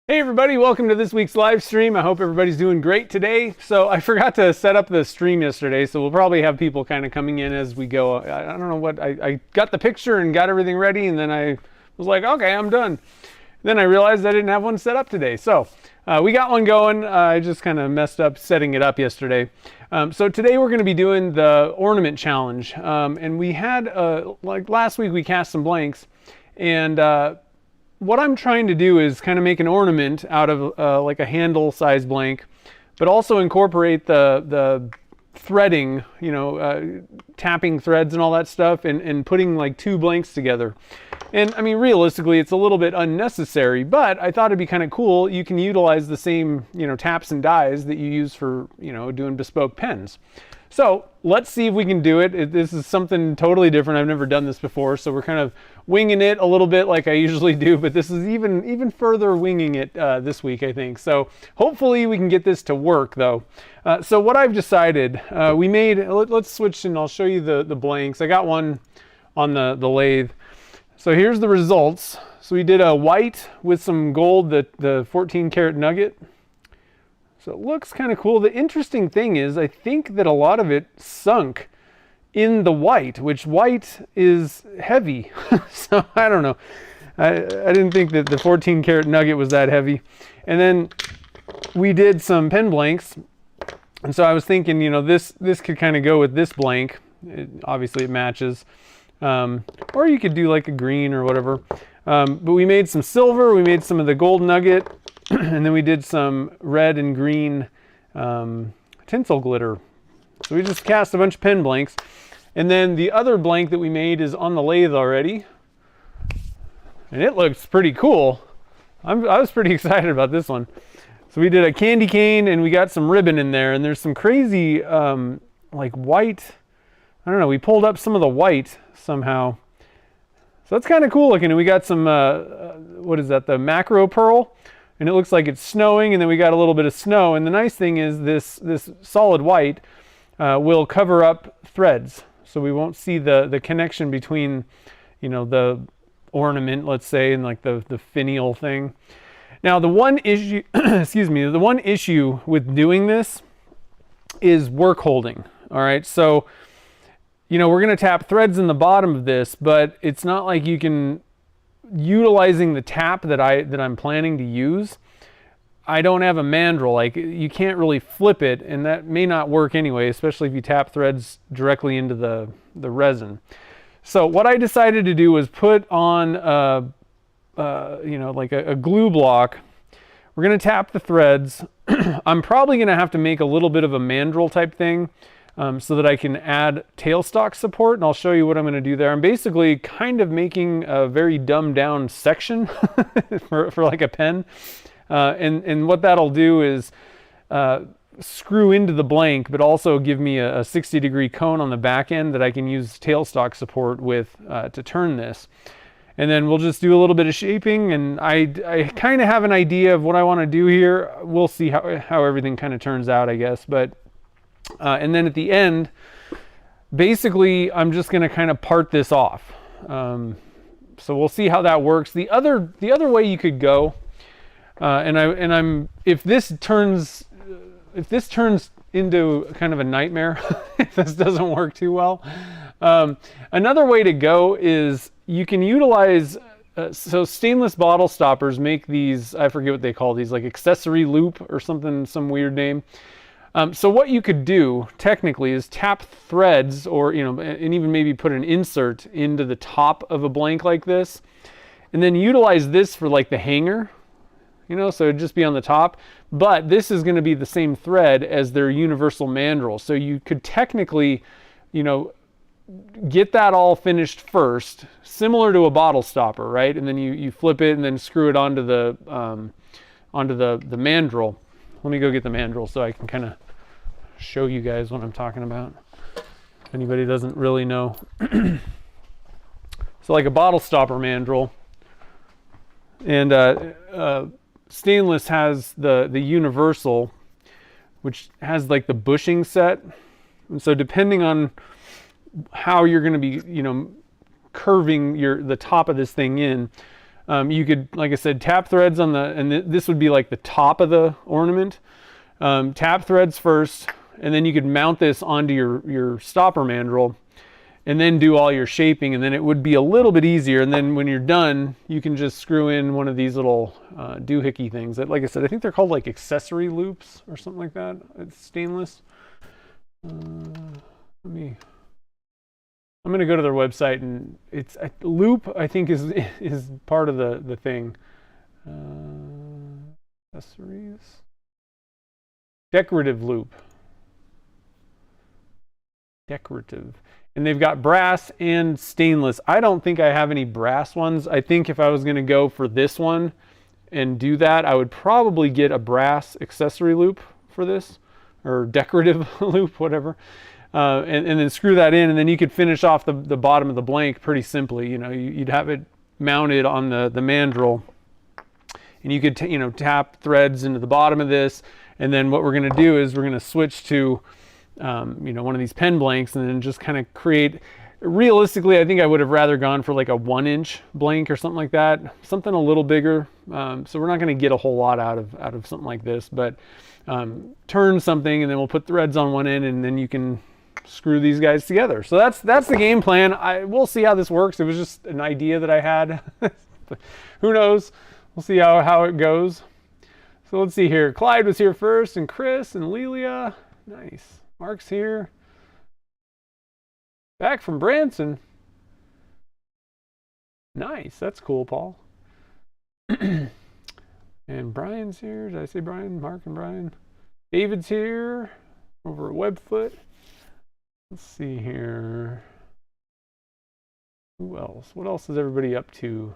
Hey everybody, welcome to this week's live stream. I hope everybody's doing great today. So I forgot to set up the stream yesterday, so we'll probably have people kind of coming in as we go. I don't know what, I got the picture and got everything ready, and then I was like, okay, I'm done. Then I realized I didn't have one set up today. So we got one going. I just kind of messed up setting it up yesterday. So today we're going to be doing the ornament challenge. And we had, like last week we cast some blanks, and what I'm trying to do is kind of make an ornament out of like a handle size blank, but also incorporate the threading, tapping threads and all that stuff, and putting like two blanks together. And I mean, realistically, it's a little bit unnecessary, but I thought it'd be kind of cool. You can utilize the same, taps and dies that you use for, doing bespoke pens. So let's see if we can do it. This is something totally different. I've never done this before, so we're kind of winging it a little bit like I usually do, but this is even further winging it this week, I think. So hopefully we can get this to work, though. So what I've decided, we made, let's switch and I'll show you the blanks. I got one on the lathe. So here's the results. So we did a white with some gold, the 14 karat nugget. So it looks kind of cool. The interesting thing is, I think that a lot of it sunk in the white, which white is heavy. So I don't know. I didn't think that the 14 karat nugget was that heavy. And then we did some pen blanks. And so I was thinking, this could kind of go with this blank. Obviously it matches. Or you could do like a green or whatever. But we made some silver. We made some of the gold nugget. And then we did some red and green tinsel glitter. So we just cast a bunch of pen blanks. And then the other blank that we made is on the lathe already. And it looks pretty cool. I was pretty excited about this one. So we did a candy cane and we got some ribbon in there. And there's some crazy like white, I don't know, we pulled up some of the white somehow. So that's kind of cool looking. And we got some, what is that, the macro pearl. And it looks like it's snowing, and then we got a little bit of snow. And the nice thing is this solid white will cover up threads. So we won't see the connection between, the ornament, let's say, and like the finial thing. Now the one issue, excuse me, the one issue with doing this is work holding. All right, so, we're gonna tap threads in the bottom of this, but it's not like you can, utilizing the tap that I'm planning to use, I don't have a mandrel. Like, you can't really flip it, and that may not work anyway, especially if you tap threads directly into the resin. So what I decided to do was put on like a glue block. We're going to tap the threads. I'm probably going to have to make a little bit of a mandrel type thing so that I can add tailstock support, and I'll show you what I'm going to do there. I'm basically kind of making a very dumbed down section for like a pen. And what that'll do is screw into the blank, but also give me a 60-degree cone on the back end that I can use tailstock support with to turn this. And then we'll just do a little bit of shaping, and I kind of have an idea of what I want to do here. We'll see how everything kind of turns out, I guess. But and then at the end, basically, I'm just going to kind of part this off. So we'll see how that works. The other way you could go, if this turns into kind of a nightmare, if this doesn't work too well, another way to go is you can utilize. So stainless bottle stoppers make these. I forget what they call these, like accessory loop or something, some weird name. So what you could do technically is tap threads, or and even maybe put an insert into the top of a blank like this, and then utilize this for like the hanger. So it'd just be on the top, but this is going to be the same thread as their universal mandrel. So you could technically, get that all finished first, similar to a bottle stopper, right? And then you flip it and then screw it onto the mandrel. Let me go get the mandrel so I can kind of show you guys what I'm talking about, if anybody doesn't really know. So like a bottle stopper mandrel, and stainless has the universal, which has like the bushing set. And so depending on how you're going to be, curving the top of this thing in, You could, like I said, tap threads on the, and this would be like the top of the ornament. Tap threads first, and then you could mount this onto your stopper mandrel, and then do all your shaping, and then it would be a little bit easier. And then when you're done, you can just screw in one of these little doohickey things that, like I said, I think they're called like accessory loops or something like that. It's stainless. I'm gonna go to their website, and it's a loop, I think is part of the thing. Accessories. Decorative loop. Decorative. And they've got brass and stainless. I don't think I have any brass ones. I think if I was gonna go for this one and do that, I would probably get a brass accessory loop for this, or decorative loop, whatever. And then screw that in, and then you could finish off the bottom of the blank pretty simply. You know, you'd have it mounted on the mandrel, and you could tap threads into the bottom of this. And then what we're going to do is we're going to switch to one of these pen blanks, and then just kind of create. Realistically, I think I would have rather gone for like a 1-inch blank or something like that, something a little bigger. So we're not going to get a whole lot out of something like this, but turn something, and then we'll put threads on one end, and then you can screw these guys together. So that's the game plan. We'll see how this works. It was just an idea that I had. Who knows? We'll see how it goes. So let's see here. Clyde was here first, and Chris and Lelia. Nice. Mark's here. Back from Branson. Nice. That's cool, Paul. And Brian's here. Did I say Brian? Mark and Brian. David's here over at Webfoot. Let's see here. Who else? What else is everybody up to?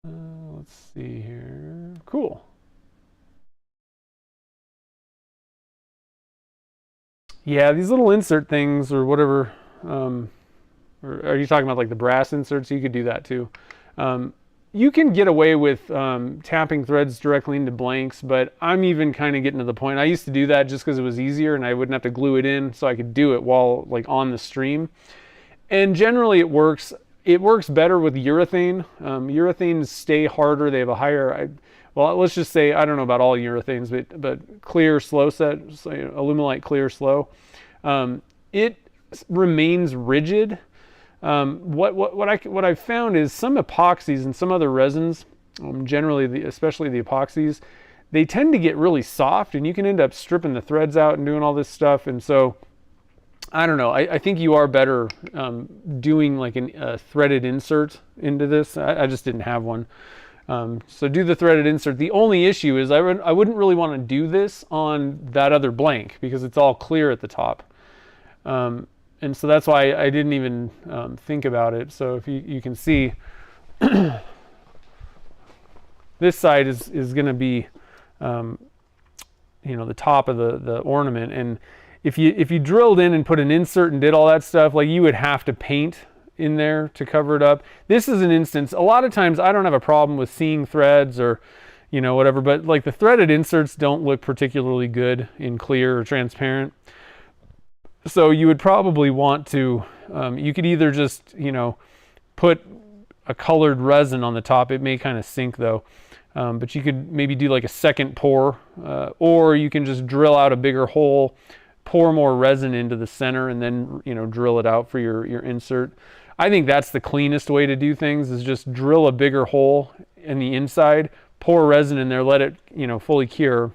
Let's see here. Cool. Yeah, these little insert things or whatever. Or are you talking about like the brass inserts? You could do that too. You can get away with tapping threads directly into blanks, but I'm even kind of getting to the point. I used to do that just because it was easier and I wouldn't have to glue it in, so I could do it while like on the stream. And generally it works. It works better with urethane. Urethanes stay harder. They have a higher, well, let's just say, I don't know about all urethanes, but clear slow set, say alumilite clear slow. It remains rigid. What I've found is some epoxies and some other resins, generally especially the epoxies, they tend to get really soft, and you can end up stripping the threads out and doing all this stuff. And so I don't know. I think you are better doing like a threaded insert into this. I just didn't have one. So do the threaded insert. The only issue is I wouldn't really want to do this on that other blank because it's all clear at the top. And so that's why I didn't even think about it. So if you can see, this side is going to be, the top of the ornament. And if you drilled in and put an insert and did all that stuff, like you would have to paint in there to cover it up. This is an instance. A lot of times I don't have a problem with seeing threads or, whatever, but like the threaded inserts don't look particularly good in clear or transparent. So you would probably want to, you could either just, put a colored resin on the top. It may kind of sink though. But you could maybe do like a second pour, or you can just drill out a bigger hole, pour more resin into the center, and then, drill it out for your insert. I think that's the cleanest way to do things, is just drill a bigger hole in the inside, pour resin in there, let it, fully cure,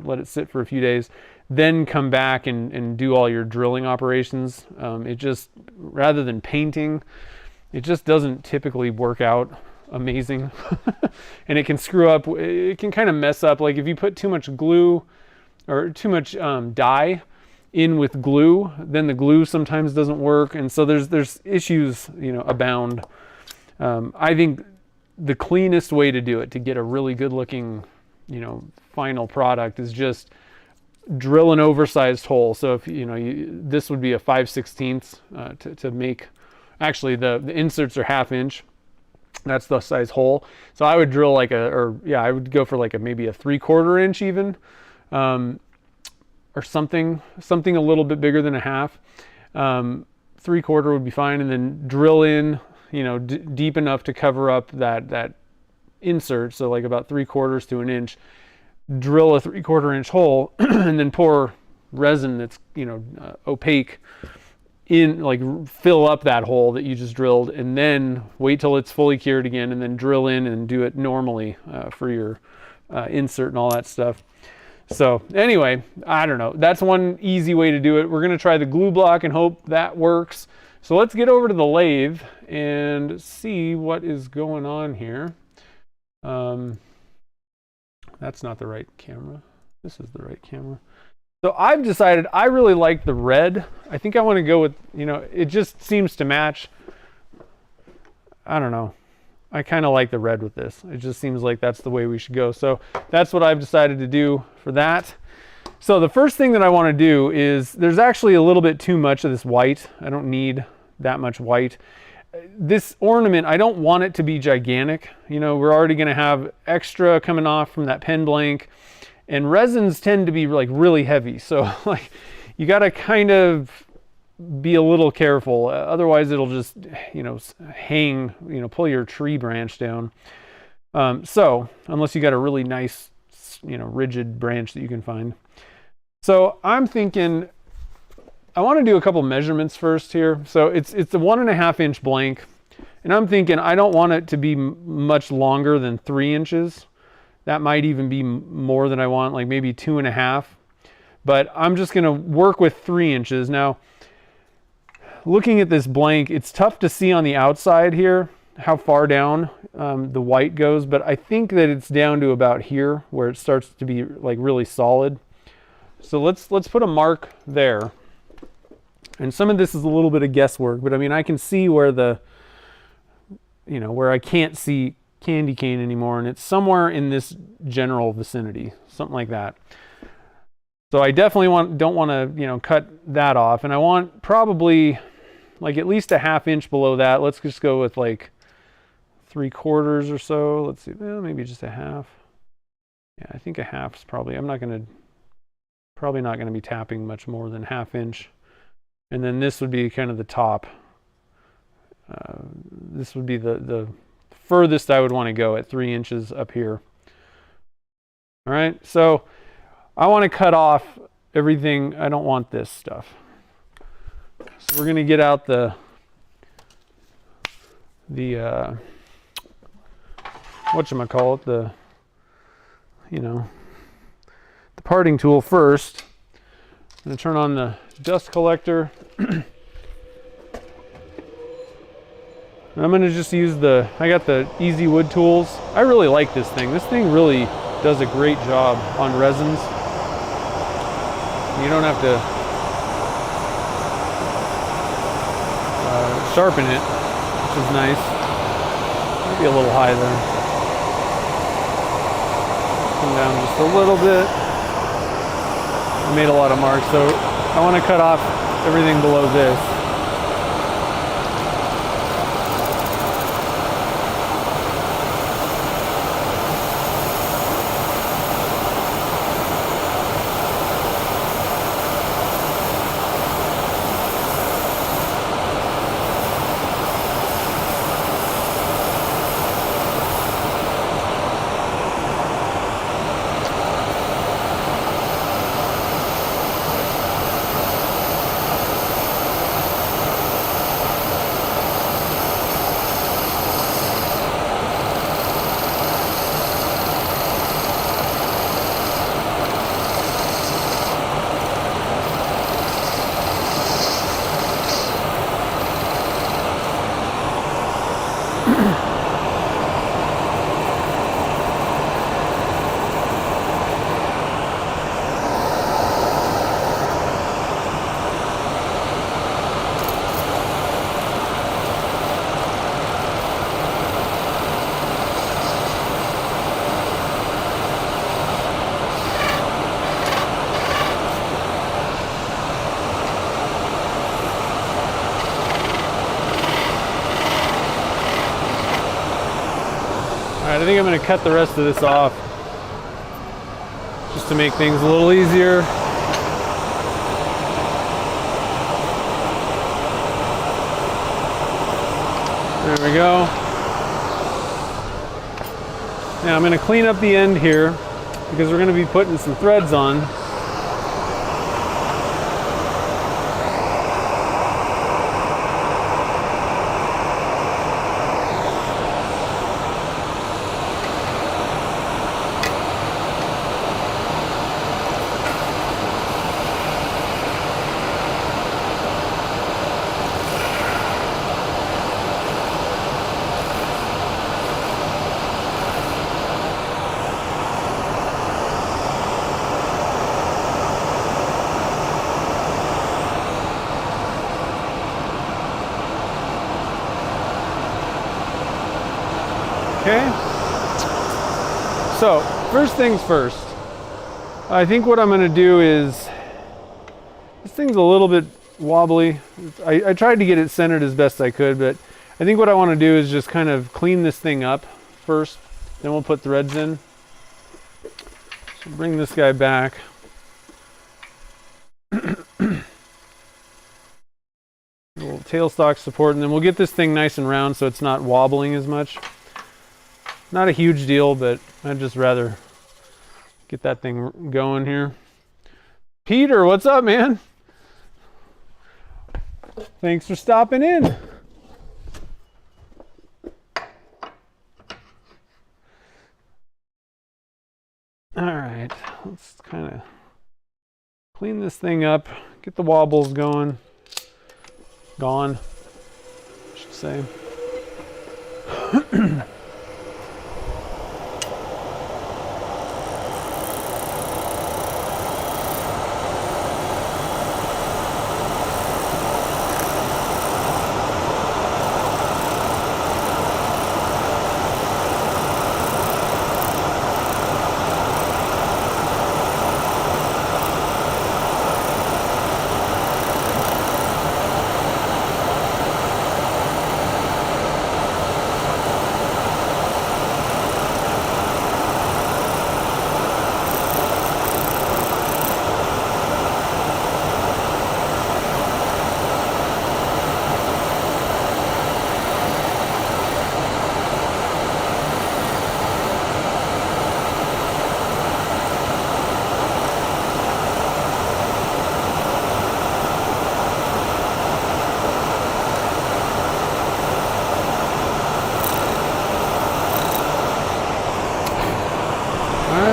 let it sit for a few days, then come back and do all your drilling operations. It just, rather than painting, it just doesn't typically work out amazing. And it can screw up, it can kind of mess up. Like if you put too much glue or too much dye in with glue, then the glue sometimes doesn't work. And so there's issues, abound. I think the cleanest way to do it, to get a really good looking, final product, is just drill an oversized hole. So if this would be a 5/16 to make, actually the inserts are 1/2 inch. That's the size hole. So I would drill like I would go for like maybe a 3/4 inch even, or something a little bit bigger than a half. 3/4 would be fine, and then drill in, you know, deep enough to cover up that insert, so like about 3/4 to an inch. Drill a 3/4 inch hole, and then pour resin that's, you know, opaque in, like fill up that hole that you just drilled, and then wait till it's fully cured again, and then drill in and do it normally for your insert and all that stuff. So anyway, I don't know. That's one easy way to do it. We're going to try the glue block and hope that works. So let's get over to the lathe and see what is going on here. That's not the right camera. This is the right camera. So I've decided I really like the red. I think I want to go with, you know, it just seems to match. I don't know. I kind of like the red with this. It just seems like that's the way we should go. So that's what I've decided to do for that. So the first thing that I want to do is, there's actually a little bit too much of this white. I don't need that much white. This ornament, I don't want it to be gigantic. You know, we're already going to have extra coming off from that pen blank. And resins tend to be like really heavy. So like you got to kind of be a little careful. Otherwise it'll just, you know, hang, you know, pull your tree branch down. So unless you got a really nice, you know, rigid branch that you can find. So I'm thinking I want to do a couple measurements first here. So it's a 1.5 inch blank. And I'm thinking I don't want it to be much longer than 3 inches. That might even be more than I want, like maybe 2.5. But I'm just going to work with 3 inches. Now, looking at this blank, it's tough to see on the outside here how far down the white goes, but I think that it's down to about here where it starts to be like really solid. So let's put a mark there. And some of this is a little bit of guesswork, but I mean, I can see where the, you know, where I can't see candy cane anymore, and it's somewhere in this general vicinity, something like that. So I definitely don't want to, you know, cut that off, and I want probably like at least 1/2 inch below that. Let's just go with like 3/4 or so. Let's see, well, maybe just 1/2. Yeah, I think 1/2 is probably, probably not going to be tapping much more than 1/2 inch. And then this would be kind of the top. This would be the furthest I would want to go at 3 inches up here. All right, so I want to cut off everything. I don't want this stuff. So we're going to get out the whatchamacallit, the, you know, the parting tool first. I'm going to turn on the dust collector. And I'm going to just use I got the Easy Wood tools. I really like this thing. This thing really does a great job on resins. You don't have to sharpen it, which is nice. Maybe a little high there. Come down just a little bit. I made a lot of marks, so I want to cut off everything below this. I think I'm going to cut the rest of this off just to make things a little easier. There we go. Now I'm going to clean up the end here because we're going to be putting some threads on. Okay, so first things first, I think what I'm going to do is, this thing's a little bit wobbly. I tried to get it centered as best I could, but I think what I want to do is just kind of clean this thing up first, then we'll put threads in. So bring this guy back. A little tailstock support, and then we'll get this thing nice and round so it's not wobbling as much. Not a huge deal, but I'd just rather get that thing going here. Peter, what's up, man? Thanks for stopping in. All right, let's kind of clean this thing up, get the wobbles going. Gone, I should say.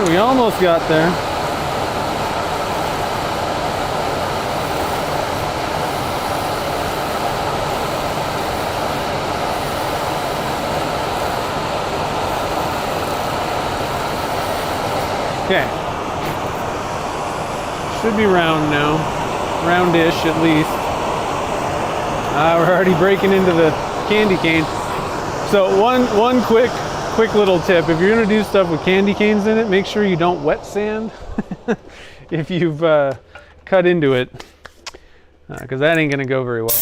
We almost got there. Okay. Should be round now. Roundish at least. We're already breaking into the candy cane. So one quick little tip: if you're going to do stuff with candy canes in it, make sure you don't wet sand if you've cut into it, because that ain't going to go very well.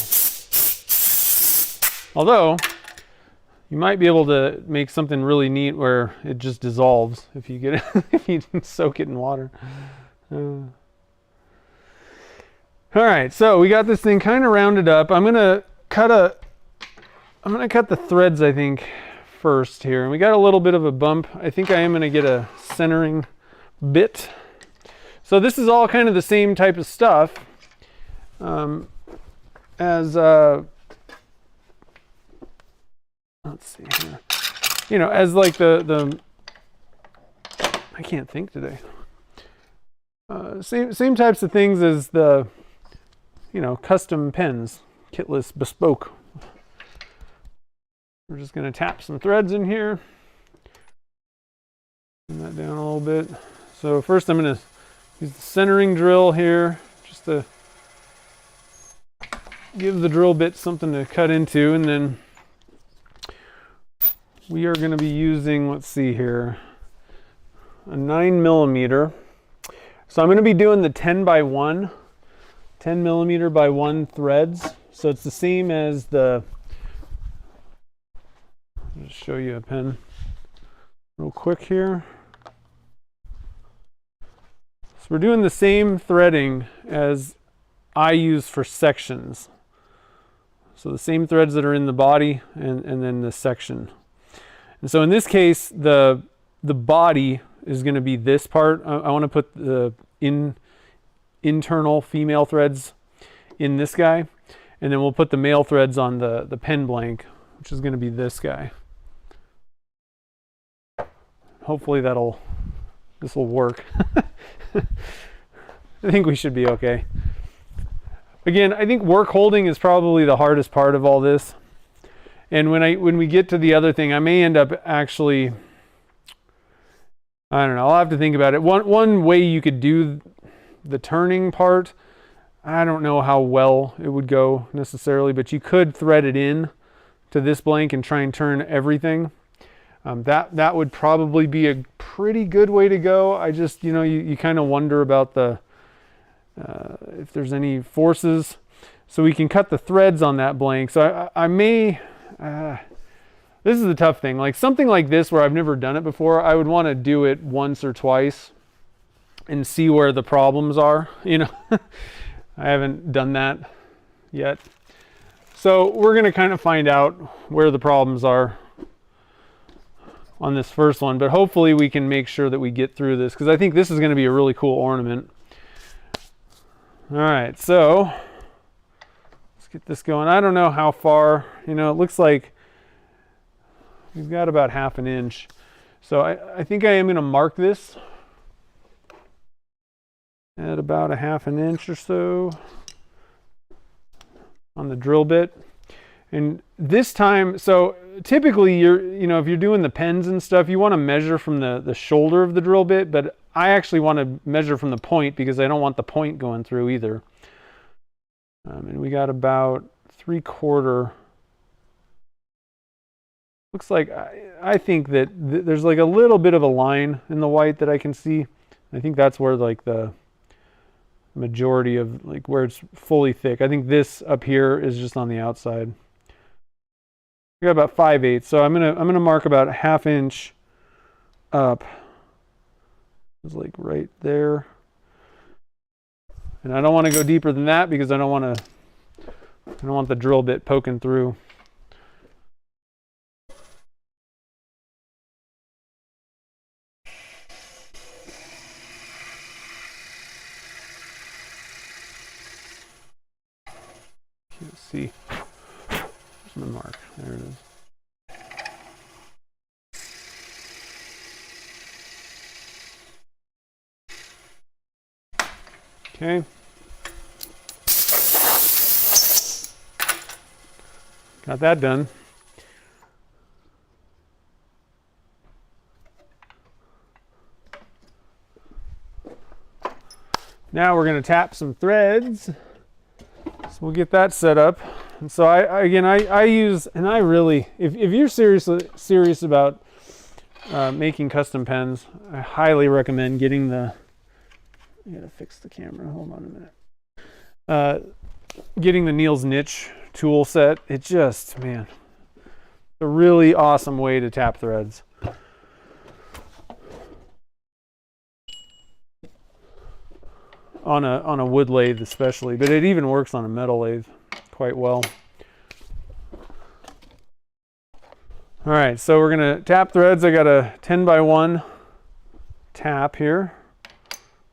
Although you might be able to make something really neat where it just dissolves if you get it if you soak it in water. All right, so we got this thing kind of rounded up. I'm gonna cut the threads, I think, first here. And we got a little bit of a bump. I think I am going to get a centering bit. So this is all kind of the same type of stuff as let's see here. You know, as like the I can't think today. Same types of things as the, you know, custom pens, kitless, bespoke. We're just going to tap some threads in here. Turn that down a little bit. So first I'm going to use the centering drill here just to give the drill bit something to cut into, and then we are going to be using, let's see here, a 9mm. So I'm going to be doing the 10x1, 10mm by 1 threads. So it's the same as the, I'll just show you a pen real quick here. So we're doing the same threading as I use for sections. So the same threads that are in the body and then the section. And so in this case, the body is going to be this part. I want to put the internal female threads in this guy, and then we'll put the male threads on the pen blank, which is going to be this guy. Hopefully this will work. I think we should be okay. Again, I think work holding is probably the hardest part of all this. And when we get to the other thing, I may end up actually, I don't know, I'll have to think about it. One way you could do the turning part, I don't know how well it would go necessarily, but you could thread it in to this blank and try and turn everything. That would probably be a pretty good way to go. I just, you kind of wonder about if there's any forces. So we can cut the threads on that blank. So I may, this is the tough thing. Like something like this where I've never done it before, I would want to do it once or twice and see where the problems are, I haven't done that yet. So we're going to kind of find out where the problems are on this first one, but hopefully we can make sure that we get through this, because I think this is going to be a really cool ornament. All right, so let's get this going. I don't know how far, it looks like we've got about 1/2 inch. So I think I am going to mark this at about 1/2 inch or so on the drill bit. And this time, so typically if you're doing the pens and stuff, you want to measure from the shoulder of the drill bit, but I actually want to measure from the point because I don't want the point going through either. And we got about 3/4. Looks like, I think that there's like a little bit of a line in the white that I can see. I think that's where like the majority of like where it's fully thick. I think this up here is just on the outside. We got about 5/8, so I'm gonna mark about 1/2 inch up. It's like right there, and I don't want to go deeper than that because I don't want the drill bit poking through. Can't see. There's my mark. There it is. Okay. Got that done. Now we're going to tap some threads. So we'll get that set up. And so I use, and I really, if you're serious about making custom pens, I highly recommend getting I gotta fix the camera. Hold on a minute. Getting the Neil's Niche tool set. It just, man, a really awesome way to tap threads. On a wood lathe especially, but it even works on a metal lathe quite well. All right, so we're gonna tap threads. I got a 10x1 tap here.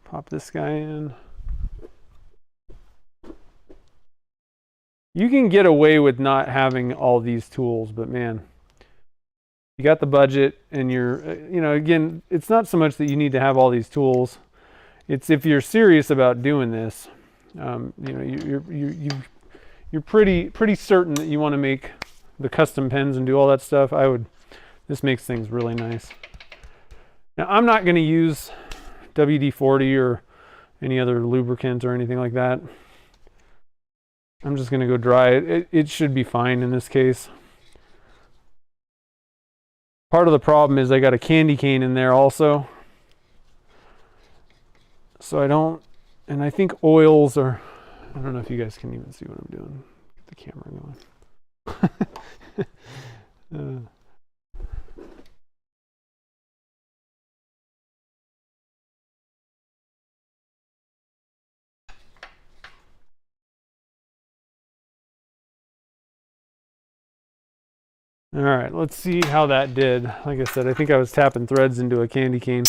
Pop this guy in. You can get away with not having all these tools, but man, you got the budget and you're, again, it's not so much that you need to have all these tools. It's if you're serious about doing this, you're pretty certain that you want to make the custom pens and do all that stuff. This makes things really nice. Now I'm not going to use WD-40 or any other lubricant or anything like that. I'm just going to go dry it. It should be fine in this case. Part of the problem is I got a candy cane in there also. So I think oils are, I don't know if you guys can even see what I'm doing. Get the camera going. All right, let's see how that did. Like I said, I think I was tapping threads into a candy cane.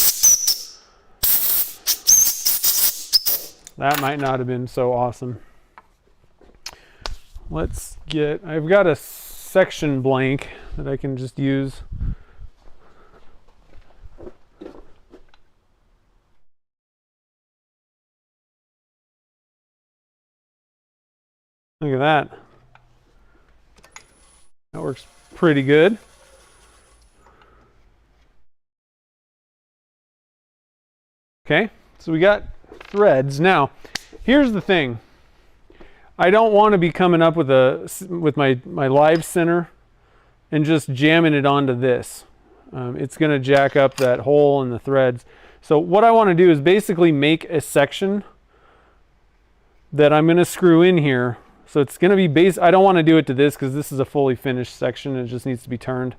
That might not have been so awesome. Let's get, I've got a section blank that I can just use. Look at that. That works pretty good. Okay, so we got threads. Now, here's the thing. I don't want to be coming up with my live center and just jamming it onto this. It's going to jack up that hole in the threads. So what I want to do is basically make a section that I'm going to screw in here. So it's going to be I don't want to do it to this because this is a fully finished section. It just needs to be turned.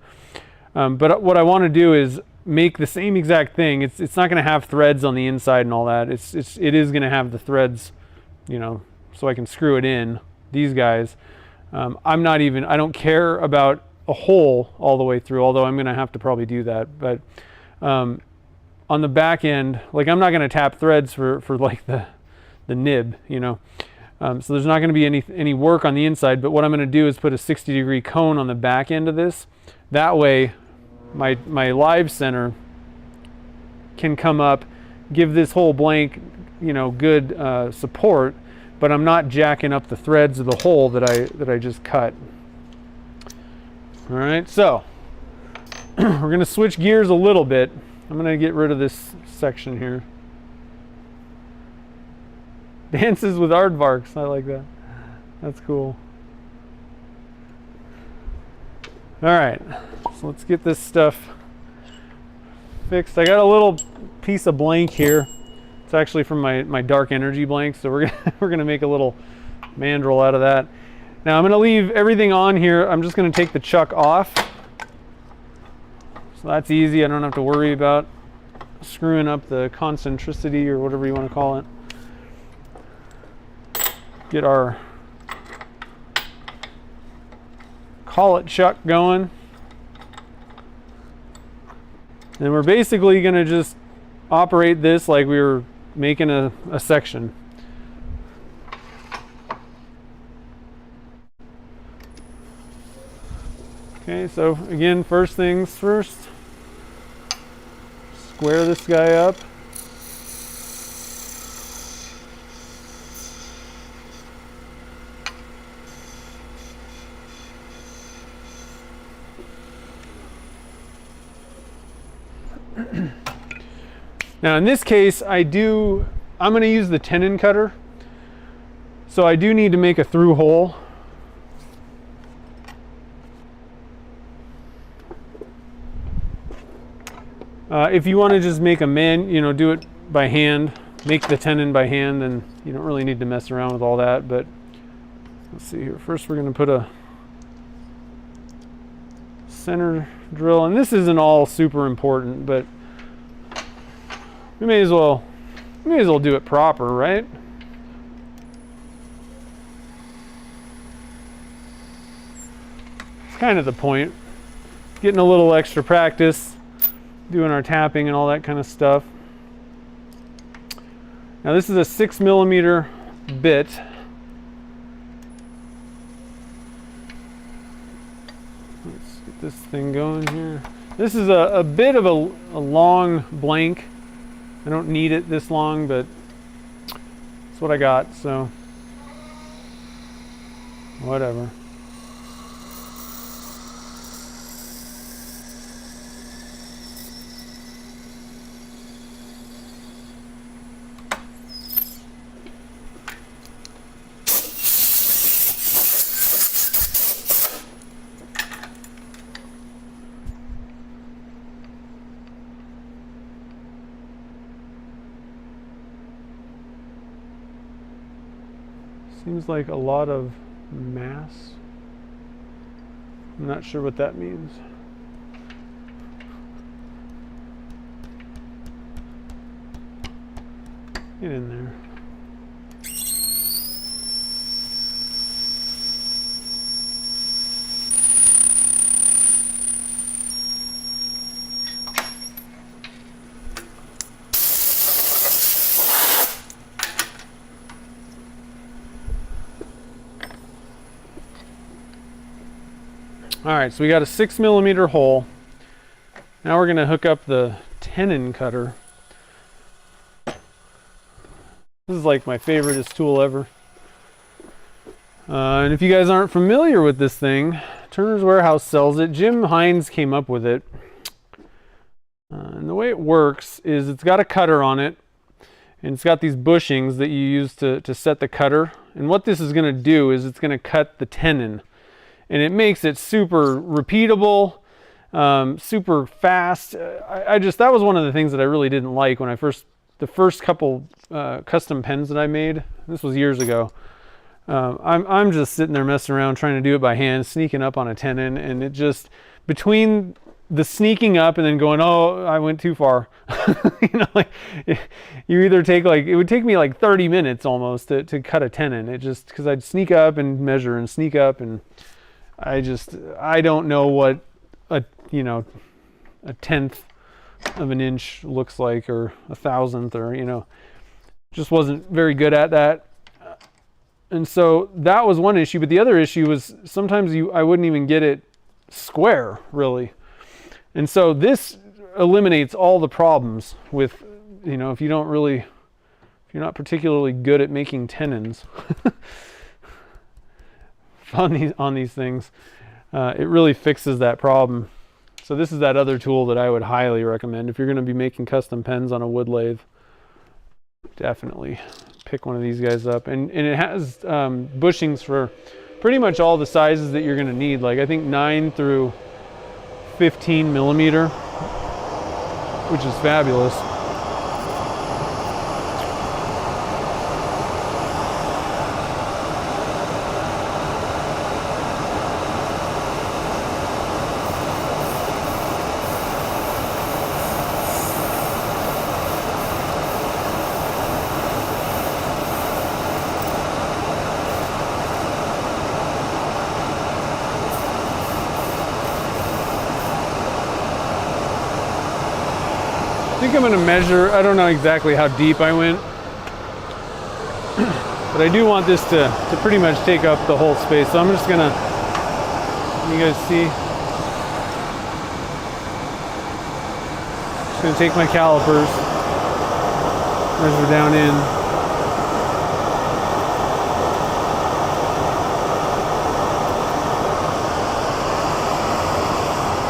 But what I want to do is make the same exact thing. It's not going to have threads on the inside and all that. It is going to have the threads, you know, so I can screw it in. These guys, I don't care about a hole all the way through, although I'm going to have to probably do that. But on the back end, like I'm not going to tap threads for like the nib, you know. So there's not going to be any work on the inside, but what I'm going to do is put a 60-degree cone on the back end of this. That way my live center can come up, give this whole blank, you know, good support, but I'm not jacking up the threads of the hole that I just cut. All right, so we're going to switch gears a little bit. I'm going to get rid of this section here. Dances with aardvarks. I like that. That's cool. All right, so let's get this stuff fixed. I got a little piece of blank here. It's actually from my dark energy blank, so we're gonna make a little mandrel out of that. Now I'm gonna leave everything on here. I'm just gonna take the chuck off. So that's easy. I don't have to worry about screwing up the concentricity or whatever you want to call it. Get our collet chuck going. And we're basically going to just operate this like we were making a section. Okay, so again, first things first. Square this guy up. Now in this case, I'm going to use the tenon cutter. So I do need to make a through hole. If you want to just make do it by hand, make the tenon by hand, then you don't really need to mess around with all that. But let's see here. First we're going to put a center drill, and this isn't all super important, but we may as well do it proper, right? It's kind of the point. Getting a little extra practice doing our tapping and all that kind of stuff. Now this is a 6mm bit. Let's get this thing going here. This is a bit of a long blank. I don't need it this long, but that's what I got, so whatever. Seems like a lot of mass. I'm not sure what that means. Get in there. All right, so we got a 6mm hole. Now we're gonna hook up the tenon cutter. This is like my favoriteest tool ever. And if you guys aren't familiar with this thing, Turners Warehouse sells it. Jim Hines came up with it. And the way it works is it's got a cutter on it, and it's got these bushings that you use to set the cutter. And what this is gonna do is it's gonna cut the tenon. And it makes it super repeatable, super fast. That was one of the things that I really didn't like when the first couple custom pens that I made. This was years ago. I'm just sitting there messing around trying to do it by hand, sneaking up on a tenon, and it just, between the sneaking up and then going, oh, I went too far. You either take it would take me like 30 minutes almost to cut a tenon. It just, because I'd sneak up and measure and sneak up, and I don't know what a 1/10 of an inch looks like, or 1/1000th, or just wasn't very good at that. And so that was one issue, but the other issue was sometimes I wouldn't even get it square, really. And so this eliminates all the problems with, if you're not particularly good at making tenons on these things, it really fixes that problem. So this is that other tool that I would highly recommend if you're going to be making custom pens on a wood lathe. Definitely pick one of these guys up, and it has bushings for pretty much all the sizes that you're going to need. Like I think 9 through 15mm, which is fabulous. I think I'm going to measure, I don't know exactly how deep I went, but I do want this to pretty much take up the whole space. So I'm just going to, you guys see, just going to take my calipers, measure down in.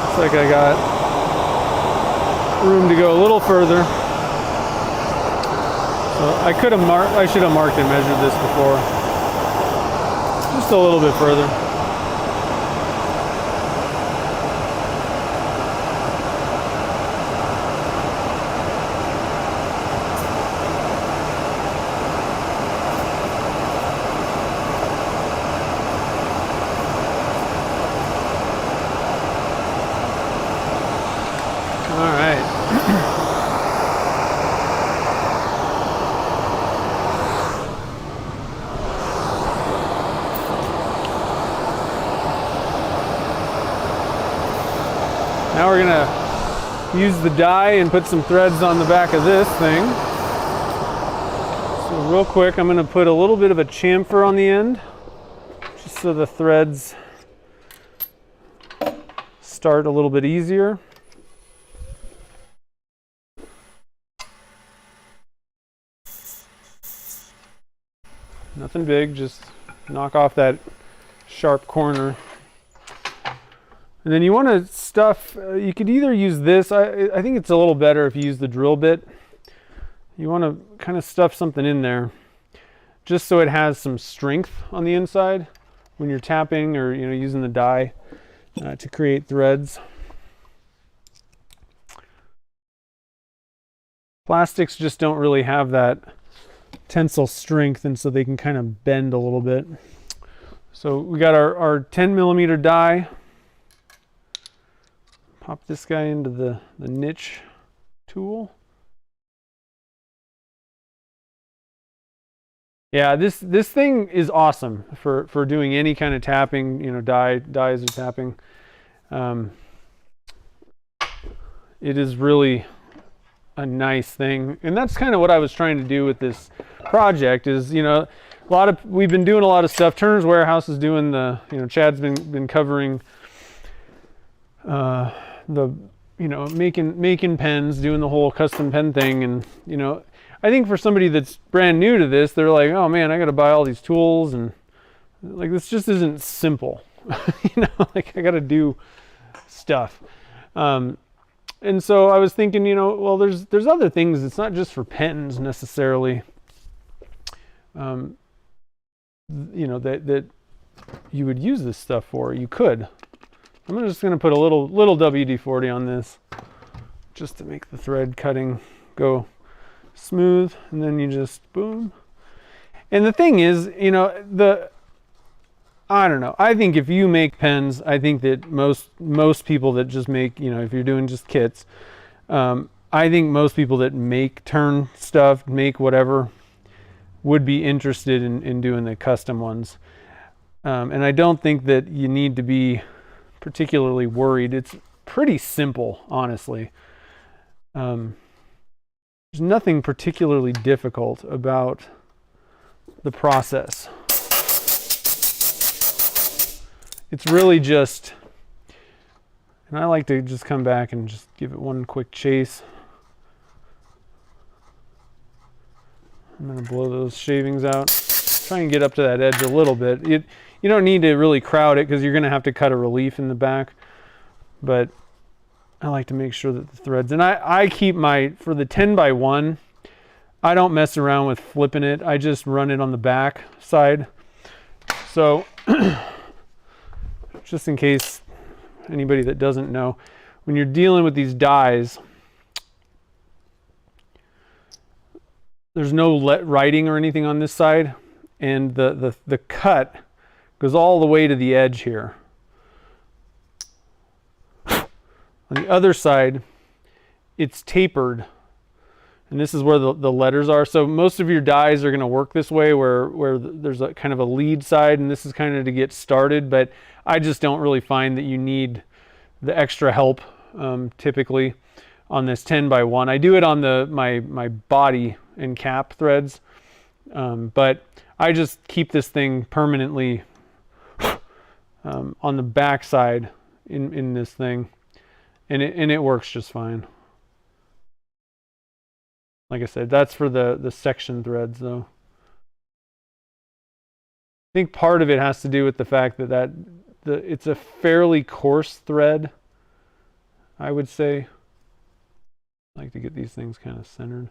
Looks like I got room to go a little further. So I should have marked and measured this before. Just a little bit further. All right. Now we're gonna use the die and put some threads on the back of this thing. So real quick, I'm gonna put a little bit of a chamfer on the end, just so the threads start a little bit easier. Nothing big, just knock off that sharp corner. And then you want to stuff, you could either use this, I think it's a little better if you use the drill bit. You want to kind of stuff something in there just so it has some strength on the inside when you're tapping or using the die to create threads. Plastics just don't really have that tensile strength, and so they can kind of bend a little bit. So we got our 10mm die. Pop this guy into the niche tool. Yeah, this thing is awesome for doing any kind of tapping, dies or tapping. It is really a nice thing, and that's kind of what I was trying to do with this project. Is we've been doing a lot of stuff. Turners Warehouse is doing Chad's been covering the, you know, making pens, doing the whole custom pen thing. And, you know, I think for somebody that's brand new to this, they're like, oh man, I got to buy all these tools, and like, this just isn't simple. You know, like, I got to do stuff. And so I was thinking, you know, well, there's other things. It's not just for pens necessarily. You know, that you would use this stuff for. You could. I'm just going to put a little WD-40 on this, just to make the thread cutting go smooth, and then you just boom. And the thing is, you know, I don't know. I think if you make pens, I think that most people that just make, you know, if you're doing just kits, I think most people that make turn stuff, make whatever, would be interested in doing the custom ones. And I don't think that you need to be particularly worried. It's pretty simple, honestly. There's nothing particularly difficult about the process. It's really just, and I like to just come back and just give it one quick chase. I'm going to blow those shavings out. Try and get up to that edge a little bit. You don't need to really crowd it, because you're going to have to cut a relief in the back. But I like to make sure that the threads, and I keep for the 10x1, I don't mess around with flipping it. I just run it on the back side. So just in case anybody that doesn't know, when you're dealing with these dies, there's no writing or anything on this side, and the cut goes all the way to the edge here. On the other side, it's tapered, and this is where the letters are. So most of your dies are going to work this way, where there's a kind of a lead side, and this is kind of to get started. But I just don't really find that you need the extra help typically on this 10x1. I do it on my body and cap threads, but I just keep this thing permanently on the back side in this thing, and it works just fine. Like I said, that's for the section threads, though. I think part of it has to do with the fact that it's a fairly coarse thread, I would say. I like to get these things kind of centered.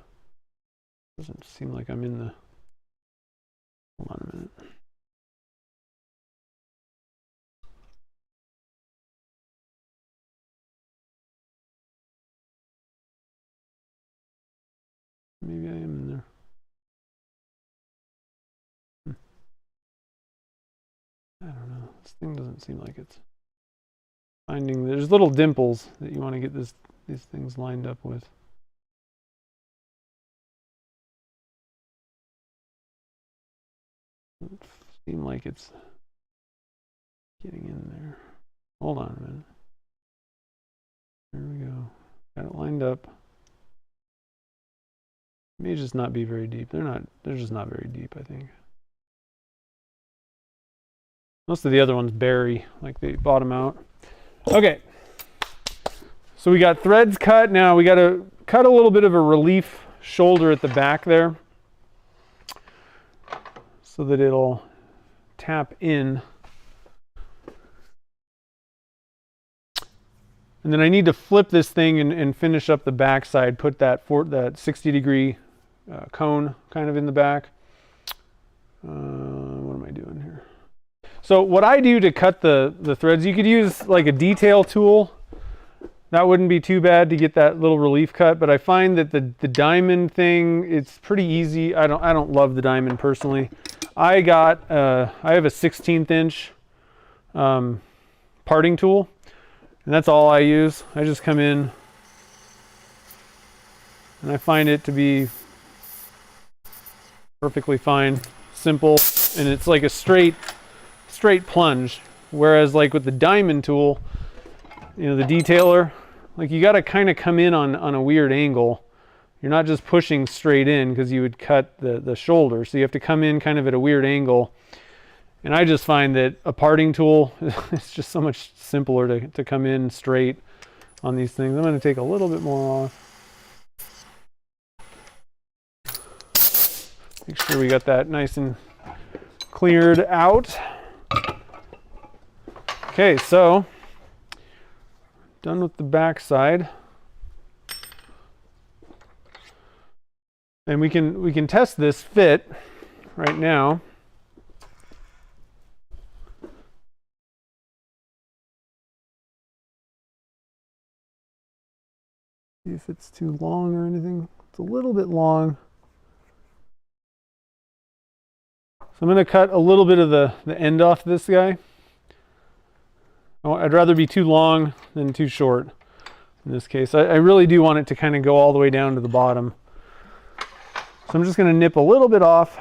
Doesn't seem like I'm in the... Hold on a minute. Maybe I am in there. I don't know. This thing doesn't seem like it's finding. There's little dimples that you want to get these things lined up with. Doesn't seem like it's getting in there. Hold on a minute. There we go. Got it lined up. May just not be very deep. They're just not very deep, I think. Most of the other ones bury, like they bottom out. Okay. So we got threads cut. Now we got to cut a little bit of a relief shoulder at the back there, so that it'll tap in. And then I need to flip this thing and finish up the back side, put that 60-degree cone kind of in the back. What am I doing here? So what I do to cut the threads, you could use like a detail tool. That wouldn't be too bad to get that little relief cut, but I find that the diamond thing, it's pretty easy. I don't love the diamond personally. I have a 16th inch parting tool, and that's all I use. I just come in and I find it to be perfectly fine, simple, and it's like a straight plunge. Whereas like with the diamond tool, you know, the detailer, like you got to kind of come in on a weird angle. You're not just pushing straight in, because you would cut the shoulder. So you have to come in kind of at a weird angle. And I just find that a parting tool is just so much simpler to come in straight on these things. I'm going to take a little bit more off. Make sure we got that nice and cleared out. Okay, so done with the back side. And we can test this fit right now. See if it's too long or anything. It's a little bit long. So I'm going to cut a little bit of the end off this guy. I'd rather be too long than too short in this case. I really do want it to kind of go all the way down to the bottom. So I'm just going to nip a little bit off.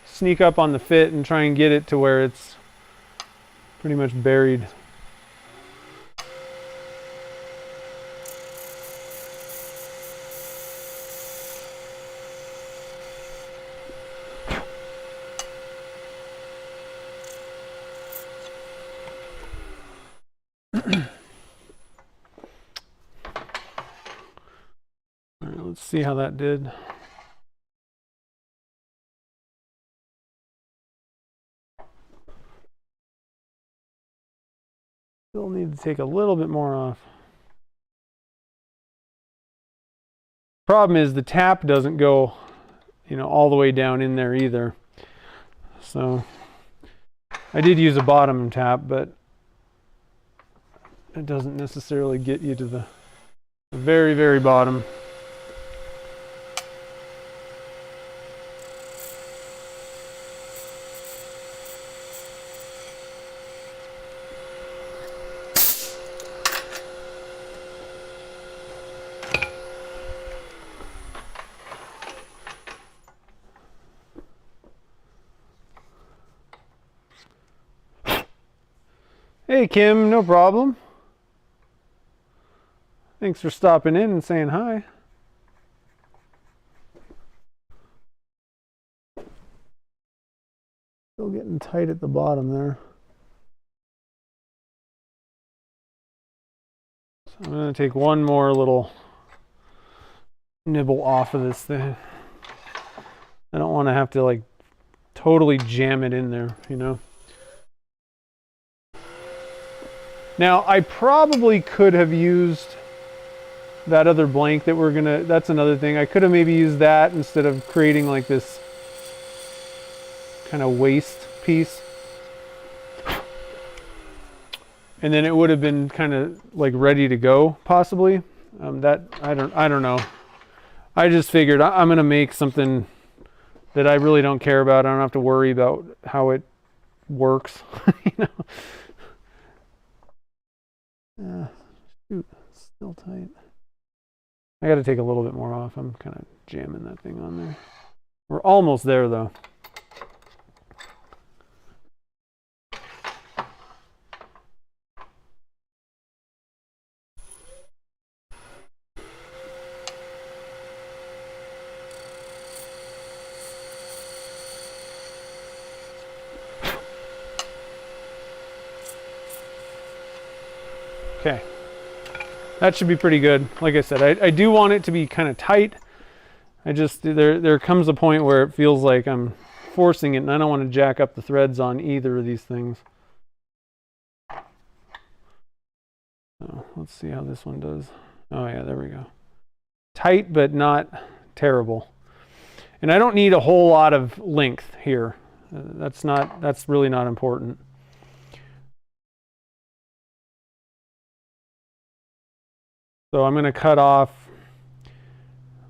Sneak up on the fit and try and get it to where it's pretty much buried. All right, let's see how that did. Still need to take a little bit more off. Problem is the tap doesn't go, all the way down in there either. So I did use a bottom tap, but it doesn't necessarily get you to the very, very bottom. Hey Kim, no problem. Thanks for stopping in and saying hi. Still getting tight at the bottom there. So I'm going to take one more little nibble off of this thing. I don't want to have to like totally jam it in there, Now, I probably could have used that other blank that that's another thing. I could have maybe used that instead of creating like this kind of waste piece. And then it would have been kind of like ready to go, possibly. I don't know. I just figured I'm going to make something that I really don't care about. I don't have to worry about how it works, Shoot, it's still tight. I got to take a little bit more off. I'm kind of jamming that thing on there. We're almost there though. Okay, that should be pretty good. Like I said, I do want it to be kind of tight. There comes a point where it feels like I'm forcing it, and I don't want to jack up the threads on either of these things. So let's see how this one does. Oh yeah, there we go. Tight, but not terrible. And I don't need a whole lot of length here. That's really not important. So I'm going to cut off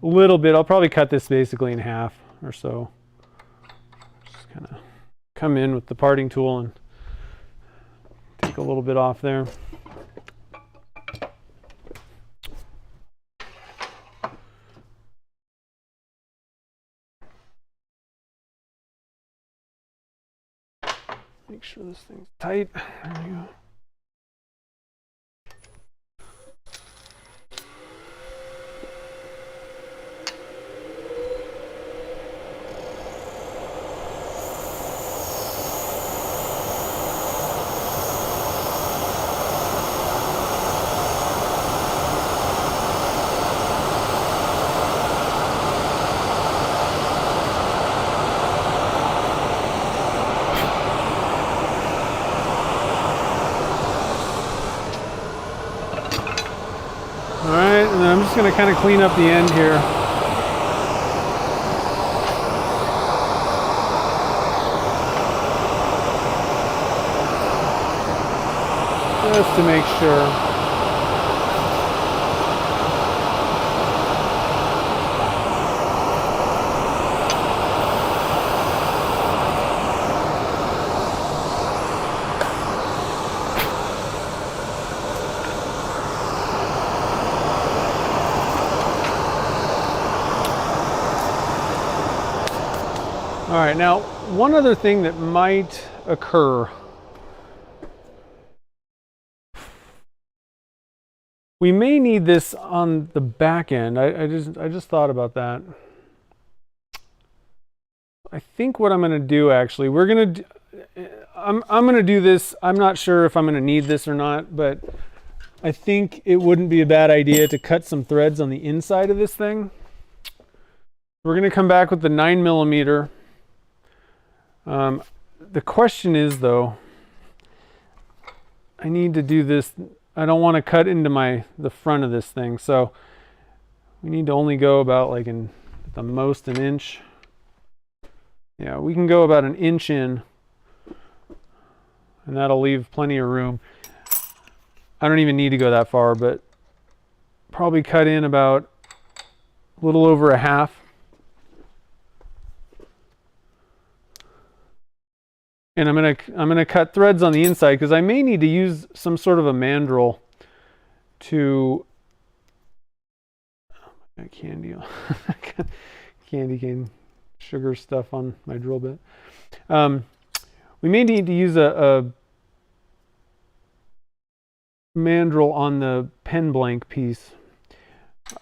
a little bit. I'll probably cut this basically in half or so. Just kind of come in with the parting tool and take a little bit off there. Make sure this thing's tight. There we go. going to kind of clean up the end here. Just to make sure. All right, now one other thing that might occur. We may need this on the back end. I just thought about that. I think what I'm going to do, actually, I'm going to do this. I'm not sure if I'm going to need this or not, but I think it wouldn't be a bad idea to cut some threads on the inside of this thing. We're going to come back with the 9mm. The question is, though, I need to do this. I don't want to cut into the front of this thing, so we need to only go about like at the most an inch. Yeah, we can go about an inch in, and that'll leave plenty of room. I don't even need to go that far, but probably cut in about a little over a half. And I'm gonna cut threads on the inside because I may need to use some sort of a mandrel to candy cane sugar stuff on my drill bit. We may need to use a mandrel on the pen blank piece.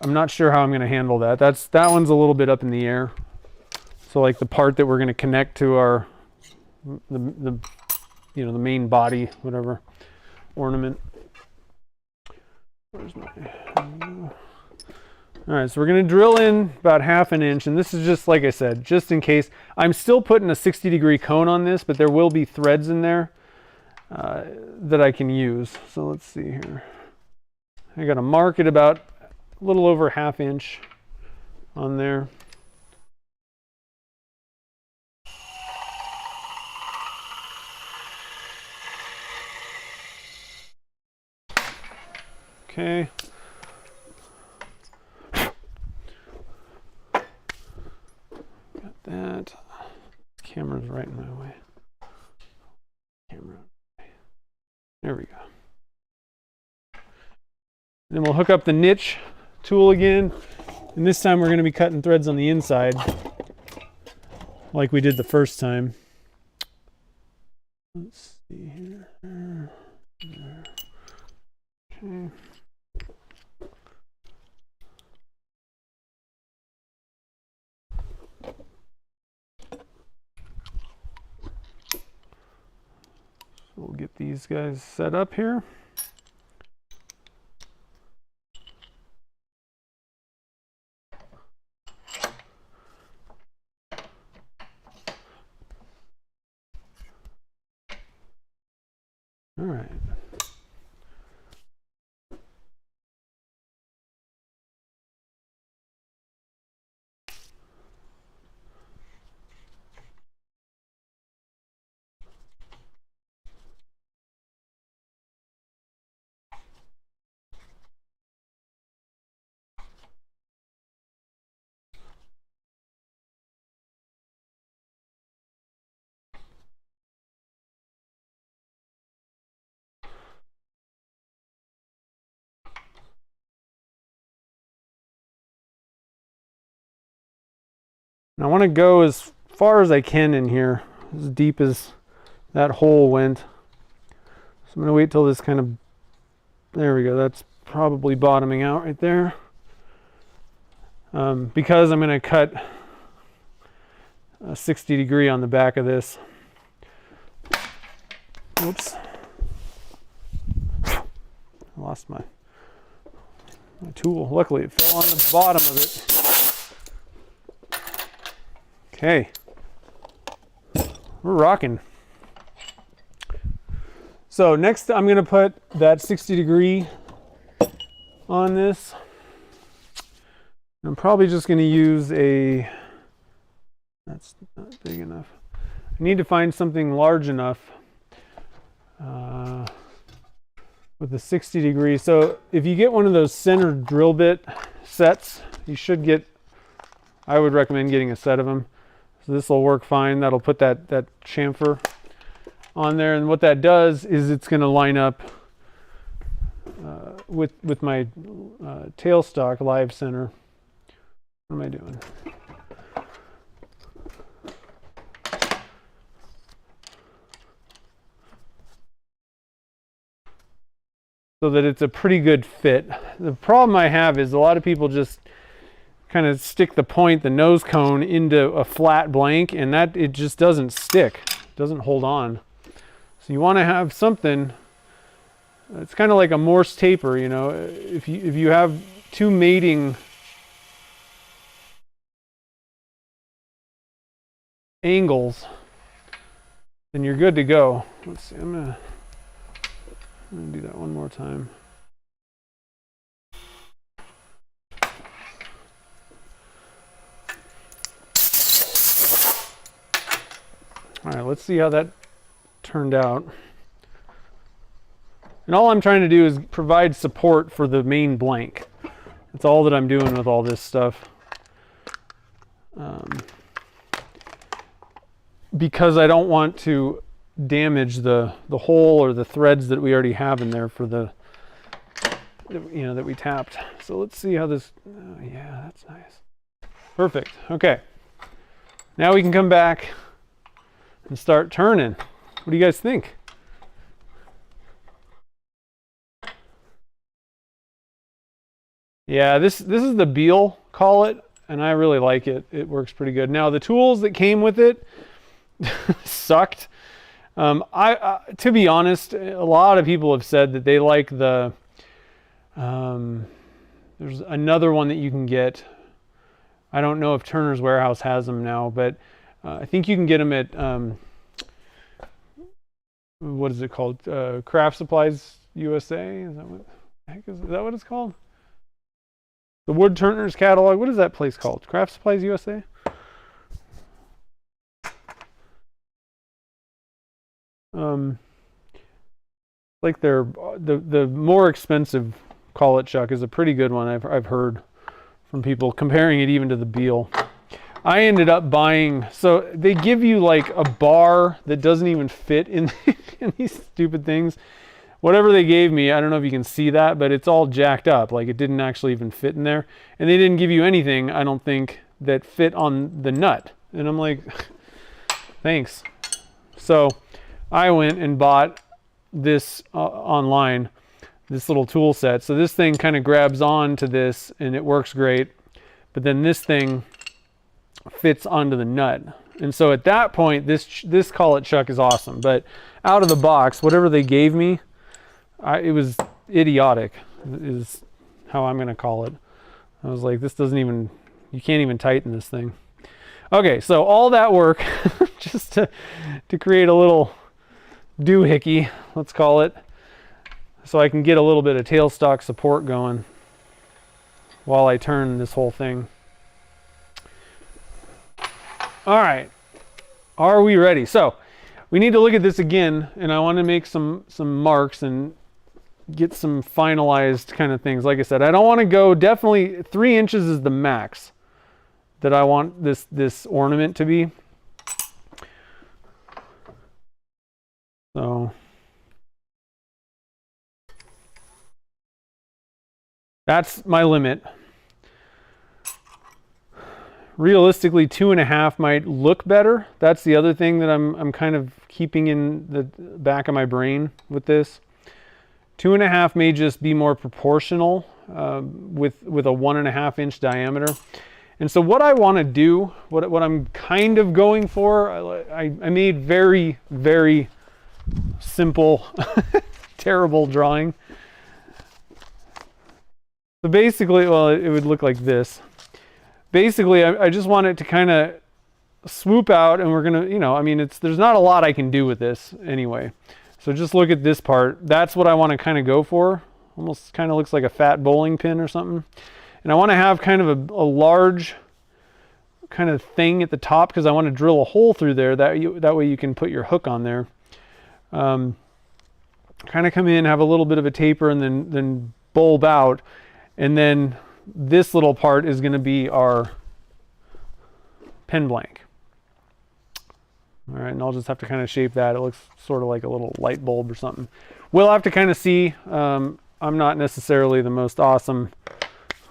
I'm not sure how I'm going to handle that. That one's a little bit up in the air. So like the part that we're going to connect to the main body, whatever, ornament. Where's my... All right, so we're going to drill in about 1/2 inch, and this is just, like I said, just in case. I'm still putting a 60-degree cone on this, but there will be threads in there that I can use. So let's see here. I got to mark it about a little over 1/2 inch on there. Okay. Got that. Camera's right in my way. There we go. Then we'll hook up the niche tool again. And this time we're going to be cutting threads on the inside like we did the first time. Let's see here. Okay. So we'll get these guys set up here. All right. And I want to go as far as I can in here, as deep as that hole went. So I'm going to wait till this kind of, there we go, that's probably bottoming out right there. Because I'm going to cut a 60-degree on the back of this. Oops. I lost my tool. Luckily it fell on the bottom of it. Okay, we're rocking. So next I'm going to put that 60-degree on this. I'm probably just going to use a, that's not big enough. I need to find something large enough with a 60 degree. So if you get one of those center drill bit sets, you should get, I would recommend getting a set of them. So this will work fine. That'll put that chamfer on there. And what that does is it's going to line up with my tailstock live center. What am I doing? So that it's a pretty good fit. The problem I have is a lot of people just kind of stick the nose cone into a flat blank, and that it just doesn't stick, doesn't hold on. So you want to have something. It's kind of like a Morse taper, you know. If you have two mating angles, then you're good to go. Let's see. I'm gonna do that one more time. All right, let's see how that turned out. And all I'm trying to do is provide support for the main blank. That's all that I'm doing with all this stuff. Because I don't want to damage the hole or the threads that we already have in there for the, you know, that we tapped. So let's see how this, oh, yeah, that's nice. Perfect. Okay. Now we can come back and start turning. What do you guys think? Yeah, this is the Beal collet, and I really like it. It works pretty good. Now the tools that came with it sucked. To be honest, a lot of people have said that they like the, there's another one that you can get. I don't know if Turners Warehouse has them now, but I think you can get them at, what is it called? Craft Supplies USA? Is that what the heck is that what it's called? The Wood Turners catalog. What is that place called? Craft Supplies USA? Like they're the more expensive collet chuck is a pretty good one. I've heard from people comparing it even to the Beal. I ended up buying, so they give you like a bar that doesn't even fit in, in these stupid things. Whatever they gave me, I don't know if you can see that, but it's all jacked up. Like it didn't actually even fit in there. And they didn't give you anything, I don't think, that fit on the nut. And I'm like, thanks. So I went and bought this online, this little tool set. So this thing kind of grabs on to this and it works great. But then this thing fits onto the nut. And so at that point, this collet chuck is awesome. But out of the box, whatever they gave me, it was idiotic, is how I'm going to call it. I was like, this doesn't even, you can't even tighten this thing. Okay, so all that work just to create a little doohickey, let's call it, so I can get a little bit of tailstock support going while I turn this whole thing. All right, are we ready? So we need to look at this again, and I want to make some marks and get some finalized kind of things. Like I said, I don't want to go, definitely 3 inches is the max that I want this ornament to be. So that's my limit. Realistically, 2.5 might look better. That's the other thing that I'm kind of keeping in the back of my brain with this. 2.5 may just be more proportional with a 1.5 inch diameter. And so what I want to do, what I'm kind of going for, I made very, very simple, terrible drawing. So basically, well, it would look like this. Basically, I just want it to kind of swoop out, and we're gonna, you know, I mean, there's not a lot I can do with this anyway. So just look at this part. That's what I want to kind of go for. Almost kind of looks like a fat bowling pin or something. And I want to have kind of a large kind of thing at the top because I want to drill a hole through there. That way you can put your hook on there. Kind of come in, have a little bit of a taper, and then bulb out. And then this little part is going to be our pen blank. All right, and I'll just have to kind of shape that. It looks sort of like a little light bulb or something. We'll have to kind of see. I'm not necessarily the most awesome,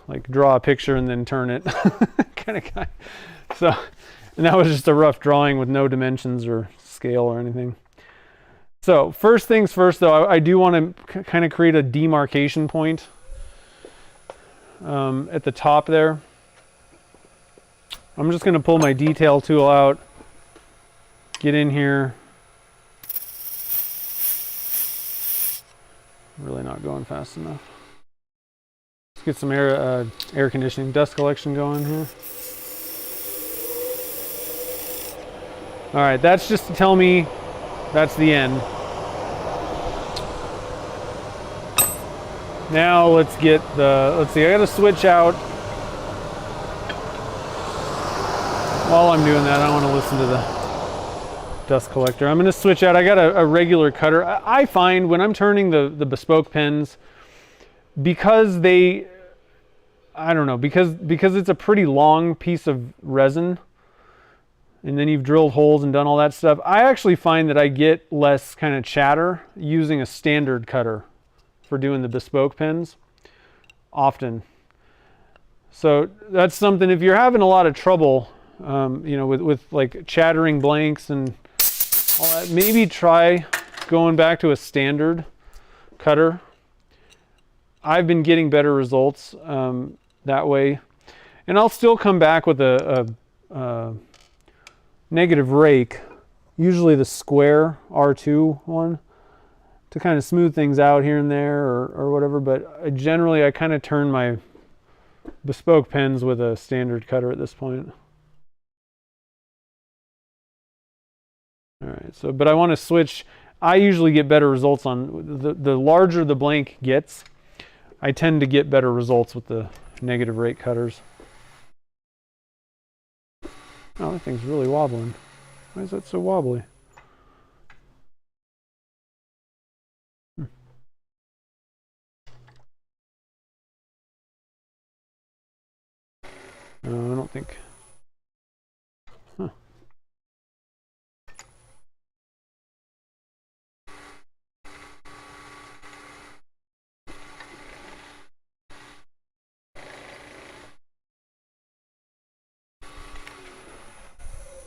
like draw a picture and then turn it kind of guy. So, and that was just a rough drawing with no dimensions or scale or anything. So first things first, though, I do want to kind of create a demarcation point at the top there. I'm just going to pull my detail tool out, get in here. Really not going fast enough. Let's get some air conditioning, dust collection going here. All right, that's just to tell me that's the end. Now let's see, I gotta switch out. While I'm doing that, I want to listen to the dust collector. I'm gonna switch out. I got a regular cutter. I find when I'm turning the bespoke pens, because I don't know, because it's a pretty long piece of resin, and then you've drilled holes and done all that stuff, I actually find that I get less kind of chatter using a standard cutter for doing the bespoke pens often. So that's something, if you're having a lot of trouble, you know, with like chattering blanks and all that, maybe try going back to a standard cutter. I've been getting better results that way. And I'll still come back with a negative rake, usually the square R2 one, to kind of smooth things out here and there or whatever, but generally I kind of turn my bespoke pens with a standard cutter at this point. All right, so, but I want to switch. I usually get better results on, the larger the blank gets, I tend to get better results with the negative rake cutters. Oh, that thing's really wobbling. Why is that so wobbly? No, I don't think. Huh.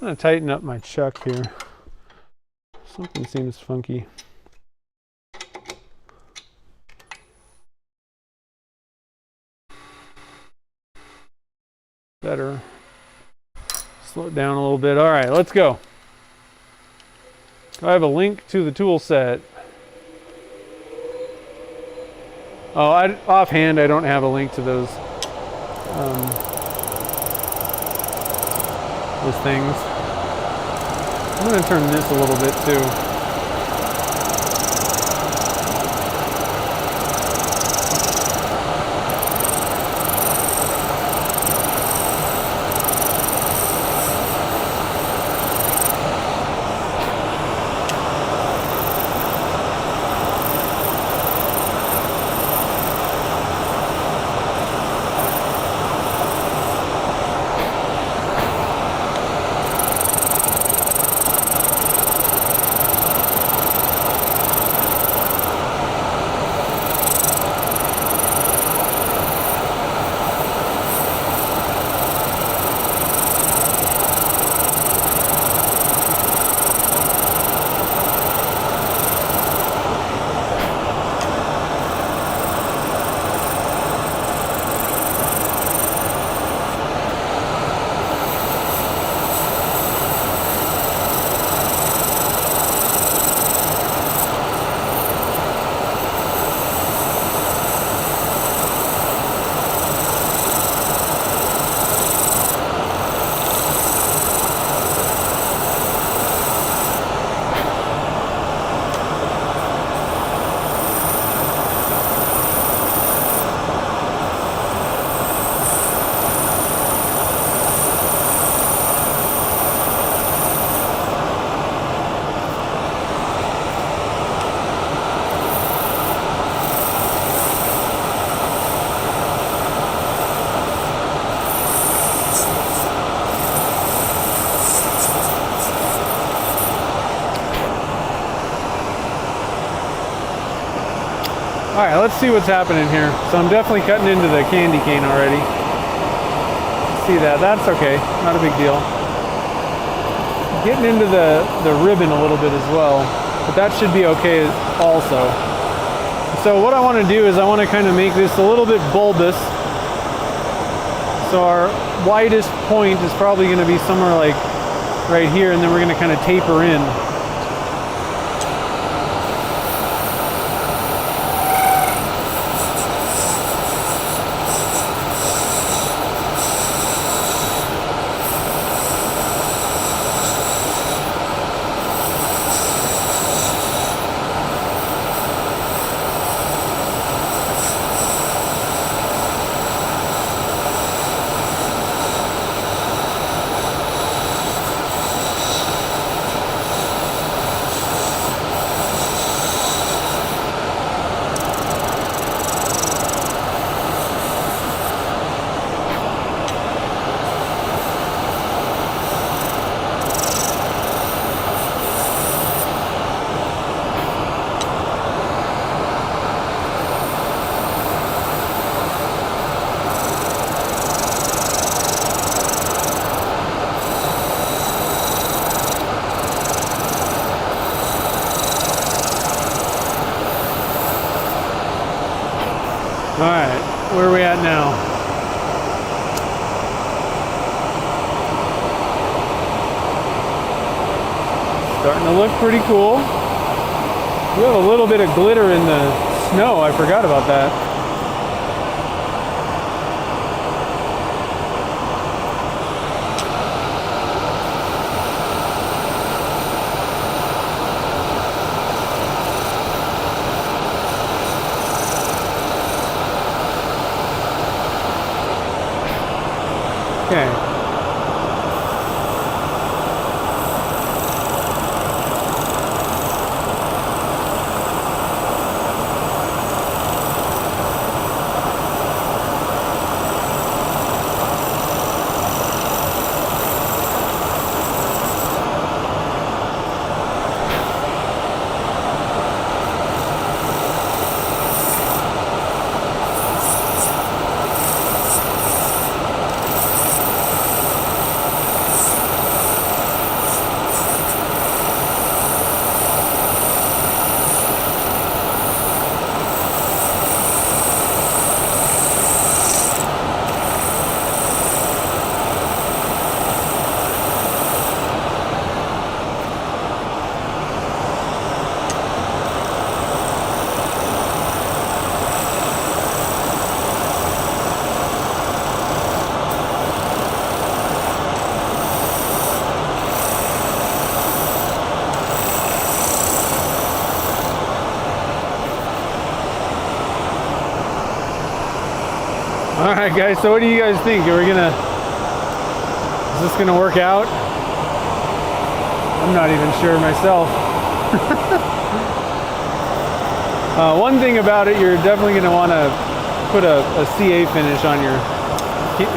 I'm going to tighten up my chuck here. Something seems funky. Better. Slow it down a little bit. All right, let's go. I have a link to the tool set. Oh, offhand, I don't have a link to those things. I'm going to turn this a little bit too. All right, let's see what's happening here. So I'm definitely cutting into the candy cane already. See that? That's okay, not a big deal. Getting into the ribbon a little bit as well, but that should be okay also. So what I want to do is I want to kind of make this a little bit bulbous. So our widest point is probably going to be somewhere like right here, and then we're going to kind of taper in. All right, where are we at now? Starting to look pretty cool. We have a little bit of glitter in the snow. I forgot about that. Okay. All right, guys, so what do you guys think? Is this gonna work out? I'm not even sure myself. One thing about it, you're definitely gonna wanna put a CA finish on your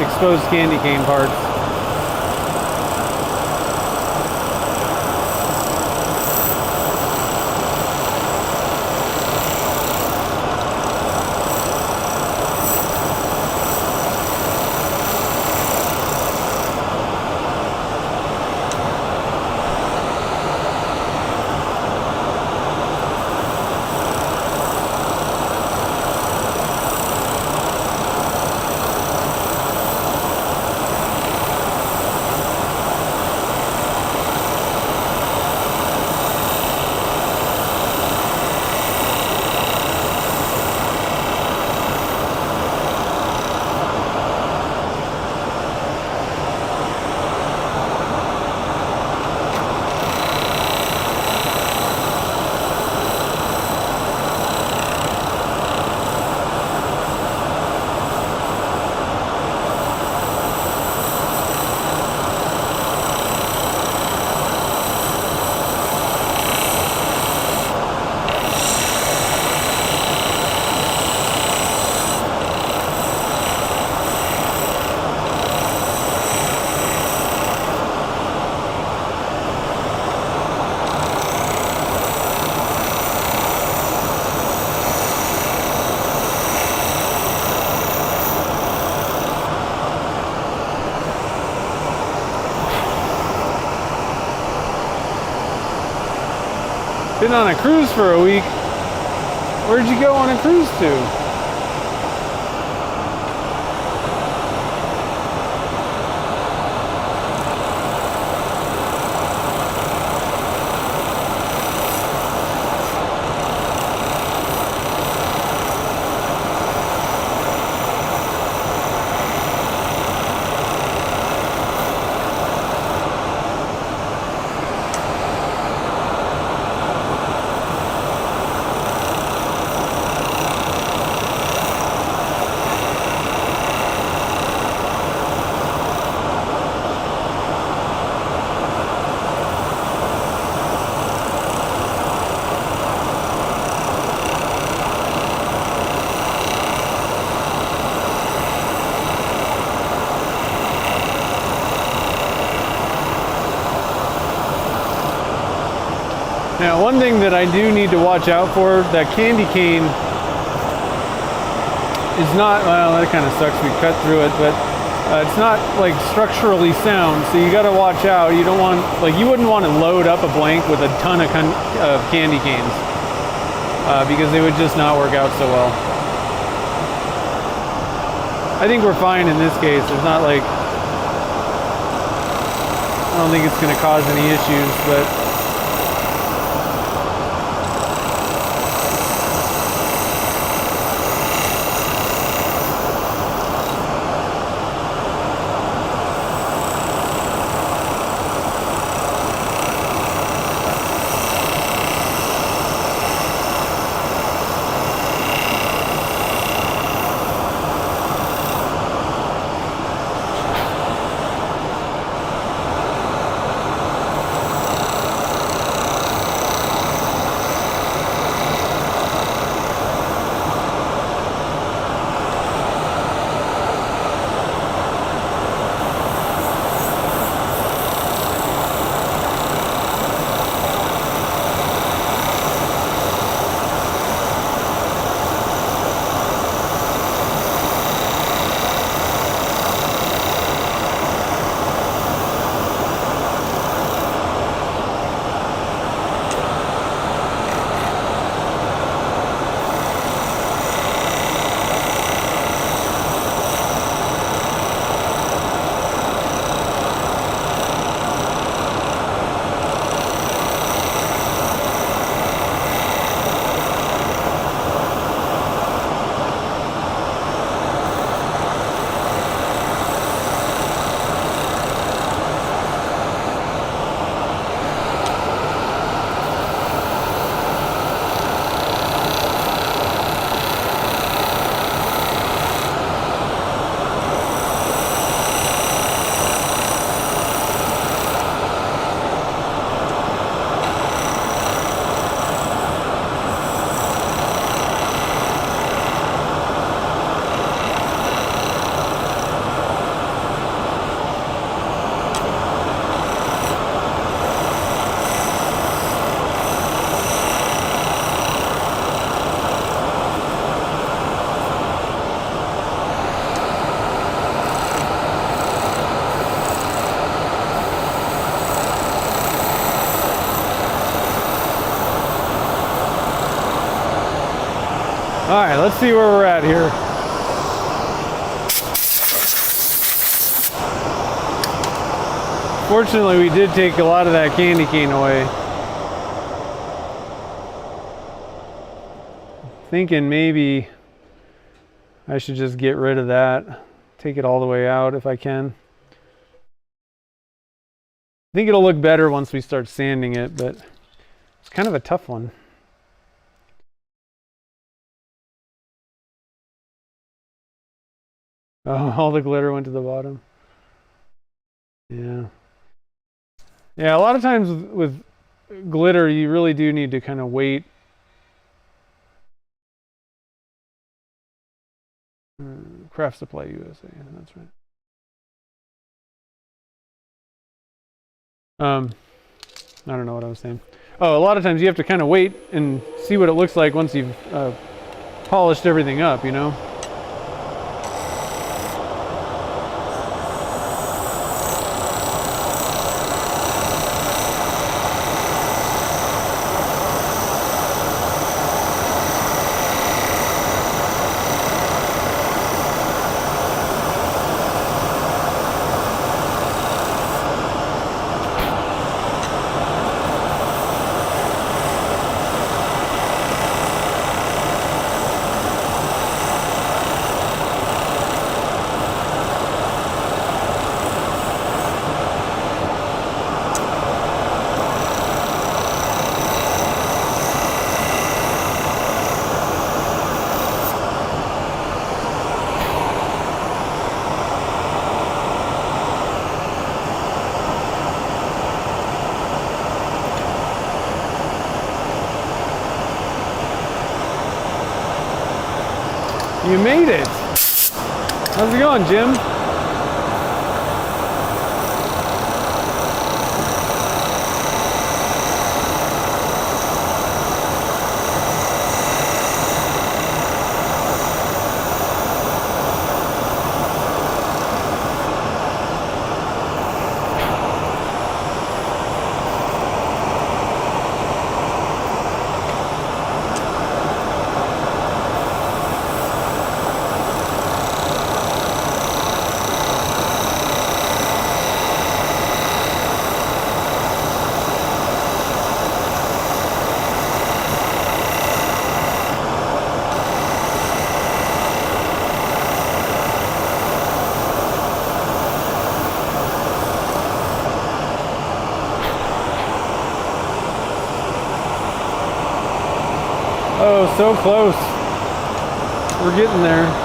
exposed candy cane parts. Been on a cruise for a week. Where'd you go on a cruise to? Now, one thing that I do need to watch out for, that candy cane is not, well, that kind of sucks, we cut through it, but it's not like structurally sound, so you got to watch out. You don't want, like, you wouldn't want to load up a blank with a ton of candy canes because they would just not work out so well. I think we're fine in this case. It's not like, I don't think it's going to cause any issues, but all right, let's see where we're at here. Fortunately, we did take a lot of that candy cane away. Thinking maybe I should just get rid of that. Take it all the way out if I can. I think it'll look better once we start sanding it, but it's kind of a tough one. Oh, all the glitter went to the bottom. Yeah. Yeah, a lot of times with glitter, you really do need to kind of wait. Craft Supply USA, that's right. I don't know what I was saying. Oh, a lot of times you have to kind of wait and see what it looks like once you've polished everything up, you know? You made it. How's it going, Jim? Oh, so close. We're getting there.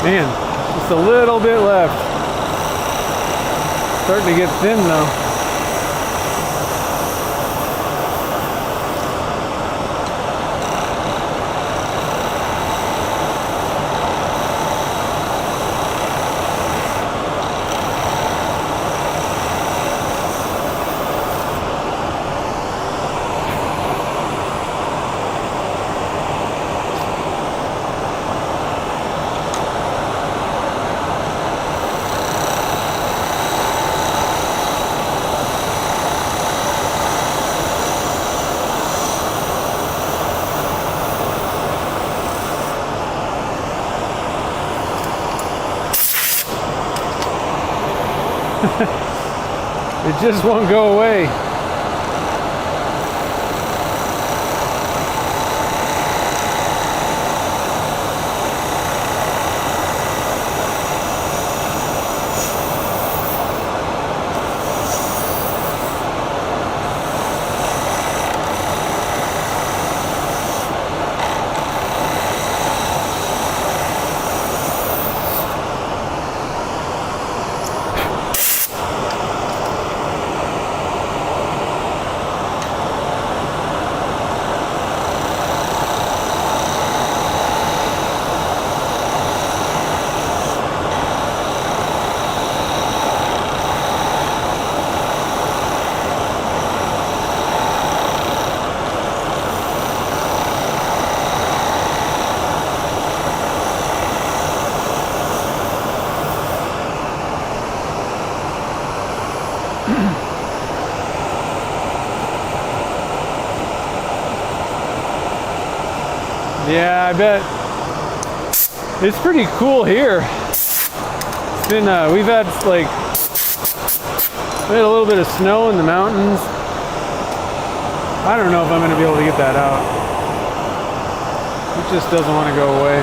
Man, just a little bit left. Starting to get thin though. It just won't go away. Yeah, I bet. It's pretty cool here. It's been, we've had like, we had a little bit of snow in the mountains. I don't know if I'm going to be able to get that out. It just doesn't want to go away.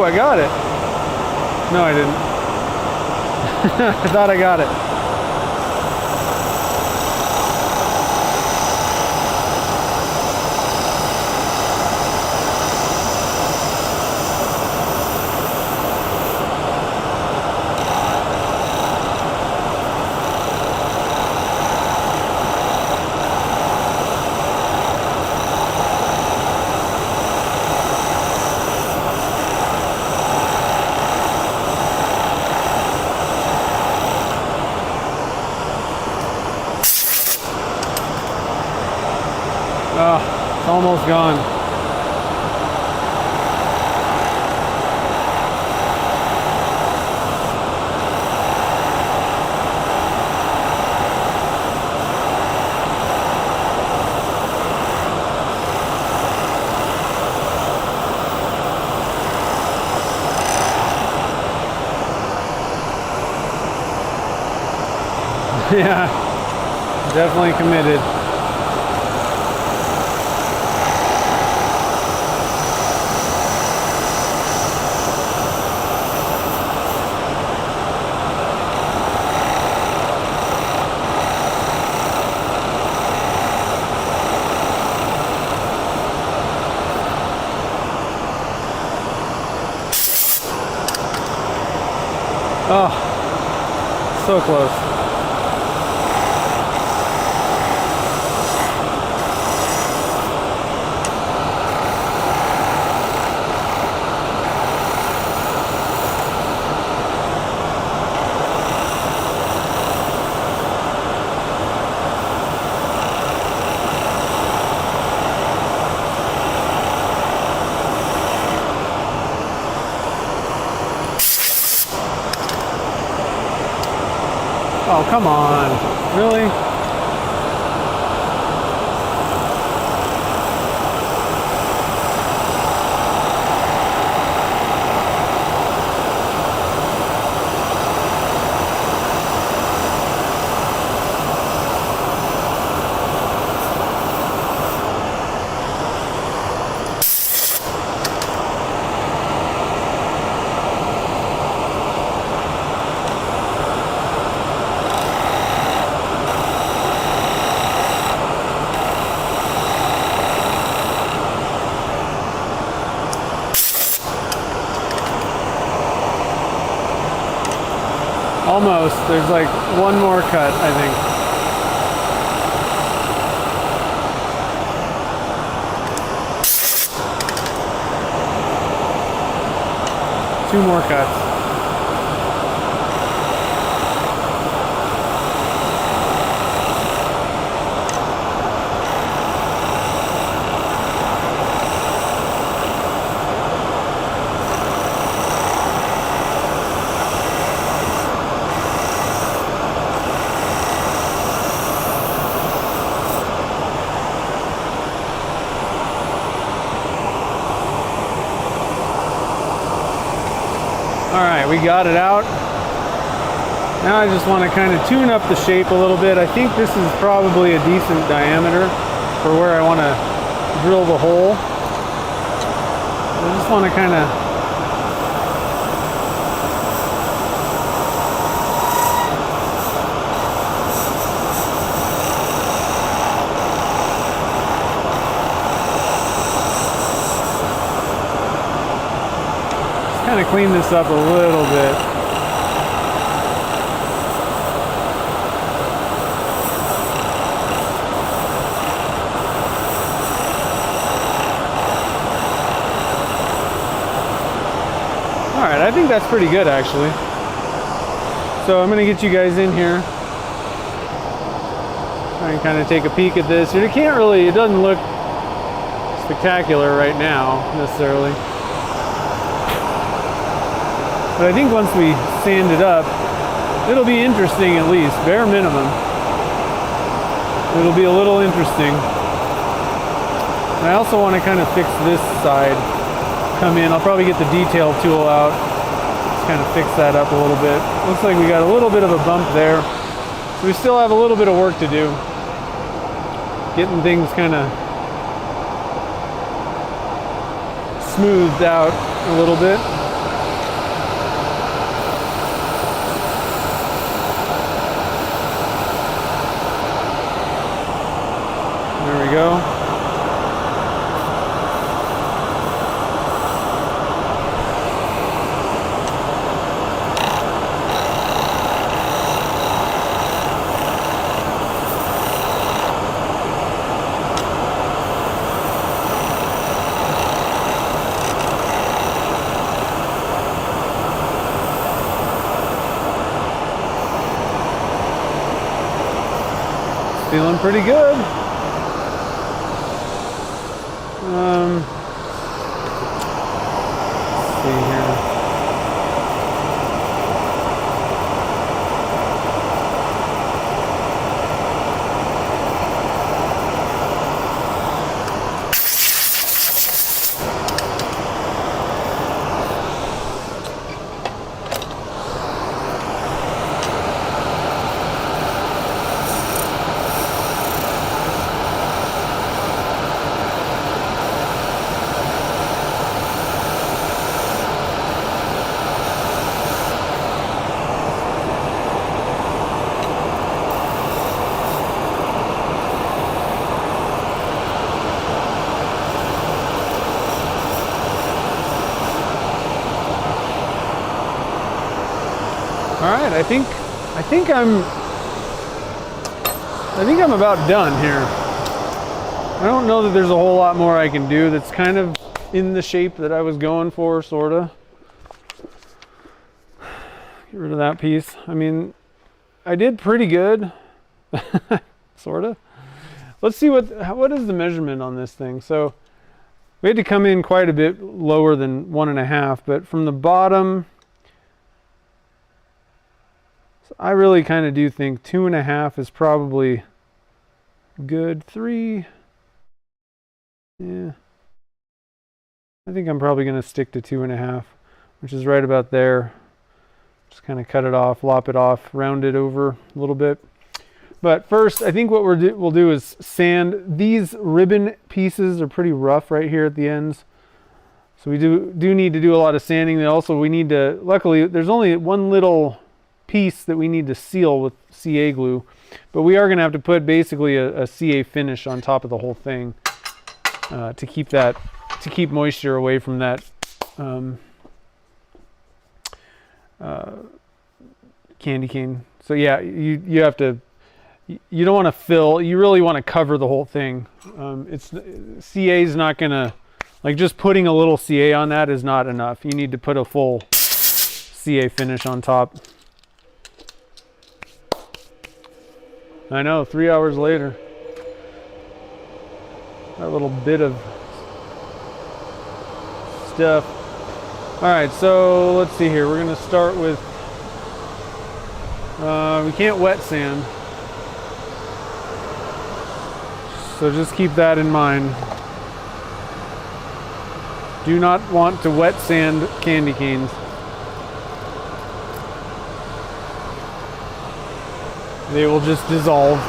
I got it. No, I didn't. I thought I got it. Oh, it's almost gone. Yeah, definitely committed. Oh, so close. Oh, come on. Really? Almost. There's like one more cut, I think. Two more cuts. Alright, we got it out. Now I just want to kind of tune up the shape a little bit. I think this is probably a decent diameter for where I want to drill the hole. I just want to kind of kind of clean this up a little bit. Alright, I think that's pretty good actually. So I'm going to get you guys in here. Try and kind of take a peek at this. You can't really, it doesn't look spectacular right now necessarily. But I think once we sand it up, it'll be interesting at least, bare minimum. It'll be a little interesting. And I also want to kind of fix this side. Come in, I'll probably get the detail tool out. Just kind of fix that up a little bit. Looks like we got a little bit of a bump there. So we still have a little bit of work to do. Getting things kind of smoothed out a little bit. Feeling pretty good. Let's see here. All right, I think I'm about done here. I don't know that there's a whole lot more I can do that's kind of in the shape that I was going for, sorta. Get rid of that piece. I mean, I did pretty good, sorta. Let's see what is the measurement on this thing. So we had to come in quite a bit lower than 1.5, but from the bottom, I really kind of do think 2.5 is probably good. 3, yeah. I think I'm probably going to stick to 2.5, which is right about there. Just kind of cut it off, lop it off, round it over a little bit. But first, I think what we'll do is sand. These ribbon pieces are pretty rough right here at the ends. So we do need to do a lot of sanding. Also, we need to, luckily, there's only one little piece that we need to seal with CA glue, but we are going to have to put basically a CA finish on top of the whole thing to keep moisture away from that candy cane. So yeah, you have to, you don't want to fill, you really want to cover the whole thing. CA is not going to, like, just putting a little CA on that is not enough. You need to put a full CA finish on top. I know, 3 hours later. That little bit of stuff. All right, so let's see here. We're gonna start with, we can't wet sand. So just keep that in mind. Do not want to wet sand candy canes. They will just dissolve.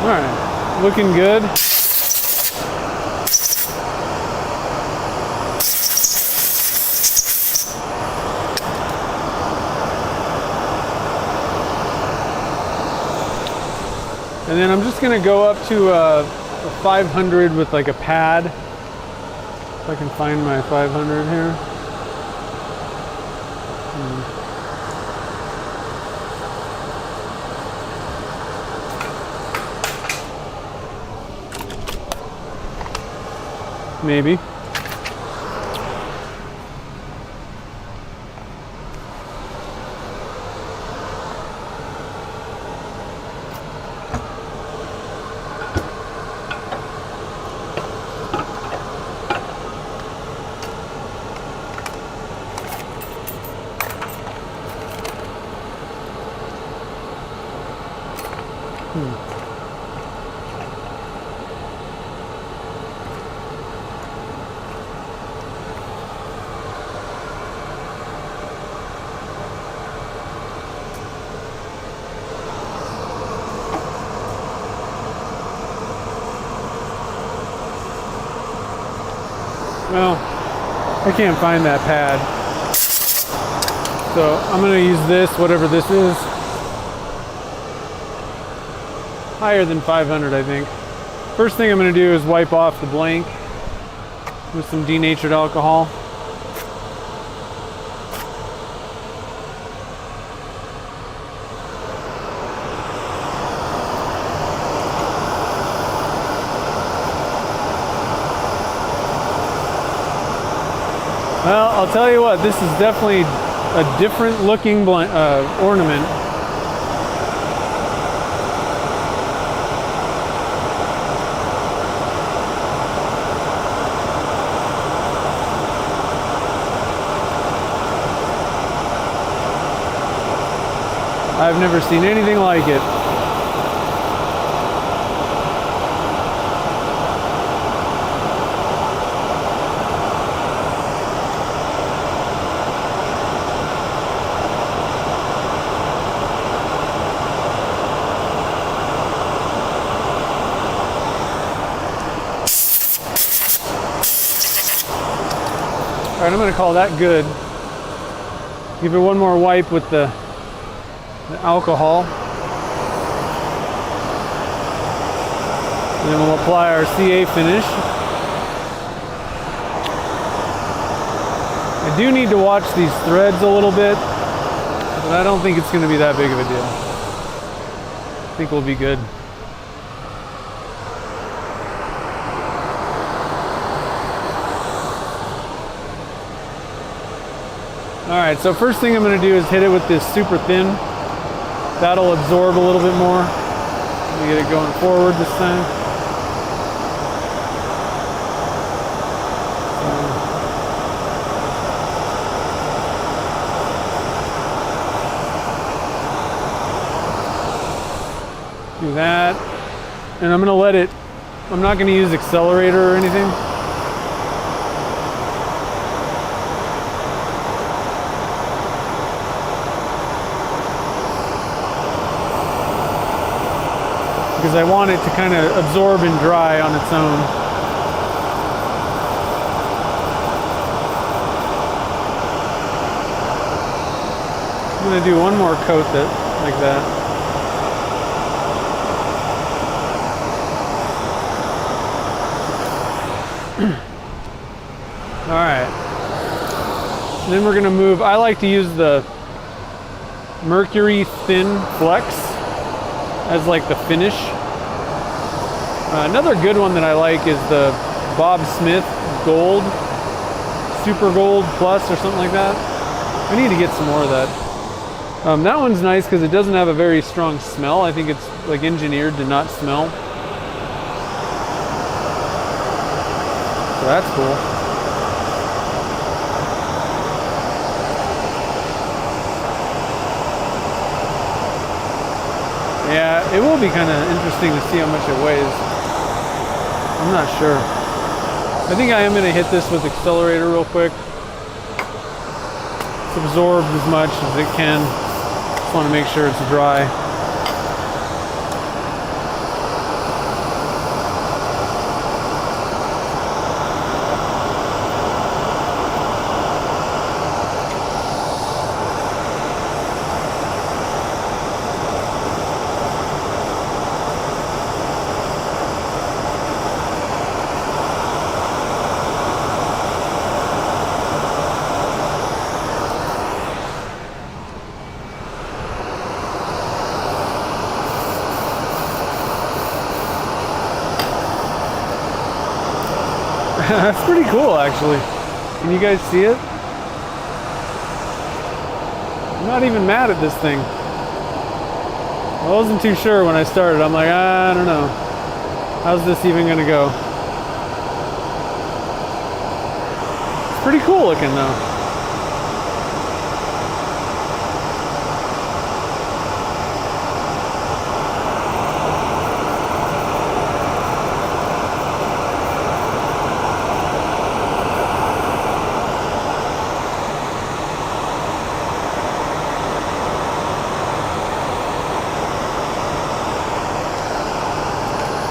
All right, looking good. And then I'm just gonna go up to a 500 with like a pad. If I can find my 500 here. Maybe. Well, I can't find that pad. So I'm gonna use this, whatever this is. Higher than 500, I think. First thing I'm gonna do is wipe off the blank with some denatured alcohol. Well, I'll tell you what, this is definitely a different looking ornament. I've never seen anything like it. All right, I'm going to call that good. Give it one more wipe with the alcohol. And then we'll apply our CA finish. I do need to watch these threads a little bit, but I don't think it's going to be that big of a deal. I think we'll be good. Alright, so first thing I'm going to do is hit it with this super thin. That'll absorb a little bit more. Let me get it going forward this time. Do that. And I'm going to let it, I'm not going to use accelerator or anything. Because I want it to kind of absorb and dry on its own. I'm going to do one more coat like that. All right. And then we're going to move. I like to use the Mercury Thin Flex as like the finish. Another good one that I like is the Bob Smith Gold, Super Gold Plus or something like that. I need to get some more of that. That one's nice because it doesn't have a very strong smell. I think it's like engineered to not smell. So that's cool. Yeah, it will be kind of interesting to see how much it weighs. I'm not sure. I think I am going to hit this with accelerator real quick. It's absorbed as much as it can. Just want to make sure it's dry. That's pretty cool, actually. Can you guys see it? I'm not even mad at this thing. I wasn't too sure when I started. I'm like, I don't know. How's this even gonna go? It's pretty cool looking though.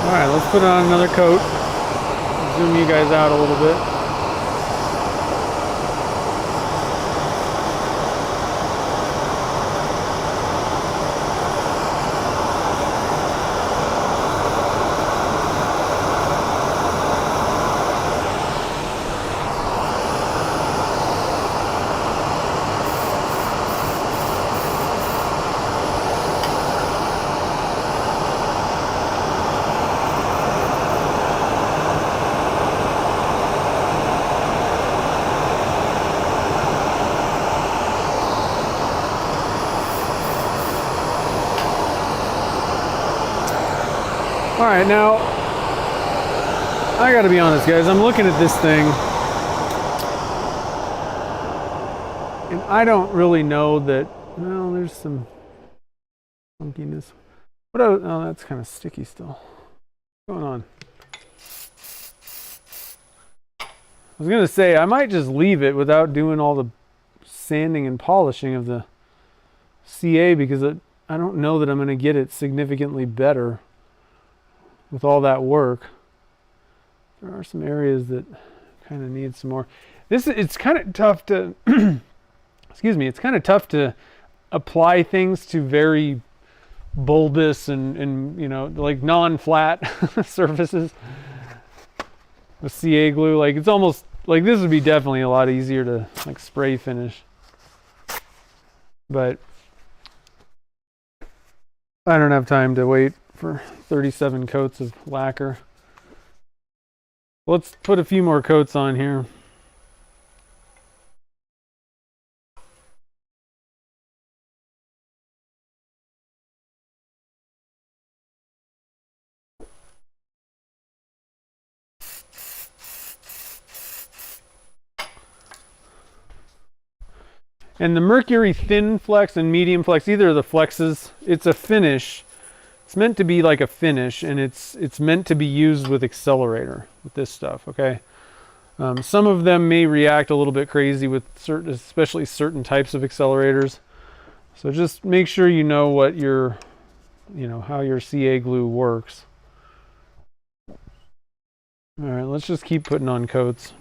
Alright, let's put on another coat. Zoom you guys out a little bit. All right, now, I gotta be honest, guys, I'm looking at this thing, and I don't really know that, well, there's some funkiness. Oh, that's kind of sticky still. What's going on? I was gonna say, I might just leave it without doing all the sanding and polishing of the CA, because I don't know that I'm gonna get it significantly better with all that work. There are some areas that kind of need some more. It's kind of tough to excuse me, it's kind of tough to apply things to very bulbous and you know, like non-flat surfaces with CA glue. Like, it's almost like this would be definitely a lot easier to like spray finish, but I don't have time to wait for 37 coats of lacquer. Let's put a few more coats on here. And the Mercury Thin Flex and Medium Flex, either of the flexes, it's a finish. It's meant to be like a finish, and it's meant to be used with accelerator with this stuff, okay? Some of them may react a little bit crazy with certain, especially certain types of accelerators. So just make sure you know what your, you know, how your CA glue works. All right, let's just keep putting on coats.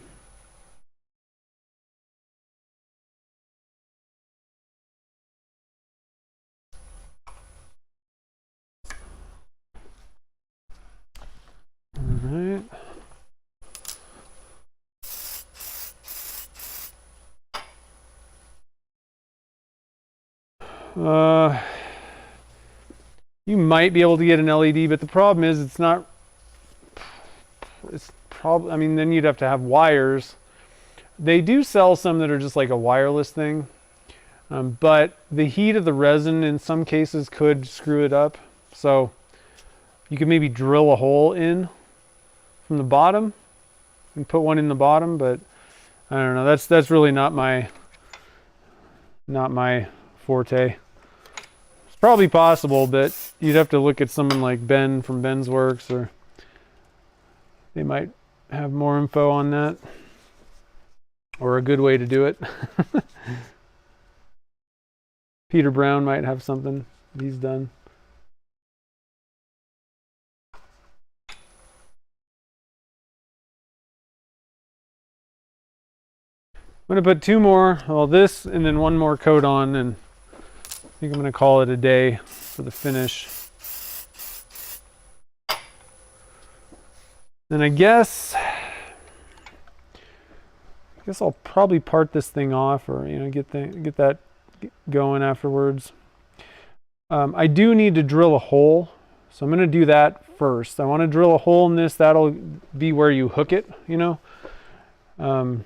Alright. You might be able to get an LED, but the problem is it's probably, I mean, then you'd have to have wires. They do sell some that are just like a wireless thing, but the heat of the resin in some cases could screw it up. So you could maybe drill a hole in from the bottom and put one in the bottom, but I don't know. That's really not my forte. It's probably possible, but you'd have to look at someone like Ben from Ben's Works, or they might have more info on that, or a good way to do it. Peter Brown might have something he's done. I'm going to put two more, well, this and then one more coat on, and I think I'm going to call it a day for the finish. And I guess I'll probably part this thing off, or you know, get that going afterwards. I do need to drill a hole, so I'm going to do that first. I want to drill a hole in this. That'll be where you hook it, you know. So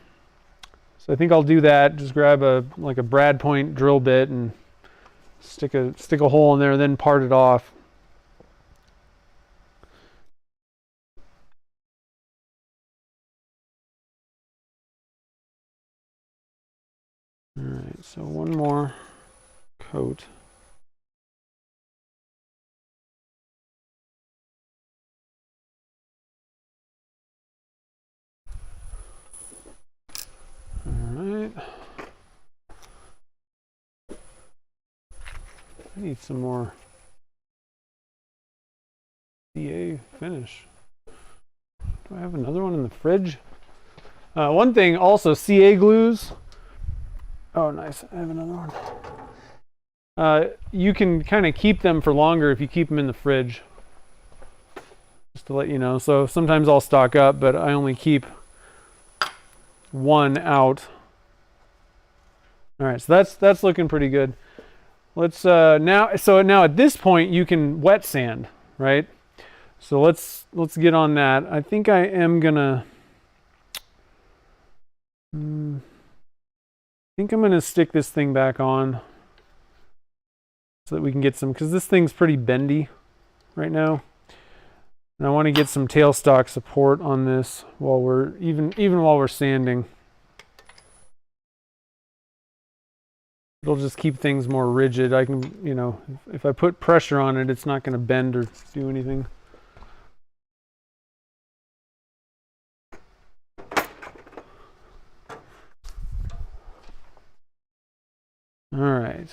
I think I'll do that. Just grab like a brad point drill bit and stick a hole in there, and then part it off. All right, so one more coat. All right. I need some more CA finish. Do I have another one in the fridge? One thing also, CA glues. Oh, nice. I have another one. You can kind of keep them for longer if you keep them in the fridge. Just to let you know. So sometimes I'll stock up, but I only keep one out. All right, so that's looking pretty good. Let's now at this point you can wet sand, right? So let's get on that. I think I am gonna stick this thing back on so that we can get some, because this thing's pretty bendy right now. And I want to get some tailstock support on this while we're even while we're sanding. It'll just keep things more rigid. I can, you know, if I put pressure on it, it's not going to bend or do anything. All right.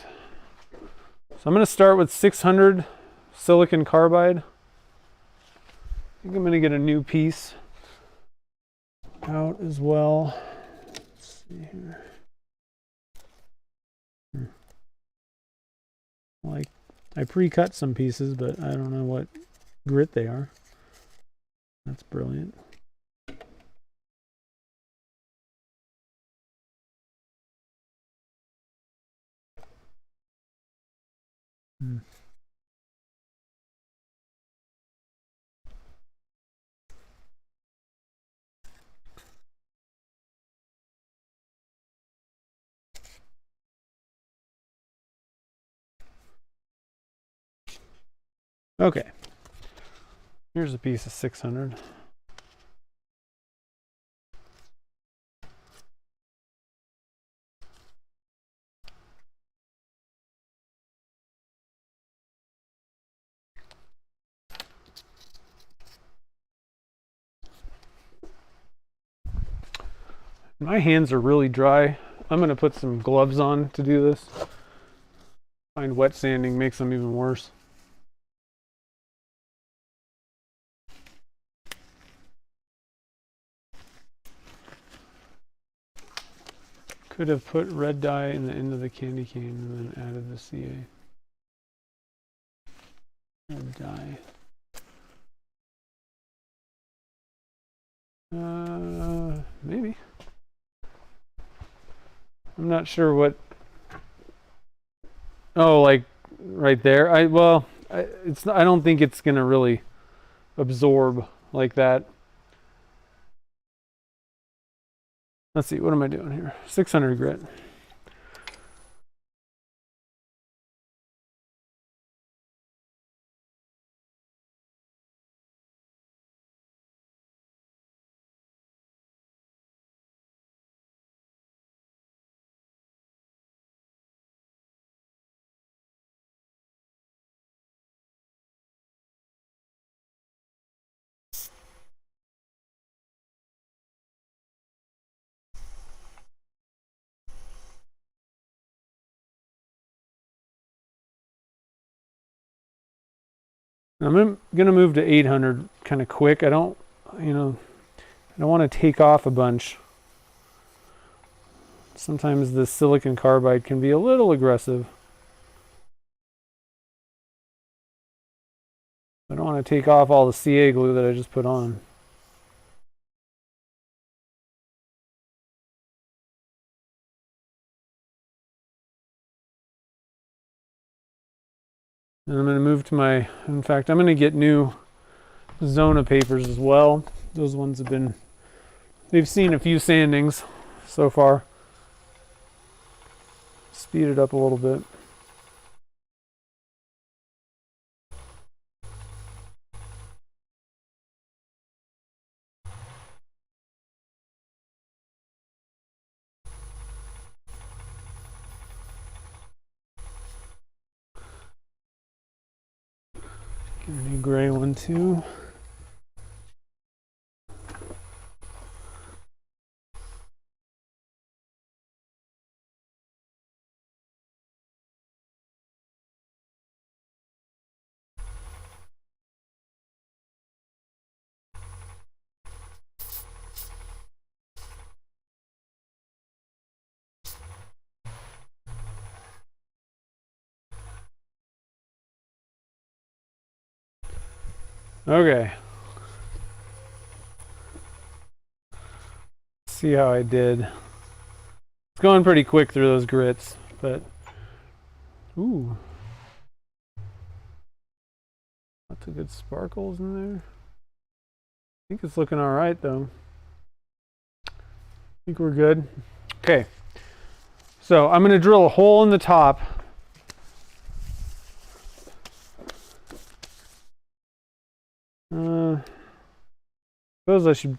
So I'm going to start with 600 silicon carbide. I think I'm going to get a new piece out as well. Let's see here. Like, I pre-cut some pieces, but I don't know what grit they are. That's brilliant. Okay, here's a piece of 600. My hands are really dry. I'm going to put some gloves on to do this. I find wet sanding makes them even worse. Could have put red dye in the end of the candy cane and then added the CA. Red dye. Maybe. I'm not sure what. Oh, like right there. I don't think it's gonna really absorb like that. Let's see, what am I doing here? 600 grit. I'm gonna move to 800 kind of quick. I don't want to take off a bunch. Sometimes the silicon carbide can be a little aggressive. I don't want to take off all the CA glue that I just put on. And I'm going to move to in fact, I'm going to get new Zona papers as well. Those ones have been They've seen a few sandings so far. Speed it up a little bit. Get a new gray one too. Okay. Let's see how I did. It's going pretty quick through those grits, but ooh. Lots of good sparkles in there. I think it's looking all right though. I think we're good. Okay. So I'm going to drill a hole in the top. Suppose I should.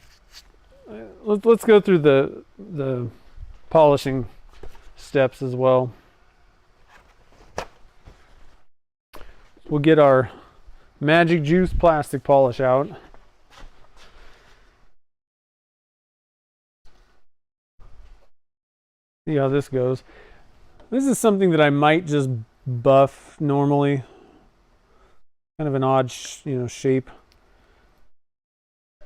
Let's go through the polishing steps as well. We'll get our Magic Juice plastic polish out. See how this goes. This is something that I might just buff normally. Kind of an odd, shape.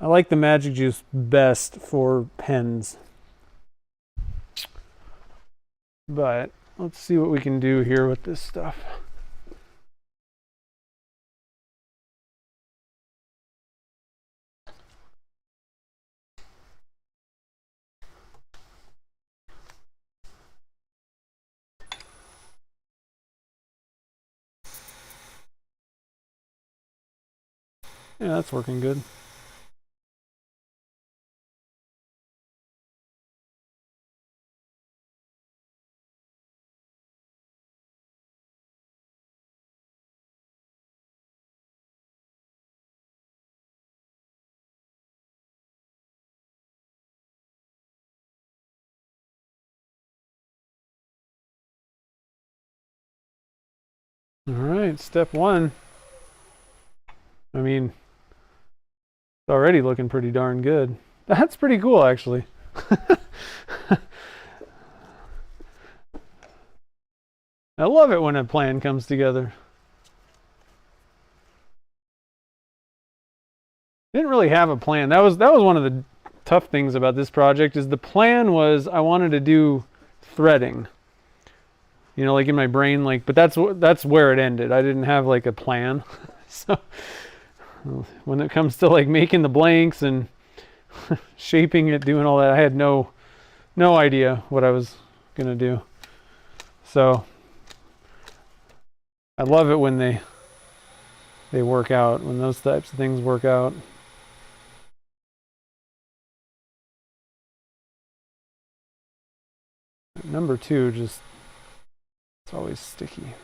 I like the Magic Juice best for pens. But let's see what we can do here with this stuff. Yeah, that's working good. All right, step one. I mean, it's already looking pretty darn good. That's pretty cool, actually. I love it when a plan comes together. Didn't really have a plan. That was one of the tough things about this project. Is the plan was I wanted to do threading. Like in my brain, but that's where it ended. I didn't have like a plan. So when it comes to making the blanks and shaping it, doing all that, I had no idea what I was gonna do. So I love it when they work out, when those types of things work out. Number 2, it's always sticky.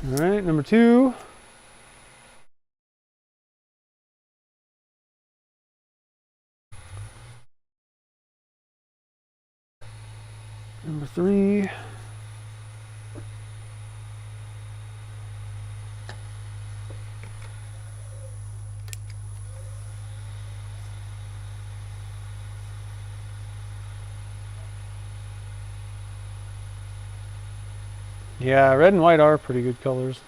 All right, number 2. Number 3. Yeah, red and white are pretty good colors.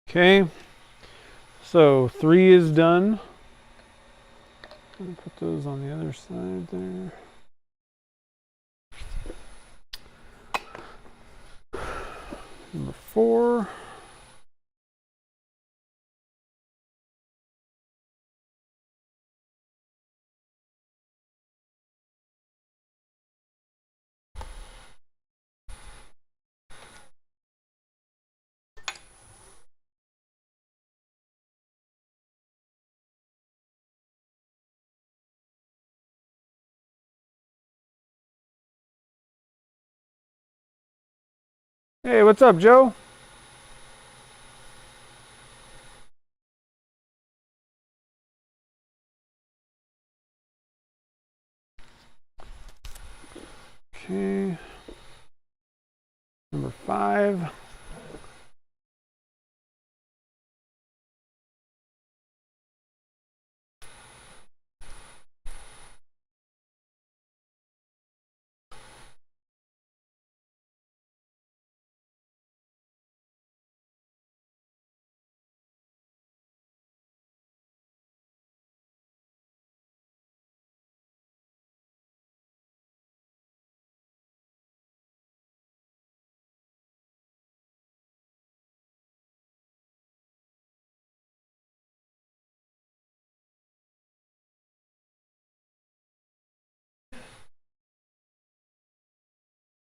Okay, so 3 is done. I'm gonna put those on the other side there. Number 4. Hey, what's up, Joe? Okay. Number 5.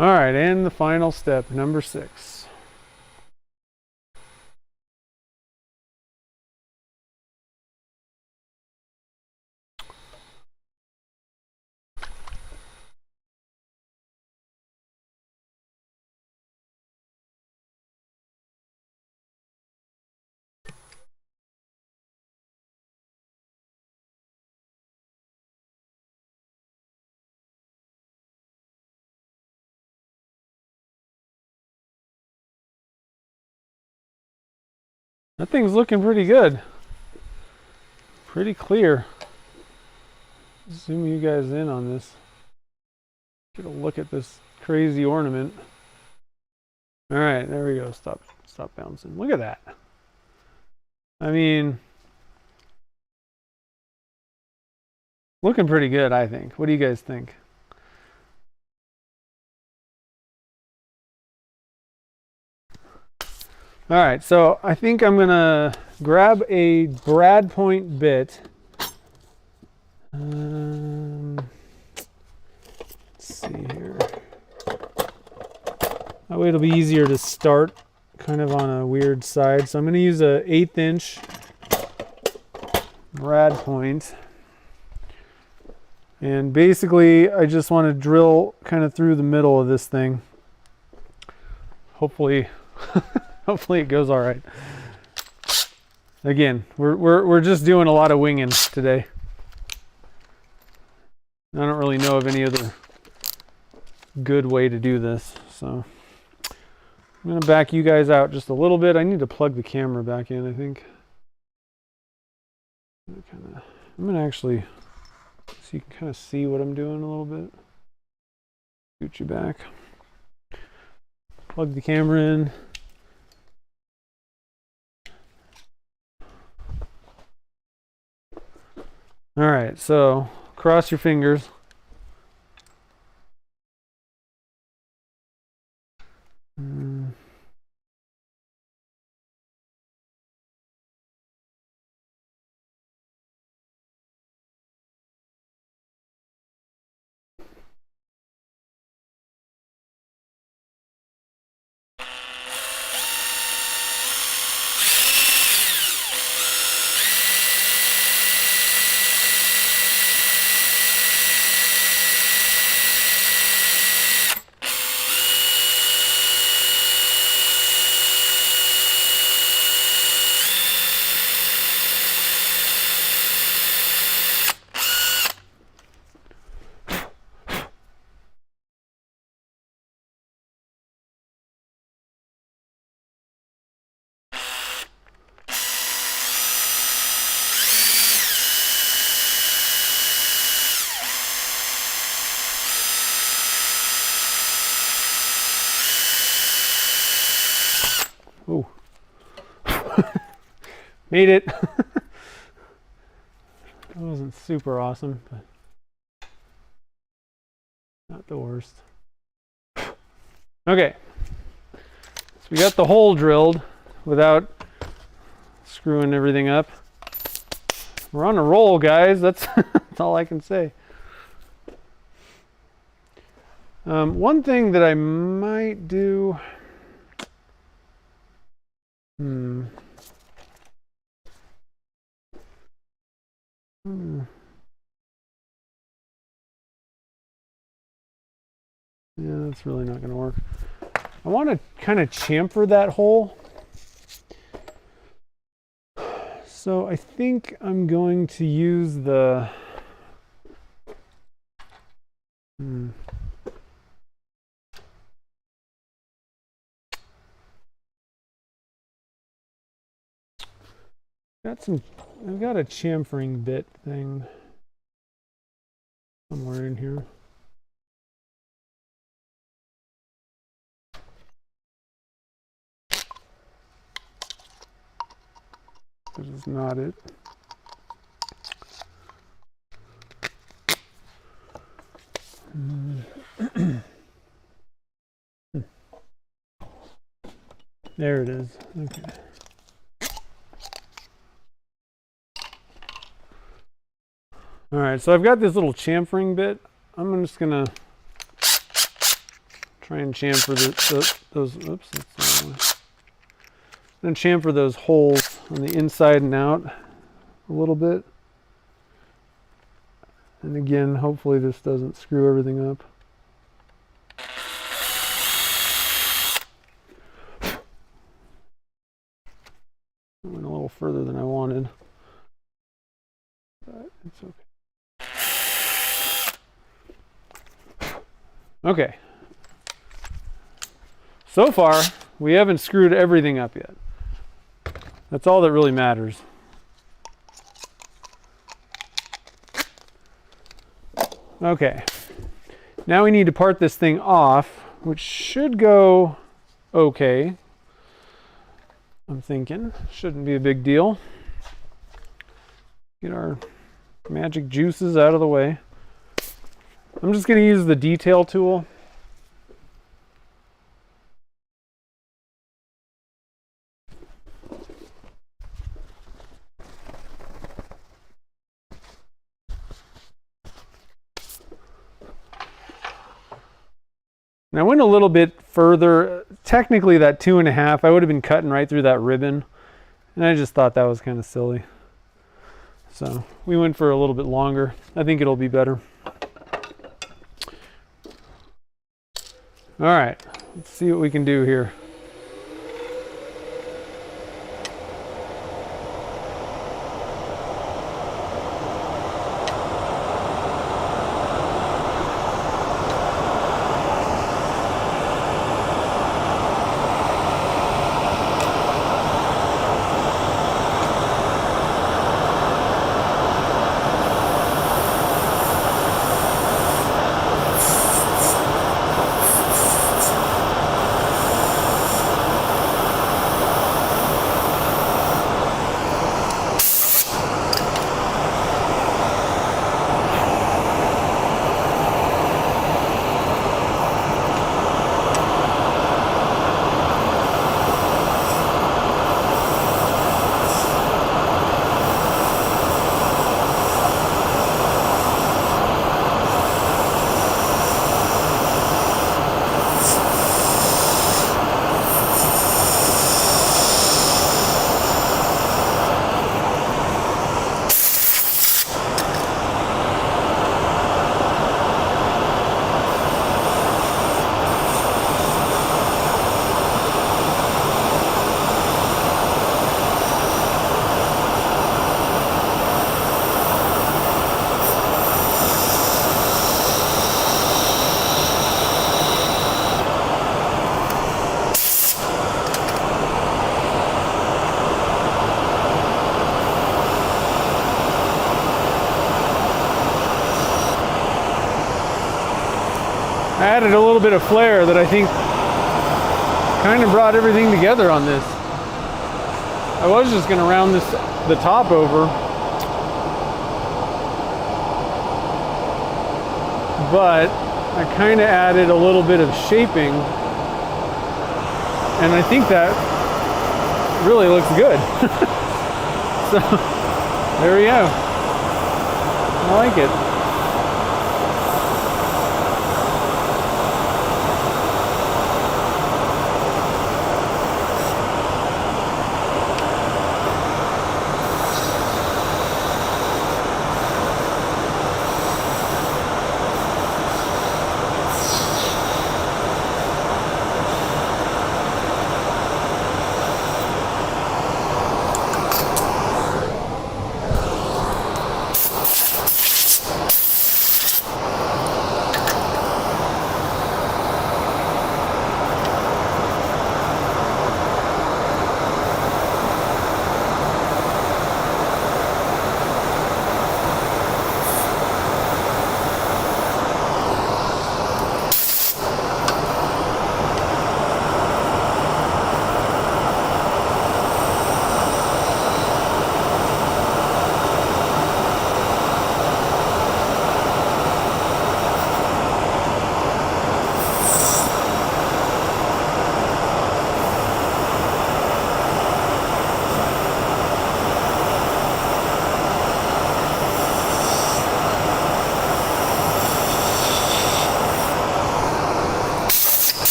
All right, and the final step, number 6. That thing's looking pretty good. Pretty clear. Zoom you guys in on this. Get a look at this crazy ornament. All right, there we go. Stop bouncing. Look at that. I mean, looking pretty good, I think. What do you guys think? All right, so I think I'm gonna grab a brad point bit. Let's see here. That way it'll be easier to start kind of on a weird side. So I'm gonna use a 1/8 inch brad point. And basically I just want to drill kind of through the middle of this thing. Hopefully hopefully it goes all right. Again, we're just doing a lot of winging today. I don't really know of any other good way to do this, so I'm gonna back you guys out just a little bit. I need to plug the camera back in, I think. I'm gonna actually, so you can kind of see what I'm doing a little bit. Scoot you back. Plug the camera in. All right, so cross your fingers. Oh, made it. That wasn't super awesome, but not the worst. Okay, so we got the hole drilled without screwing everything up. We're on a roll, guys. That's that's all I can say. One thing that I might do. Yeah, that's really not going to work. I want to kind of chamfer that hole. So I think I'm going to use the I've got a chamfering bit thing somewhere in here. This is not it. There it is. Okay. All right, so I've got this little chamfering bit. I'm just gonna try and chamfer those. Oops, that's the wrong way. I'm gonna chamfer those holes on the inside and out a little bit. And again, hopefully this doesn't screw everything up. I went a little further than I wanted, but it's okay. Okay. So far, we haven't screwed everything up yet. That's all that really matters. Okay. Now we need to part this thing off, which should go okay. I'm thinking. Shouldn't be a big deal. Get our magic juices out of the way. I'm just going to use the detail tool. And I went a little bit further. Technically that 2.5, I would have been cutting right through that ribbon. And I just thought that was kind of silly. So we went for a little bit longer. I think it'll be better. All right, let's see what we can do here. Added a little bit of flair that I think kind of brought everything together on this. I was just going to round the top over, but I kind of added a little bit of shaping, and I think that really looks good. So there we go. I like it.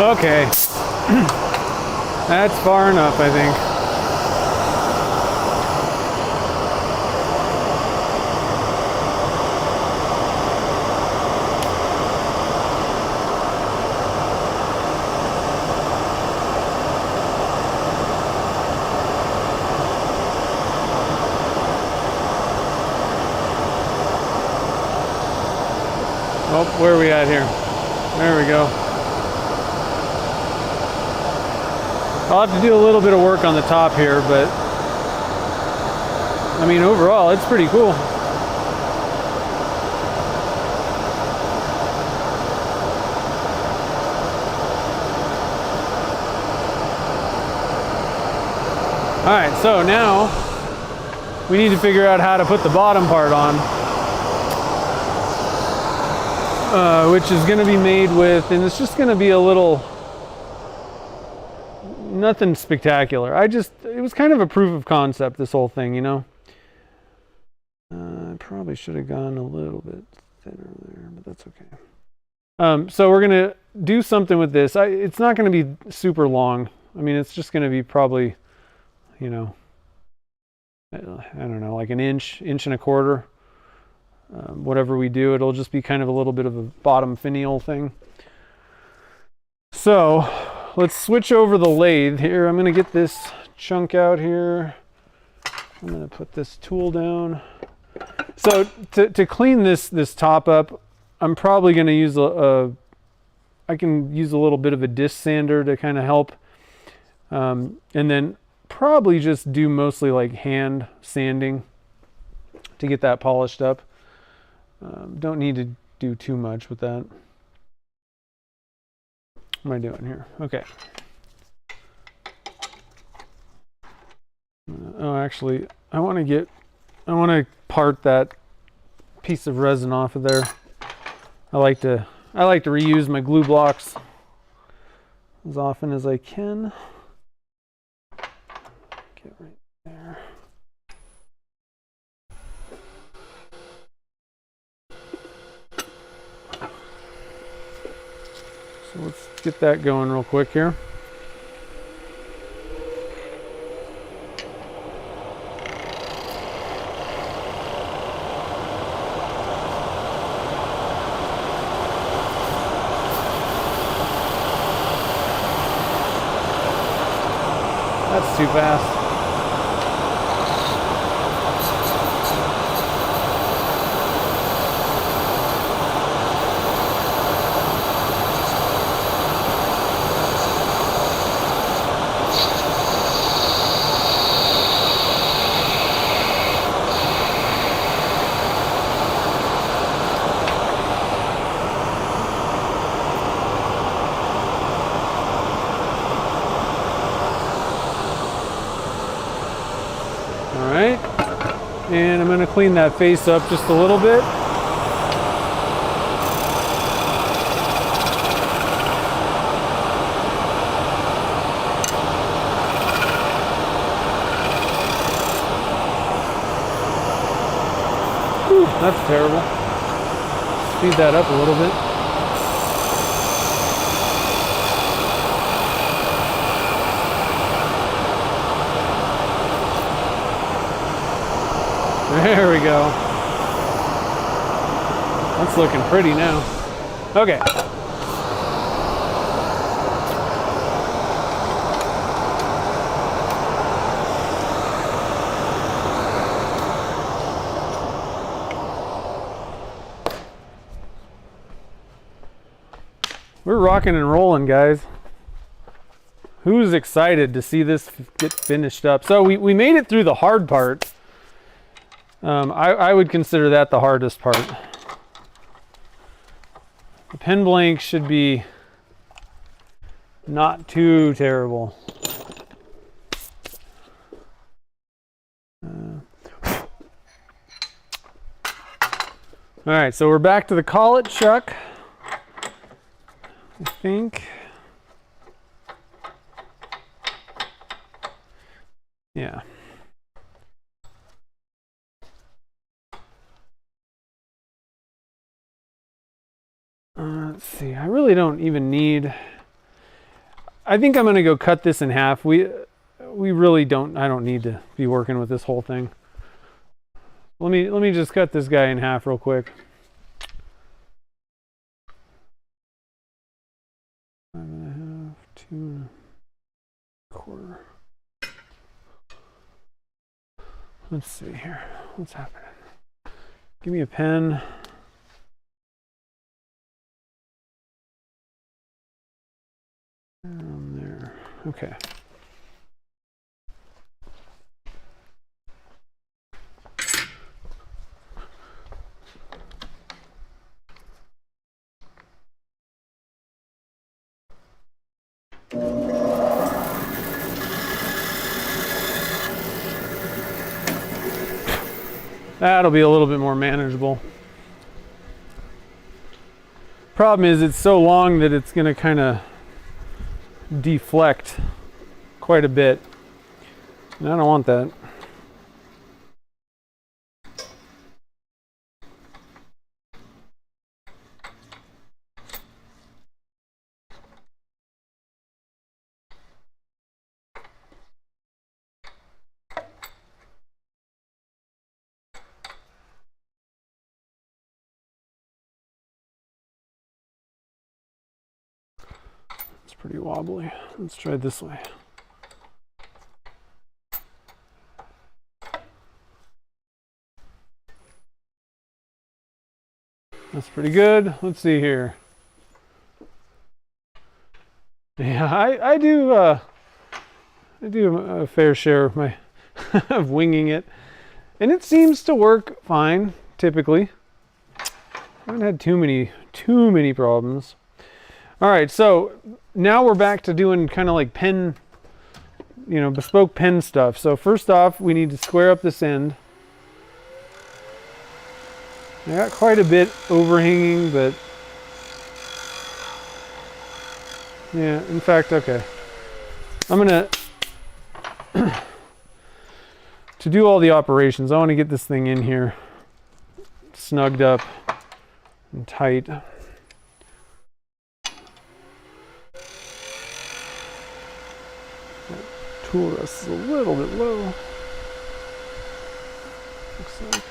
Okay. That's far enough, I think. Oh, where are we at here? There we go. I'll have to do a little bit of work on the top here, but I mean, overall, it's pretty cool. All right, so now we need to figure out how to put the bottom part on, which is going to be made with, and it's just going to be a little, nothing spectacular. It was kind of a proof of concept, this whole thing, you know. I probably should have gone a little bit thinner there, but that's okay. So we're going to do something with this. It's not going to be super long. I mean, it's just going to be probably, you know, I don't know, like an inch and a quarter. Whatever we do, it'll just be kind of a little bit of a bottom finial thing. So let's switch over the lathe here. I'm going to get this chunk out here. I'm going to put this tool down. So to clean this top up, I'm probably going to use I can use a little bit of a disc sander to kind of help. And then probably just do mostly like hand sanding to get that polished up. Don't need to do too much with that. What am I doing here? Okay. Oh, actually, I want to part that piece of resin off of there. I like to reuse my glue blocks as often as I can. Get right there. So let's get that going real quick here. That's too fast. And I'm going to clean that face up just a little bit. Whew, that's terrible. Speed that up a little bit. There we go. That's looking pretty now. Okay. We're rocking and rolling, guys. Who's excited to see this get finished up? So we made it through the hard part. I would consider that the hardest part. The pen blank should be not too terrible. All right, so we're back to the collet chuck, I think. Yeah. Let's see, I really don't even need I think I'm gonna go cut this in half. We really don't, I don't need to be working with this whole thing. Let me just cut this guy in half real quick. 5.5, 2.25. Let's see here. What's happening? Give me a pen. There. Okay. That'll be a little bit more manageable. Problem is it's so long that it's going to kind of deflect quite a bit. And I don't want that. Pretty wobbly. Let's try it this way. That's pretty good. Let's see here. Yeah, I do a fair share of my of winging it, and it seems to work fine typically. I haven't had too many problems. All right, so now we're back to doing kind of like pen, bespoke pen stuff. So first off, we need to square up this end. I got quite a bit overhanging, but yeah, in fact, okay. I'm gonna, to do all the operations, I want to get this thing in here snugged up and tight. Tool rest is a little bit low. Looks like.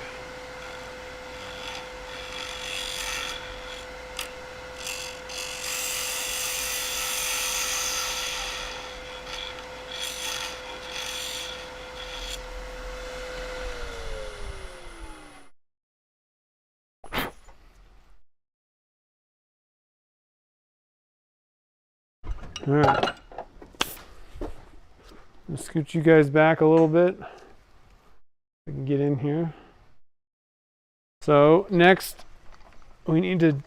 All right. Let's scoot you guys back a little bit. I can get in here. So next, we need to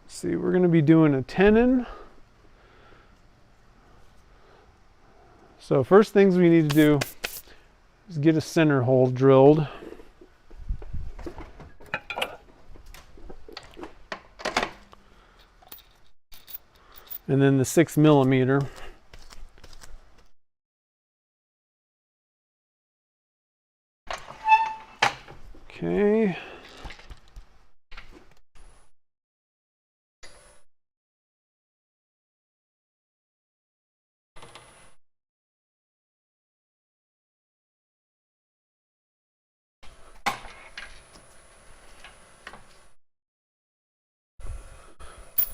see. We're going to be doing a tenon. So first things we need to do is get a center hole drilled. And then the 6mm. Okay.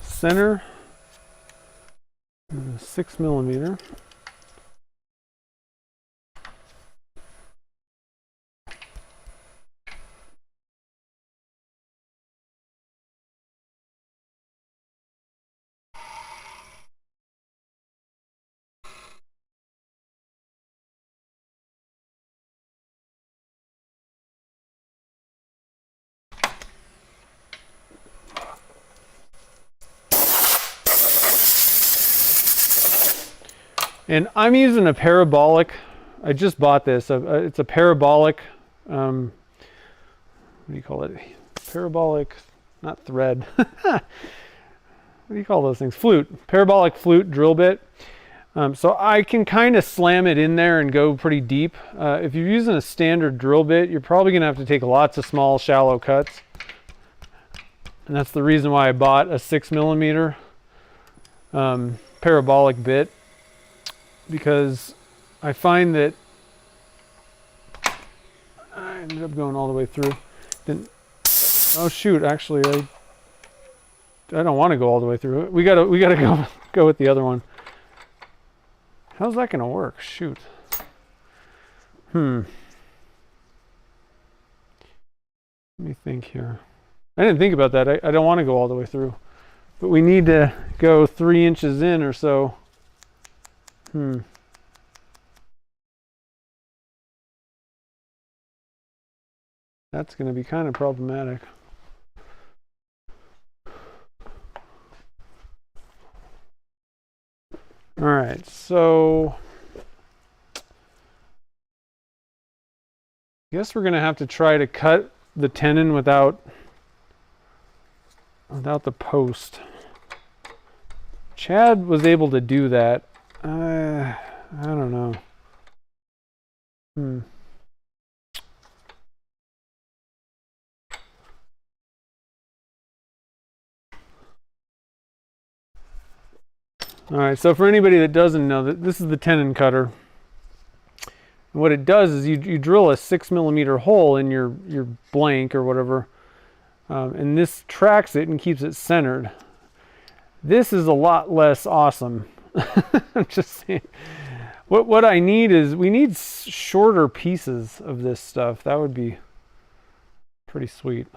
Center, 6mm. And I'm using a parabolic. I just bought this. It's a parabolic, what do you call it? Parabolic, not thread. What do you call those things? Flute. Parabolic flute drill bit. So I can kind of slam it in there and go pretty deep. If you're using a standard drill bit, you're probably going to have to take lots of small, shallow cuts. And that's the reason why I bought a 6mm. parabolic bit, because I find that I ended up going all the way through. Then, oh shoot! Actually, I don't want to go all the way through it. We gotta go with the other one. How's that gonna work? Shoot. Let me think here. I didn't think about that. I don't want to go all the way through, but we need to go 3 inches in or so. That's going to be kind of problematic. All right, so I guess we're going to have to try to cut the tenon without the post. Chad was able to do that. I don't know. All right, so for anybody that doesn't know, this is the tenon cutter. And what it does is you drill a 6mm hole in your blank or whatever, and this tracks it and keeps it centered. This is a lot less awesome. I'm just saying. What I need is, we need shorter pieces of this stuff. That would be pretty sweet.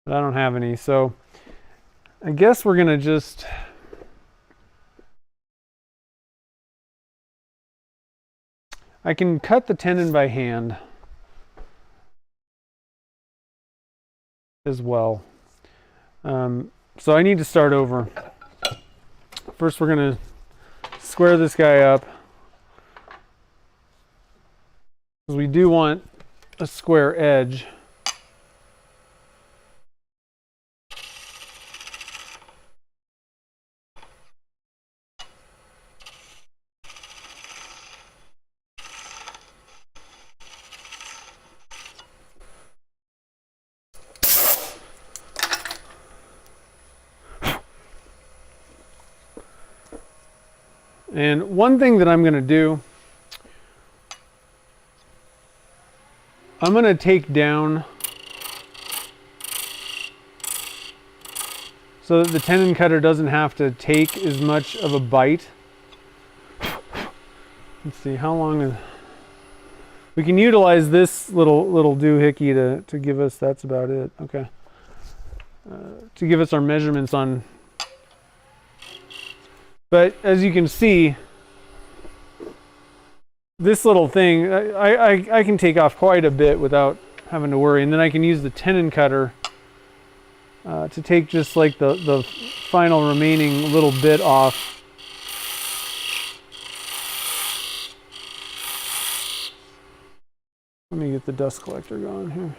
But I don't have any, so I guess we're gonna just I can cut the tenon by hand as well. So I need to start over. First, we're gonna square this guy up, because we do want a square edge. And one thing that I'm going to do, I'm going to take down so that the tenon cutter doesn't have to take as much of a bite. Let's see, how long is... We can utilize this little doohickey to give us, that's about it, okay. To give us our measurements on... But as you can see, this little thing, I can take off quite a bit without having to worry. And then I can use the tenon cutter to take just like the final remaining little bit off. Let me get the dust collector going here.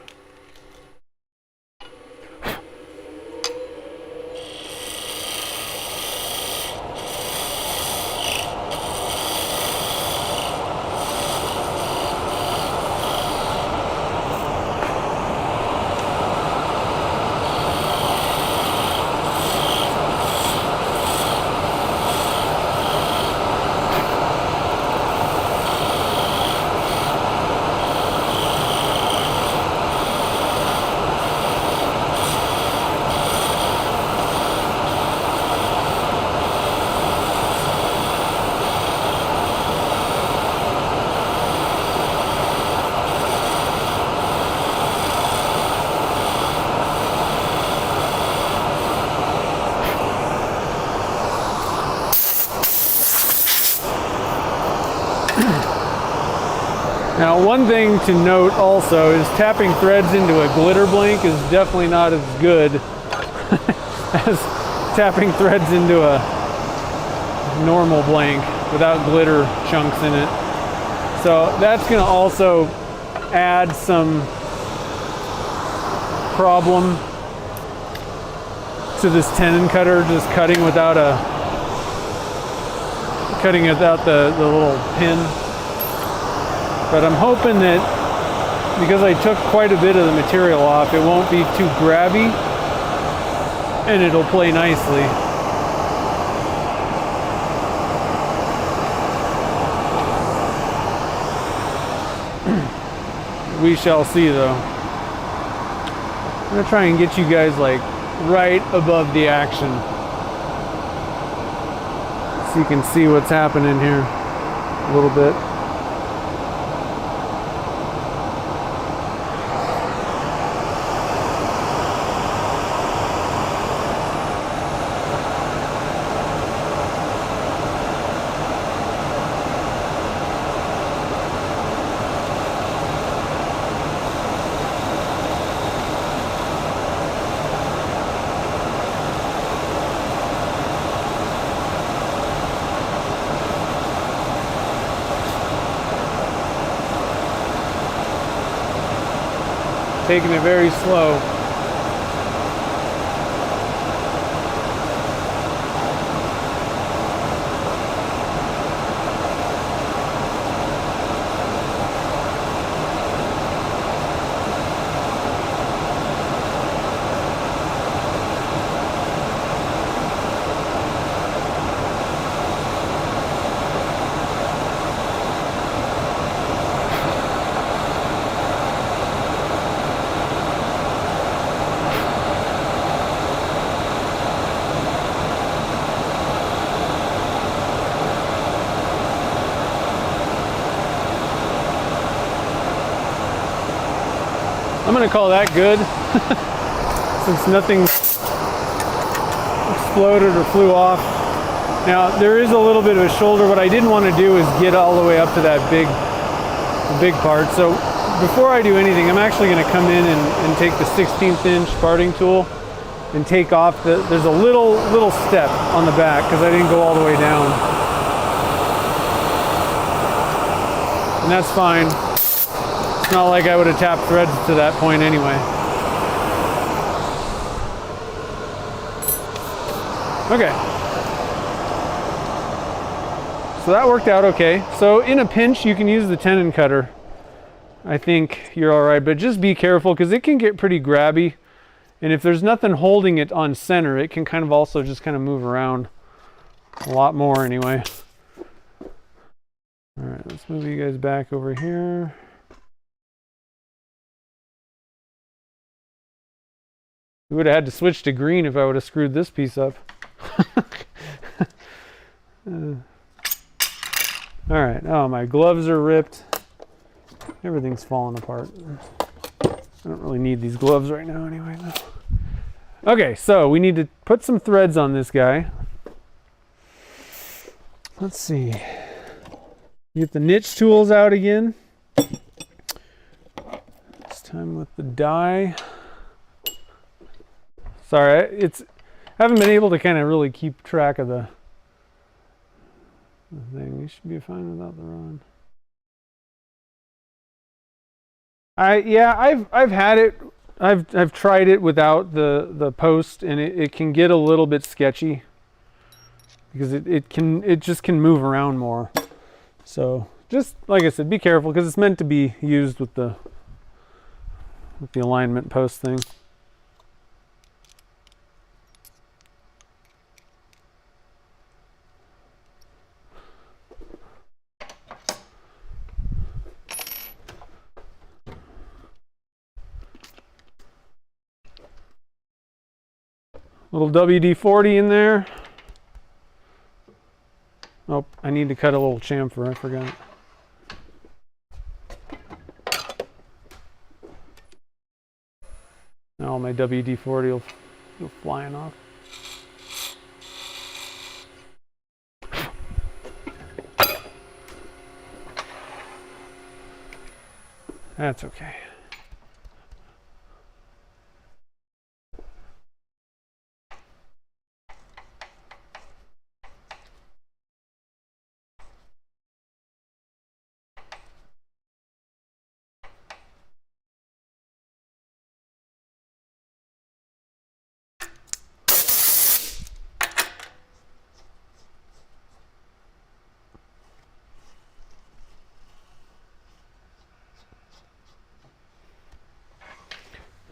Now, one thing to note also is tapping threads into a glitter blank is definitely not as good as tapping threads into a normal blank without glitter chunks in it. So that's going to also add some problem to this tenon cutter, just cutting without the little pin. But I'm hoping that, because I took quite a bit of the material off, it won't be too grabby. and it'll play nicely. We shall see though. I'm gonna try and get you guys like right above the action so you can see what's happening here a little bit. Taking it very slow. I'm gonna call that good since nothing exploded or flew off. Now there is a little bit of a shoulder. What I didn't want to do is get all the way up to that big part. So before I do anything, I'm actually going to come in and take the 16th inch parting tool and take off there's a little step on the back because I didn't go all the way down. And that's fine. It's not like I would have tapped threads to that point anyway. Okay. So that worked out okay. So in a pinch, you can use the tenon cutter. I think you're all right, but just be careful because it can get pretty grabby. And if there's nothing holding it on center, it can kind of also just kind of move around a lot more anyway. All right, let's move you guys back over here. We would have had to switch to green if I would have screwed this piece up. All right, oh, my gloves are ripped. Everything's falling apart. I don't really need these gloves right now anyway. Okay, so we need to put some threads on this guy. Let's see. Get the niche tools out again. This time with the die. Sorry, I haven't been able to kind of really keep track of the thing. You should be fine without the rod. I've had it. I've tried it without the post, and it can get a little bit sketchy because it just can move around more. So just like I said, be careful because it's meant to be used with the alignment post thing. Little WD-40 in there. Oh, I need to cut a little chamfer, I forgot. Now all my WD-40 will go flying off. That's okay.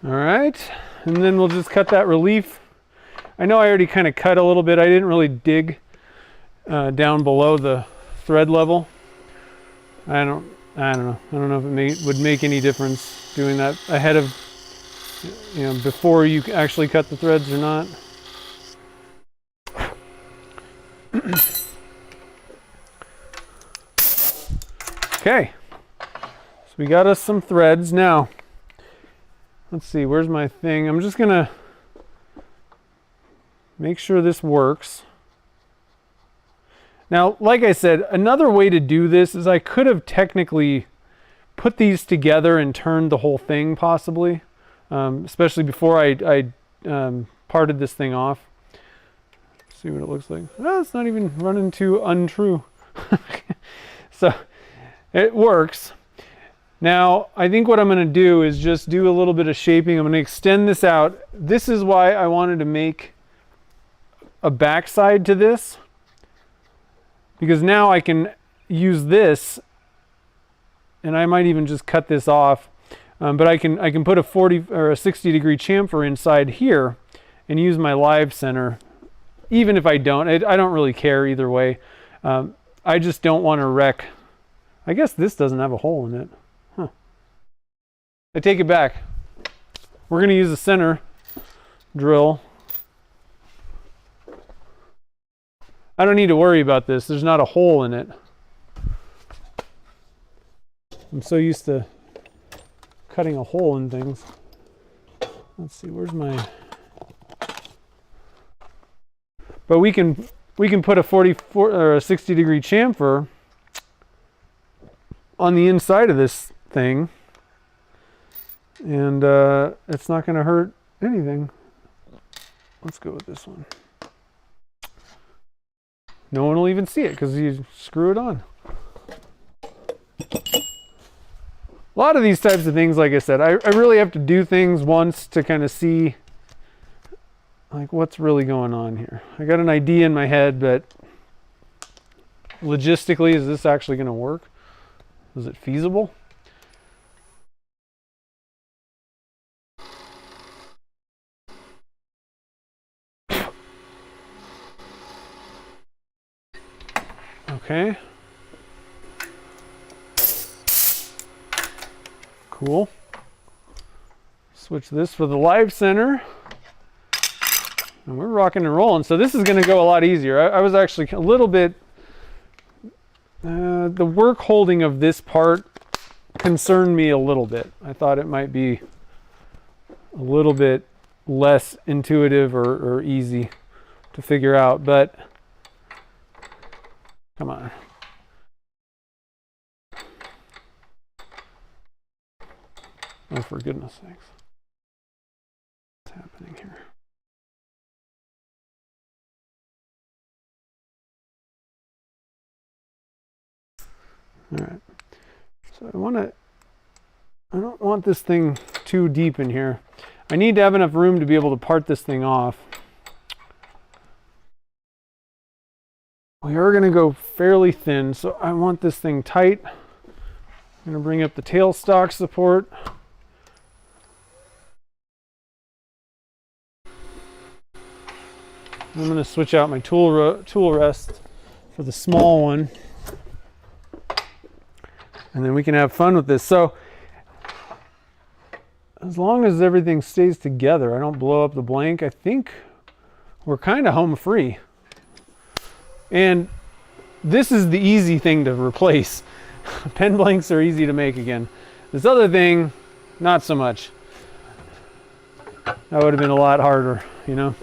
All right, and then we'll just cut that relief. I know I already kind of cut a little bit. I didn't really dig down below the thread level. I don't know. I don't know if it would make any difference doing that ahead of, before you actually cut the threads or not. Okay, so we got us some threads. Now, let's see, where's my thing? I'm just gonna make sure this works. Now, like I said, another way to do this is I could have technically put these together and turned the whole thing possibly, especially before I parted this thing off. Let's see what it looks like. Oh, it's not even running too untrue. So it works. Now, I think what I'm going to do is just do a little bit of shaping. I'm going to extend this out. This is why I wanted to make a backside to this, because now I can use this, and I might even just cut this off, but I can put a 40 or a 60 degree chamfer inside here and use my live center. Even if I don't, I don't really care either way. I just don't want to wreck. I guess this doesn't have a hole in it. Huh. I take it back. We're going to use a center drill. I don't need to worry about this. There's not a hole in it. I'm so used to cutting a hole in things. Let's see, where's my... But we can put a 44 or a 60 degree chamfer on the inside of this thing, and it's not going to hurt anything. Let's go with this one. No one will even see it because you screw it on. A lot of these types of things, like I said, I really have to do things once to kind of see like what's really going on here. I got an idea in my head, but logistically, is this actually going to work? Is it feasible? Okay. Cool. Switch this for the live center. And we're rocking and rolling. So this is going to go a lot easier. I was actually a little bit... the work holding of this part concerned me a little bit. I thought it might be a little bit less intuitive or easy to figure out, but come on. Oh, for goodness sakes. What's happening here? All right, so I don't want this thing too deep in here. I need to have enough room to be able to part this thing off. We are going to go fairly thin, so I want this thing tight. I'm going to bring up the tailstock support. I'm going to switch out my tool rest for the small one. And then we can have fun with this. So as long as everything stays together, I don't blow up the blank, I think we're kind of home free. And this is the easy thing to replace. Pen blanks are easy to make again. This other thing, not so much. That would have been a lot harder, you know.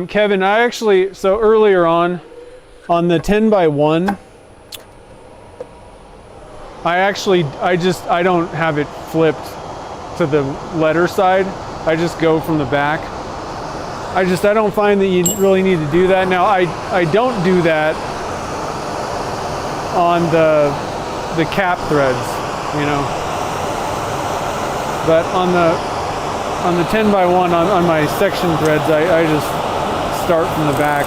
Kevin, I actually, so earlier on the 10 by 1, I don't have it flipped to the letter side. I just go from the back. I don't find that you really need to do that. Now, I don't do that on the cap threads, you know. But on the 10 by 1 on my section threads, I just start from the back.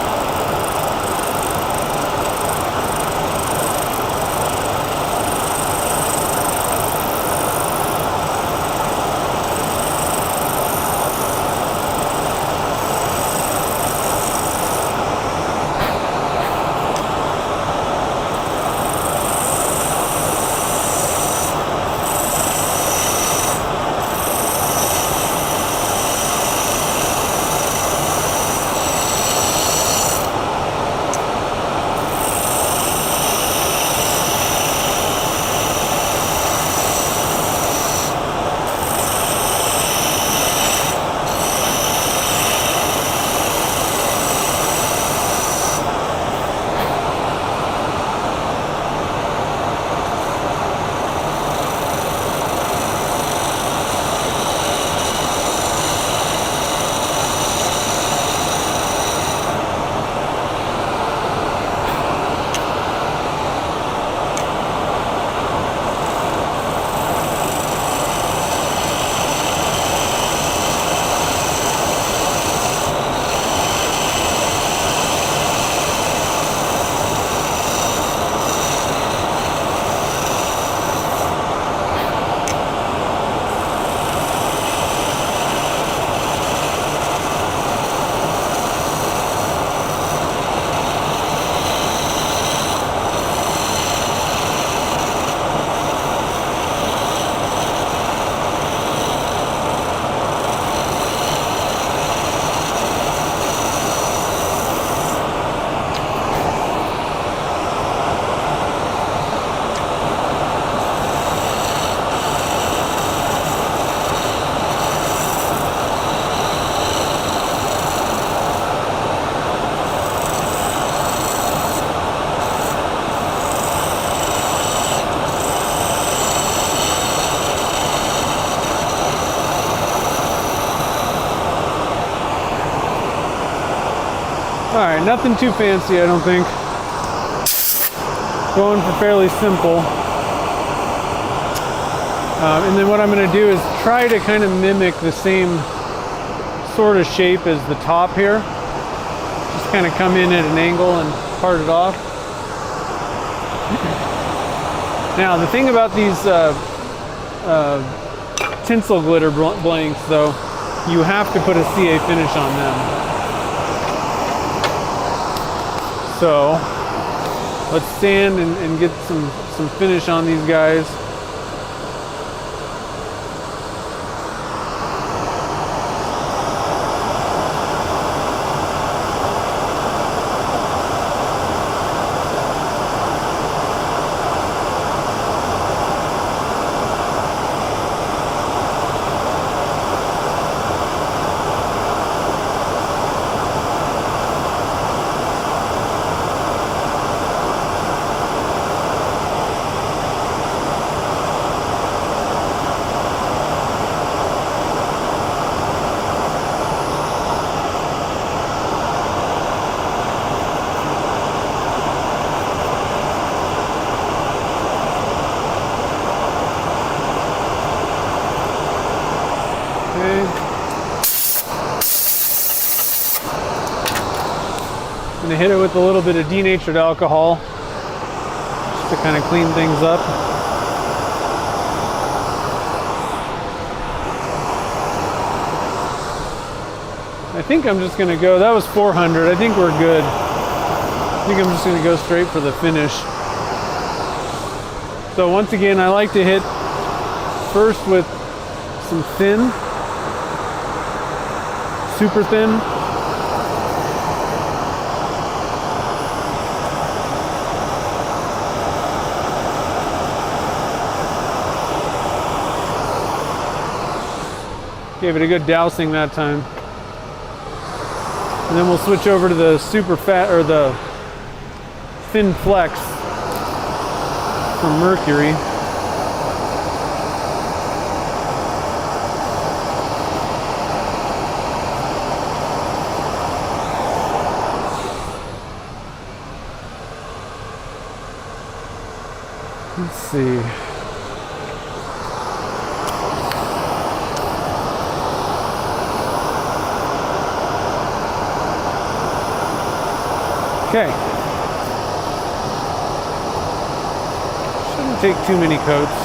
Nothing too fancy, I don't think. Going for fairly simple. And then what I'm going to do is try to kind of mimic the same sort of shape as the top here. Just kind of come in at an angle and part it off. Now the thing about these tinsel glitter blanks though, you have to put a CA finish on them. So let's sand and get some finish on these guys. I'm going to hit it with a little bit of denatured alcohol just to kind of clean things up. I think I'm just going to go, that was 400, I think we're good. I think I'm just going to go straight for the finish. So once again, I like to hit first with some thin, super thin. Gave it a good dousing that time. And then we'll switch over to the super fat, or the thin flex from Mercury. Let's see. Okay. Shouldn't take too many coats.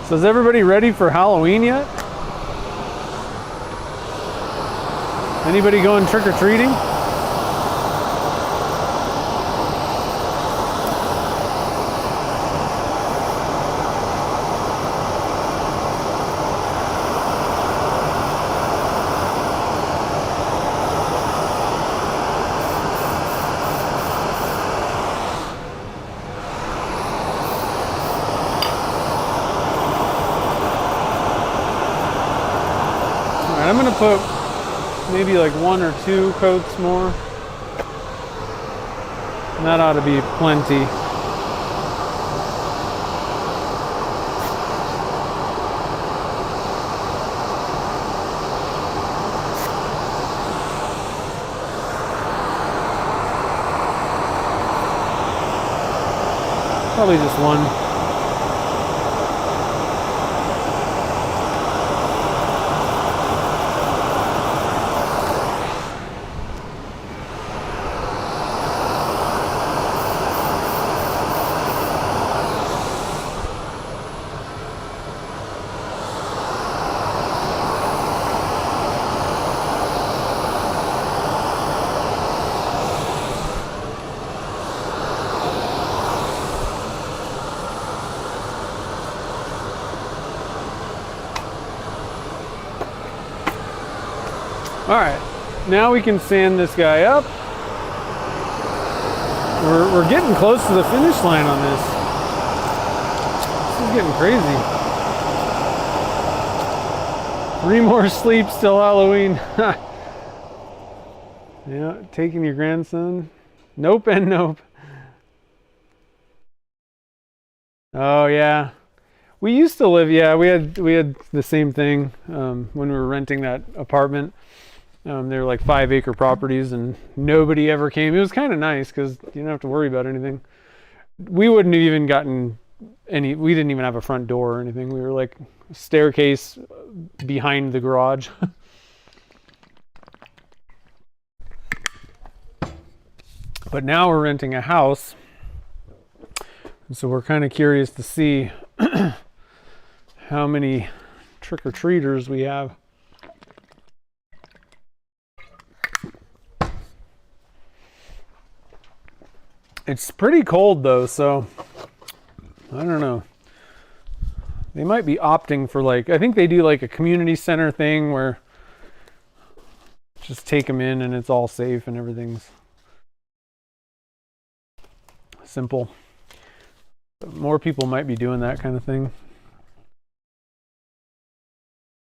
So is everybody ready for Halloween yet? Anybody going trick-or-treating? I'm going to put maybe like 1 or 2 coats more. And that ought to be plenty. Probably just 1. All right, now we can sand this guy up. We're getting close to the finish line on this. This is getting crazy. 3 more sleeps till Halloween. Yeah, taking your grandson. Nope and nope. Oh yeah. We used to live, yeah, we had the same thing when we were renting that apartment. They were like 5-acre properties and nobody ever came. It was kind of nice because you didn't have to worry about anything. We wouldn't have even gotten we didn't even have a front door or anything. We were like a staircase behind the garage. But now we're renting a house. And so we're kind of curious to see how many trick-or-treaters we have. It's pretty cold though, so I don't know. They might be opting for like, I think they do like a community center thing where just take them in and it's all safe and everything's simple. But more people might be doing that kind of thing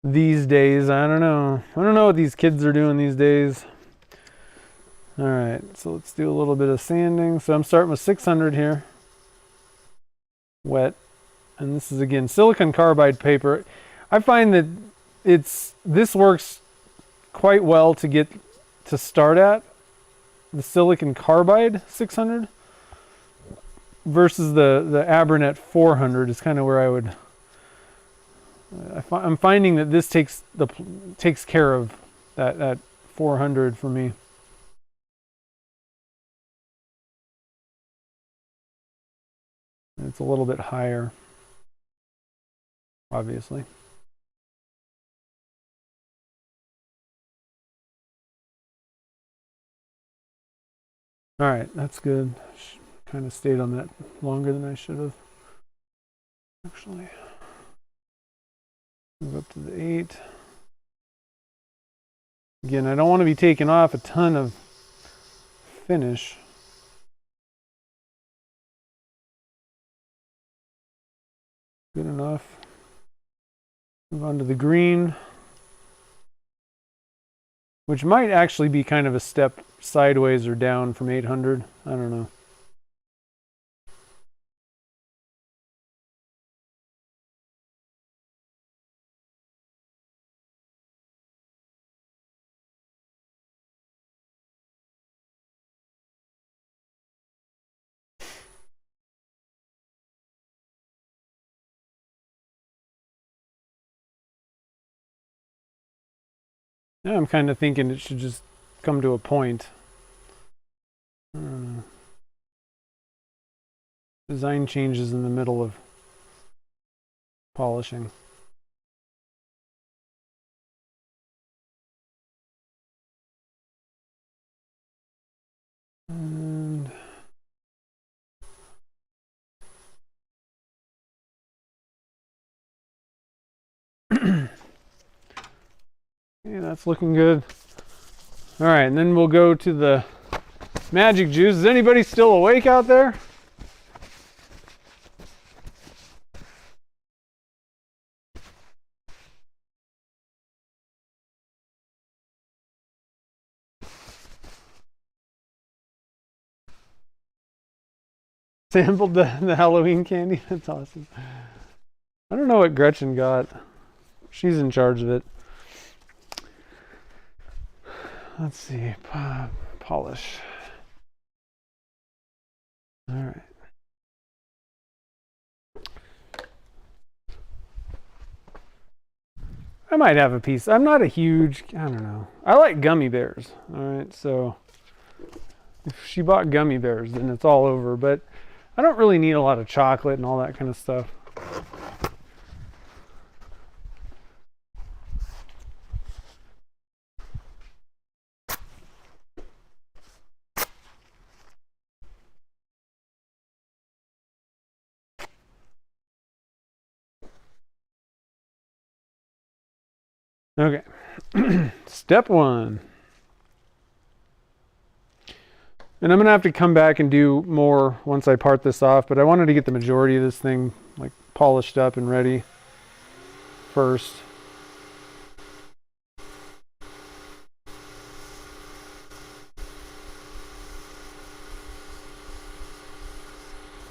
these days. I don't know. I don't know what these kids are doing these days. All right, so let's do a little bit of sanding. So I'm starting with 600 here, wet, and this is again silicon carbide paper. I find that this works quite well to start at the silicon carbide 600 versus the Abranet 400 is kind of where I would. I'm finding that this takes care of that 400 for me. It's a little bit higher, obviously. All right, that's good. Kind of stayed on that longer than I should have. Actually, move up to the 8. Again, I don't want to be taking off a ton of finish. Good enough. Move on to the green, which might actually be kind of a step sideways or down from 800. I don't know. Yeah, I'm kind of thinking it should just come to a point. Design changes in the middle of polishing. And yeah, that's looking good. All right, and then we'll go to the magic juice. Is anybody still awake out there? Sampled the Halloween candy? That's awesome. I don't know what Gretchen got. She's in charge of it. Let's see. Polish. All right. I might have a piece. I'm not a huge, I don't know. I like gummy bears. All right, so if she bought gummy bears, then it's all over. But I don't really need a lot of chocolate and all that kind of stuff. Okay. Step 1. And I'm going to have to come back and do more once I part this off, but I wanted to get the majority of this thing like polished up and ready first.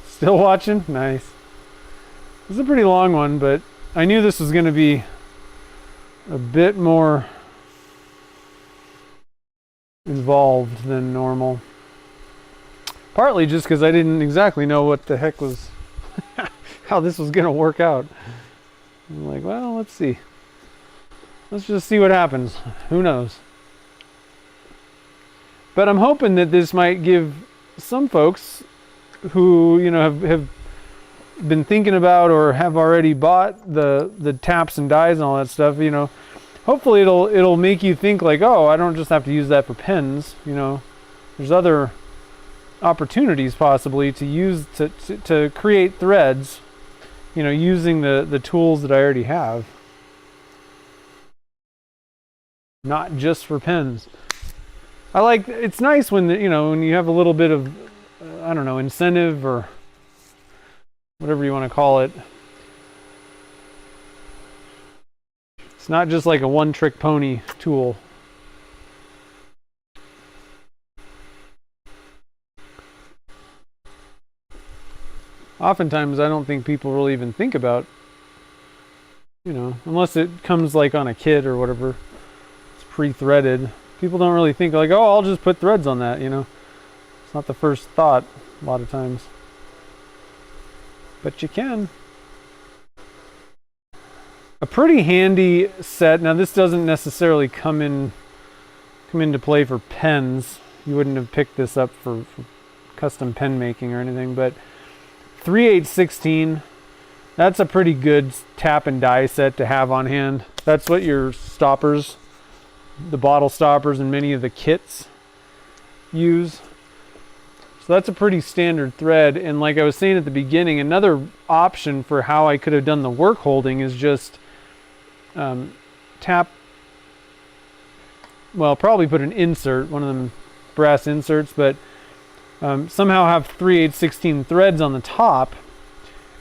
Still watching? Nice. This is a pretty long one, but I knew this was going to be a bit more involved than normal. Partly just because I didn't exactly know what the heck was, how this was going to work out. I'm like, well, let's see. Let's just see what happens. Who knows? But I'm hoping that this might give some folks who, you know, have been thinking about or have already bought the taps and dies and all that stuff, you know, hopefully it'll make you think like, oh, I don't just have to use that for pens, you know. There's other opportunities possibly to use to create threads, you know, using the tools that I already have, not just for pens. I like, it's nice when you know, when you have a little bit of I don't know, incentive or whatever you want to call it. It's not just like a one-trick pony tool. Oftentimes, I don't think people really even think about, you know, unless it comes like on a kit or whatever, it's pre-threaded. People don't really think like, oh, I'll just put threads on that, you know. It's not the first thought a lot of times. But you can. A pretty handy set. Now this doesn't necessarily come into play for pens. You wouldn't have picked this up for custom pen making or anything, but 3/8/16, that's a pretty good tap and die set to have on hand. That's what your stoppers, the bottle stoppers and many of the kits use. So that's a pretty standard thread. And like I was saying at the beginning, another option for how I could have done the work holding is just tap, well, probably put an insert, one of them brass inserts, but somehow have 3/8/16 threads on the top,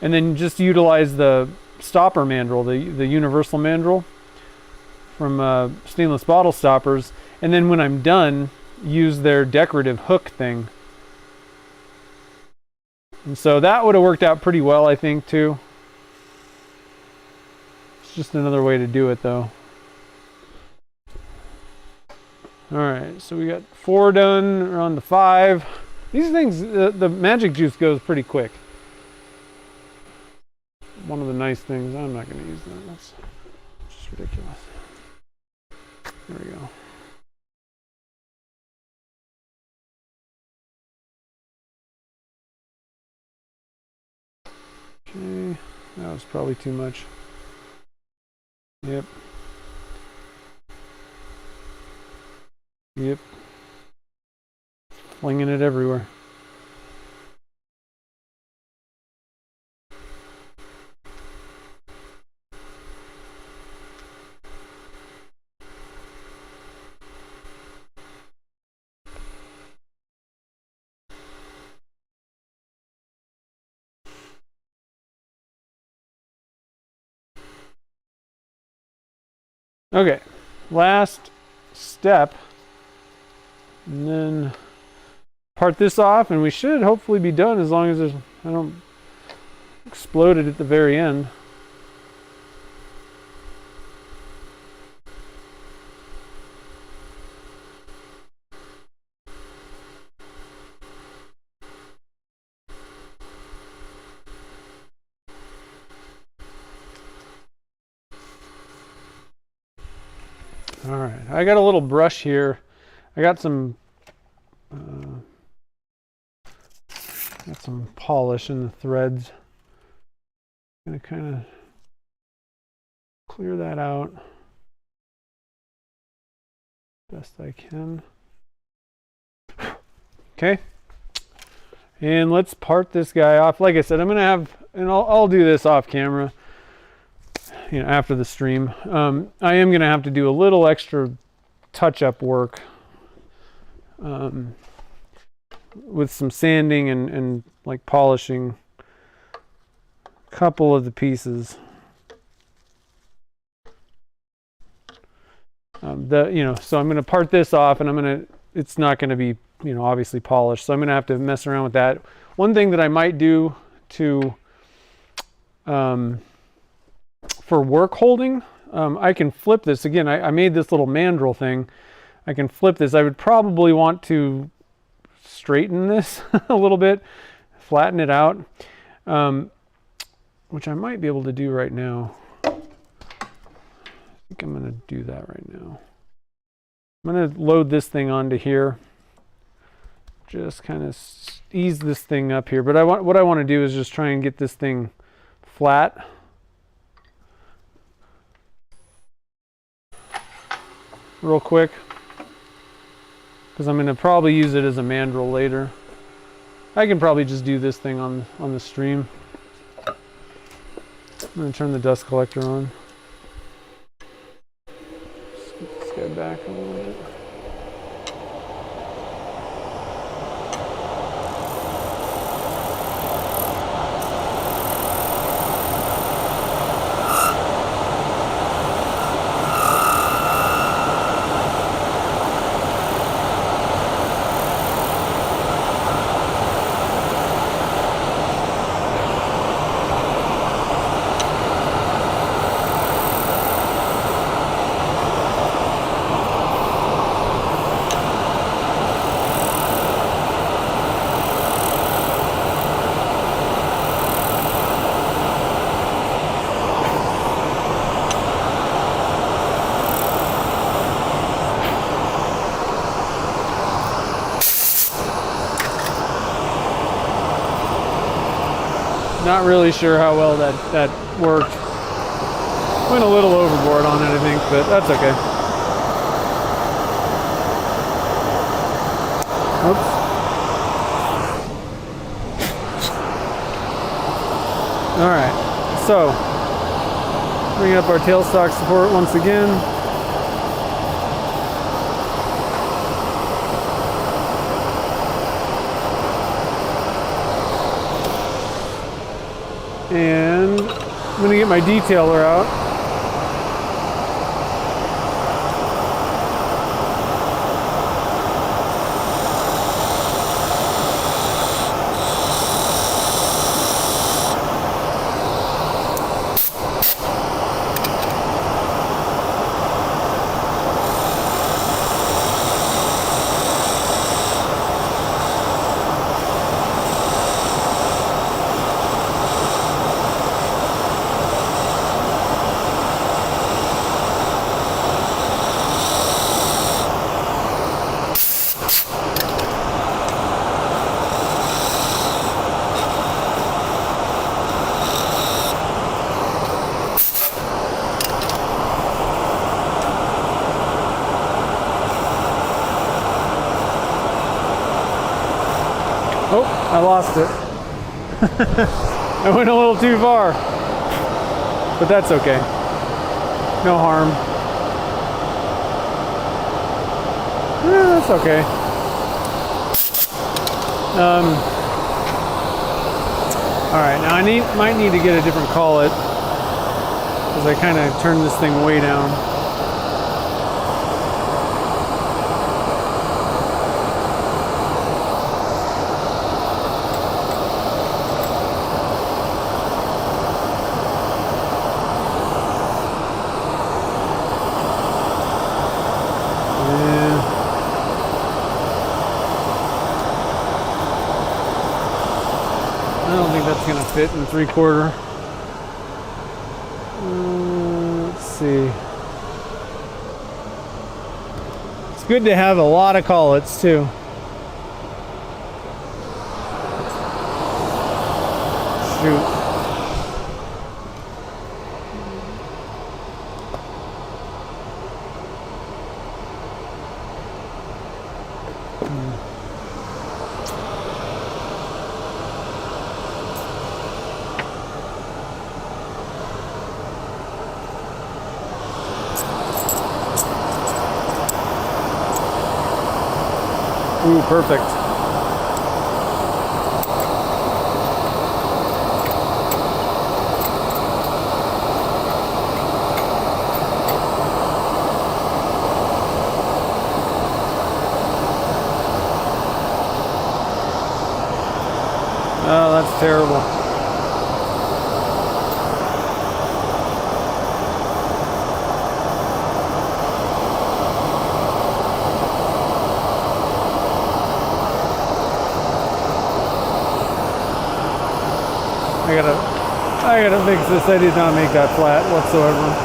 and then just utilize the stopper mandrel, the universal mandrel from stainless bottle stoppers, and then when I'm done, use their decorative hook thing. And so that would have worked out pretty well, I think, too. It's just another way to do it, though. All right, so we got 4 done, we're on to 5. These things, the magic juice goes pretty quick. One of the nice things, I'm not going to use that. That's just ridiculous. There we go. Okay, that was probably too much. Yep. Yep. Flinging it everywhere. Okay, last step, and then part this off, and we should hopefully be done as long as I don't explode it at the very end. All right, I got a little brush here. I got some polish in the threads. I'm gonna kind of clear that out best I can. Okay, and let's part this guy off. Like I said, I'm gonna have, and I'll do this off camera. after the stream. I am going to have to do a little extra touch-up work with some sanding and like polishing a couple of the pieces. So I'm going to part this off, and it's not going to be, obviously polished. So I'm going to have to mess around with that. One thing that I might do to, for work holding, I can flip this. Again, I made this little mandrel thing. I can flip this. I would probably want to straighten this a little bit, flatten it out, which I might be able to do right now. I think I'm going to do that right now. I'm going to load this thing onto here. Just kind of ease this thing up here. But what I want to do is just try and get this thing flat. Real quick. Because I'm going to probably use it as a mandrel later. I can probably just do this thing on the stream. I'm going to turn the dust collector on. Let's get back a little bit. Not really sure how well that worked. Went a little overboard on it, I think, but that's okay. Oops. All right, so bring up our tailstock support once again. And I'm going to get my detailer out. Oh, I lost it. I went a little too far, but that's okay. No harm. That's okay. All right, now I might need to get a different collet because I kind of turned this thing way down. Gonna fit in 3/4. Let's see. It's good to have a lot of collets too. Shoot. Ooh, perfect. Oh, that's terrible. I gotta fix this. I did not make that flat whatsoever.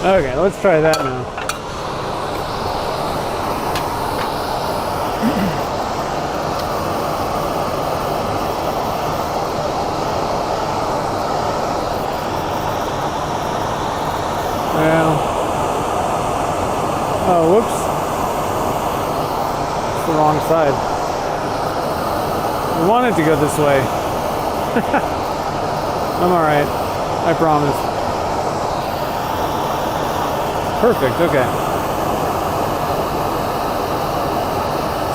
Okay, let's try that now. Well, oh, whoops. It's the wrong side. I want it to go this way. I'm all right, I promise. Perfect, okay.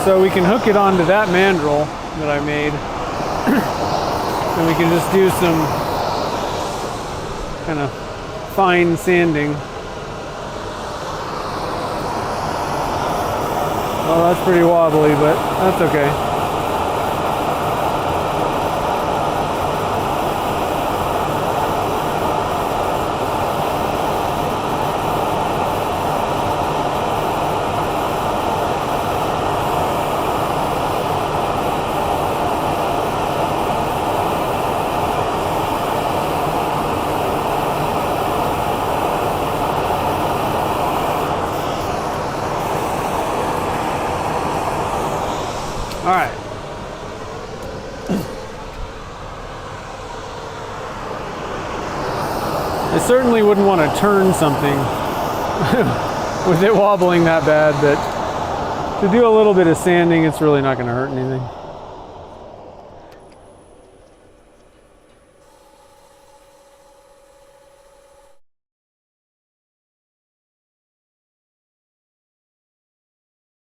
So we can hook it onto that mandrel that I made. And we can just do some kind of fine sanding. Well, that's pretty wobbly, but that's okay. All right. I certainly wouldn't want to turn something with it wobbling that bad, but to do a little bit of sanding, it's really not going to hurt anything.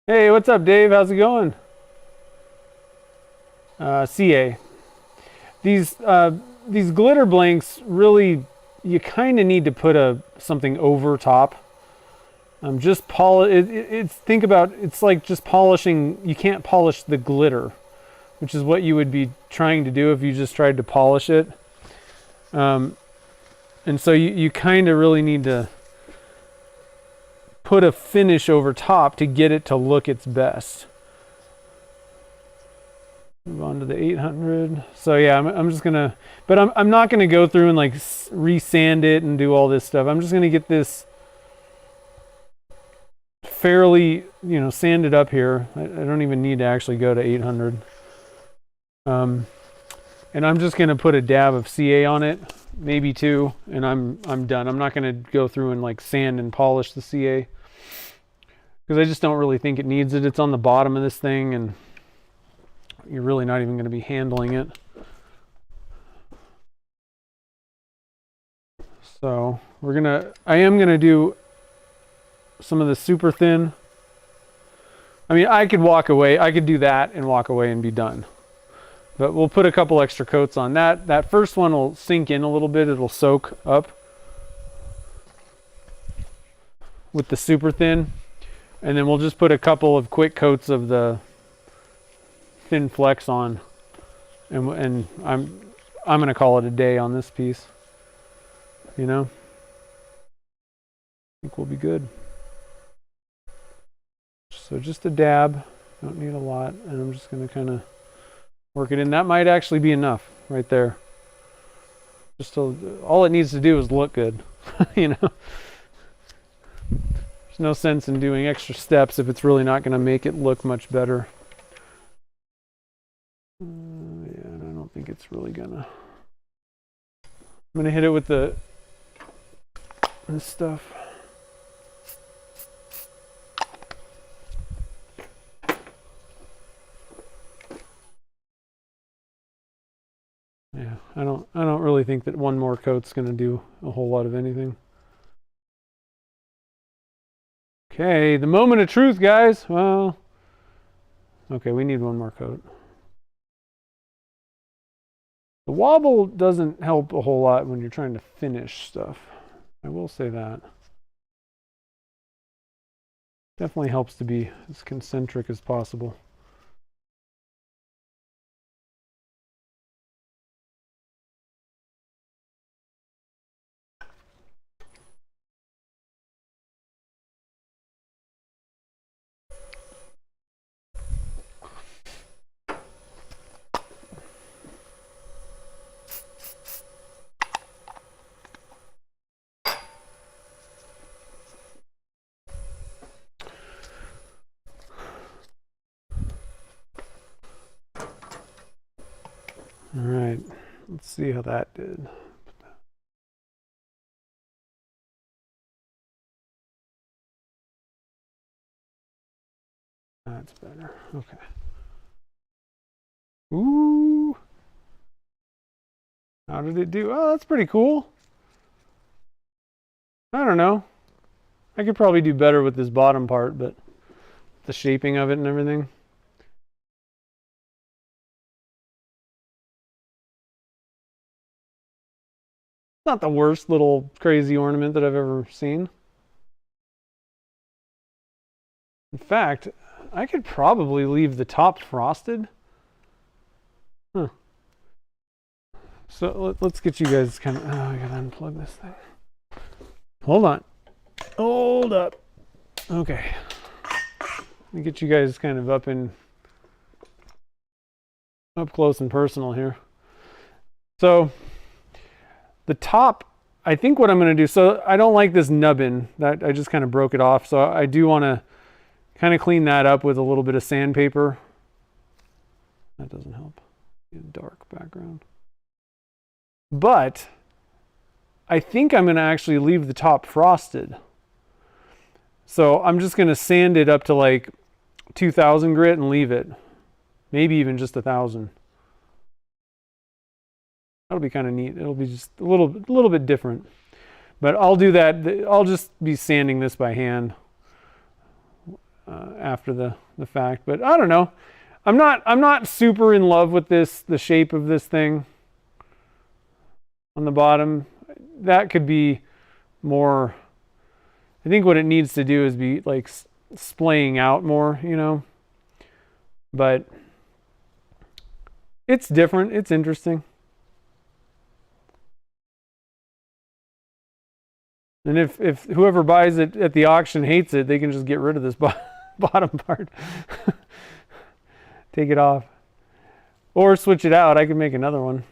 Hey, what's up, Dave? How's it going? CA. These glitter blanks, really, you kind of need to put something over top. Just think about, it's like just polishing. You can't polish the glitter, which is what you would be trying to do if you just tried to polish it. And so you kind of really need to put a finish over top to get it to look its best. Move on to the 800. So yeah, I'm just gonna, but I'm not gonna go through and like resand it and do all this stuff. I'm just gonna get this fairly, sanded up here. I don't even need to actually go to 800. And I'm just gonna put a dab of CA on it, maybe two, and I'm done. I'm not gonna go through and like sand and polish the CA because I just don't really think it needs it. It's on the bottom of this thing, and you're really not even going to be handling it. So I am going to do some of the super thin. I mean, I could walk away. I could do that and walk away and be done. But we'll put a couple extra coats on that. That first one will sink in a little bit. It'll soak up with the super thin. And then we'll just put a couple of quick coats of the thin flex on, and I'm gonna call it a day on this piece. I think we'll be good. So just a dab, don't need a lot, and I'm just gonna kind of work it in. That might actually be enough right there. All it needs to do is look good. There's no sense in doing extra steps if it's really not going to make it look much better. it's really gonna. I'm gonna hit it with this stuff. Yeah, I don't really think that one more coat's gonna do a whole lot of anything. Okay, the moment of truth, guys. Well, okay, we need one more coat. The wobble doesn't help a whole lot when you're trying to finish stuff. I will say that. Definitely helps to be as concentric as possible. All right, let's see how that did. That's better. Okay. Ooh. How did it do? Oh, that's pretty cool. I don't know. I could probably do better with this bottom part, but the shaping of it and everything. Not the worst little crazy ornament that I've ever seen. In fact, I could probably leave the top frosted. Huh. So let's get you guys kind of, oh, I gotta unplug this thing. Hold on. Hold up. Okay. Let me get you guys kind of up close and personal here. So the top, I think what I'm going to do, so I don't like this nubbin. That I just kind of broke it off. So I do want to kind of clean that up with a little bit of sandpaper. That doesn't help. Dark background. But I think I'm going to actually leave the top frosted. So I'm just going to sand it up to like 2000 grit and leave it. Maybe even just 1000. That'll be kind of neat. It'll be just a little bit different. But I'll do that. I'll just be sanding this by hand after the fact. But I don't know. I'm not super in love with the shape of this thing on the bottom. That could be more. I think what it needs to do is be like splaying out more, you know. But it's different. It's interesting. And if whoever buys it at the auction hates it, they can just get rid of this bottom part. Take it off. Or switch it out. I could make another one.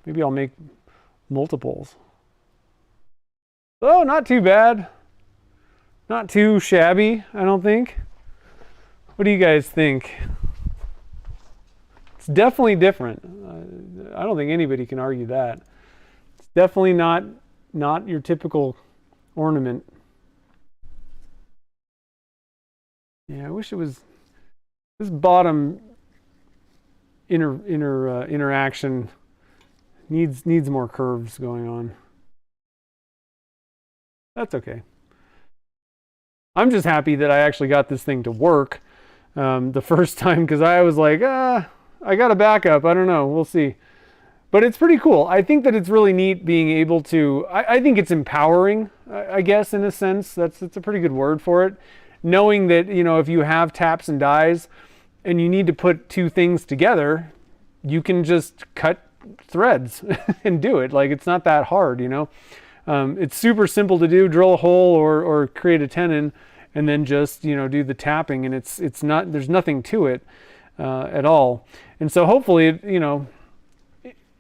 Maybe I'll make multiples. Oh, not too bad. Not too shabby, I don't think. What do you guys think? It's definitely different. I don't think anybody can argue that. It's definitely not your typical ornament. Yeah, I wish it was this bottom interaction needs more curves going on. That's okay. I'm just happy that I actually got this thing to work the first time, because I was like, I got a backup. I don't know. We'll see. But it's pretty cool. I think that it's really neat being able to, I think it's empowering, I guess, in a sense. It's a pretty good word for it. Knowing that, you know, if you have taps and dies and you need to put two things together, you can just cut threads and do it. Like, it's not that hard, you know. It's super simple to do. Drill a hole or create a tenon and then just, you know, do the tapping, and it's not, there's nothing to it at all. And so hopefully, you know,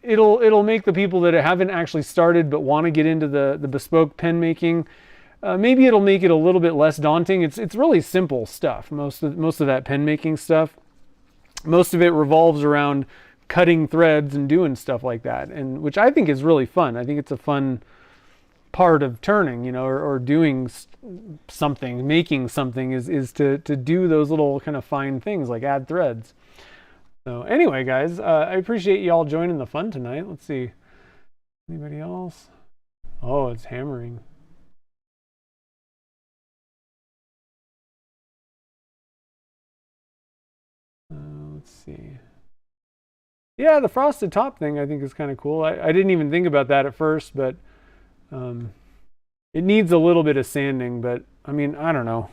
it'll make the people that haven't actually started but want to get into the bespoke pen making, maybe it'll make it a little bit less daunting. It's really simple stuff. Most of that pen making stuff, most of it revolves around cutting threads and doing stuff like that, and which I think is really fun. I think it's a fun part of turning, you know, or doing something, making something is to do those little kind of fine things like add threads. So anyway, guys, I appreciate you all joining the fun tonight. Let's see, anybody else? Oh, it's hammering. Let's see. Yeah, the frosted top thing I think is kind of cool. I didn't even think about that at first, but it needs a little bit of sanding, but I mean, I don't know.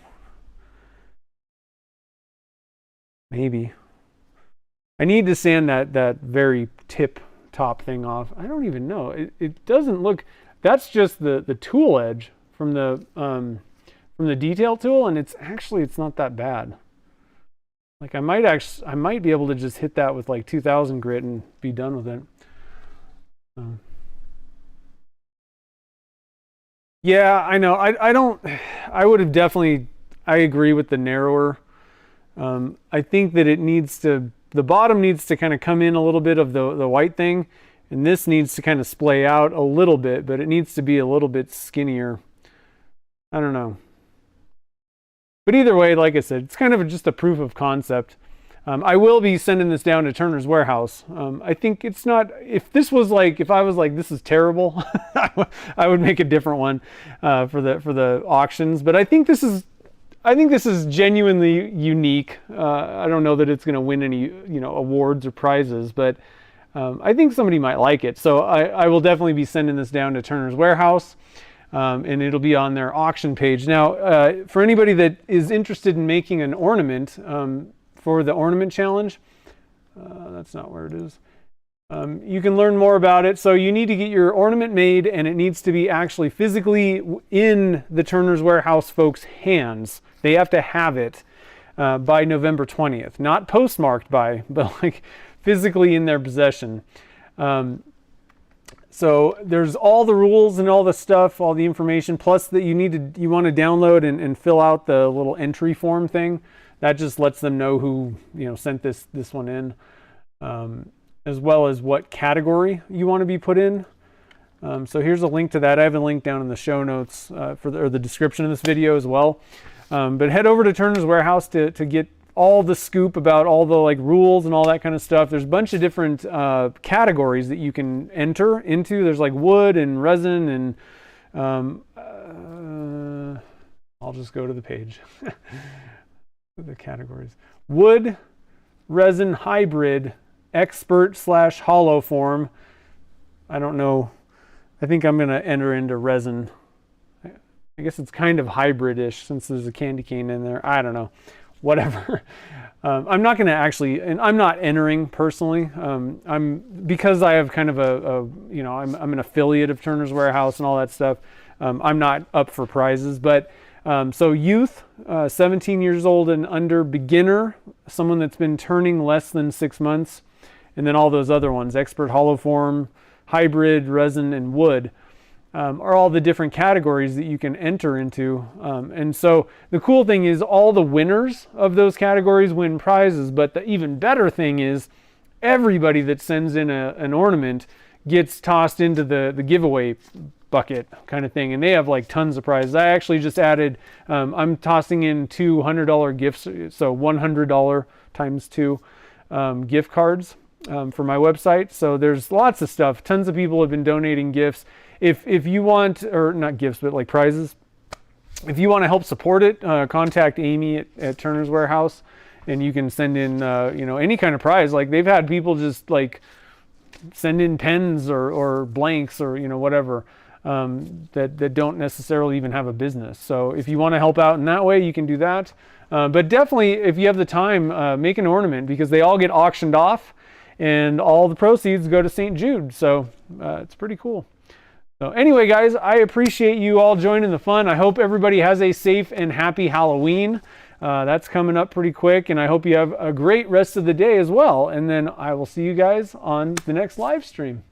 Maybe. I need to sand that very tip top thing off. I don't even know. It doesn't look, that's just the tool edge from the detail tool, and it's not that bad. Like I might be able to just hit that with like 2000 grit and be done with it. Yeah, I know. I would have definitely, I agree with the narrower. I think that the bottom needs to kind of come in a little bit of the white thing, and this needs to kind of splay out a little bit, but it needs to be a little bit skinnier. I don't know. But either way, like I said, it's kind of just a proof of concept. I will be sending this down to Turners Warehouse. I think it's not, if I was like, this is terrible, I would make a different one for the auctions. But I think this is genuinely unique. I don't know that it's going to win any, you know, awards or prizes, but I think somebody might like it. So I will definitely be sending this down to Turners Warehouse. And it'll be on their auction page. Now, for anybody that is interested in making an ornament for the ornament challenge, that's not where it is. You can learn more about it. So you need to get your ornament made, and it needs to be actually physically in the Turners Warehouse folks' hands. They have to have it by November 20th, not postmarked by, but like physically in their possession. So there's all the rules and all the stuff, all the information, plus that you want to download and fill out the little entry form thing. That just lets them know who, you know, sent this one in, as well as what category you want to be put in. So here's a link to that. I have a link down in the show notes or the description of this video as well. But head over to Turners Warehouse to get all the scoop about all the like rules and all that kind of stuff. There's a bunch of different categories that you can enter into. There's like wood and resin and I'll just go to the page. The categories: wood, resin, hybrid, expert / hollow form. I don't know. I think I'm gonna enter into resin. I guess it's kind of hybrid-ish since there's a candy cane in there. I don't know. Whatever. I'm not going to actually, and I'm not entering personally. Because I have kind of I'm an affiliate of Turners Warehouse and all that stuff. I'm not up for prizes, but so youth, 17 years old and under, beginner, someone that's been turning less than 6 months, and then all those other ones: expert, hollow form, hybrid, resin, and wood. Are all the different categories that you can enter into. And so the cool thing is all the winners of those categories win prizes, but the even better thing is everybody that sends in an ornament gets tossed into the giveaway bucket kind of thing. And they have like tons of prizes. I actually just added, I'm tossing in two $100 gifts, so $100 times 2 gift cards for my website. So there's lots of stuff. Tons of people have been donating gifts. If you want, or not gifts, but like prizes, if you want to help support it, contact Amy at Turners Warehouse, and you can send in, any kind of prize. Like they've had people just like send in pens or blanks or, whatever, that don't necessarily even have a business. So if you want to help out in that way, you can do that. But definitely, if you have the time, make an ornament, because they all get auctioned off and all the proceeds go to St. Jude. So it's pretty cool. So anyway, guys, I appreciate you all joining the fun. I hope everybody has a safe and happy Halloween. That's coming up pretty quick, and I hope you have a great rest of the day as well. And then I will see you guys on the next live stream.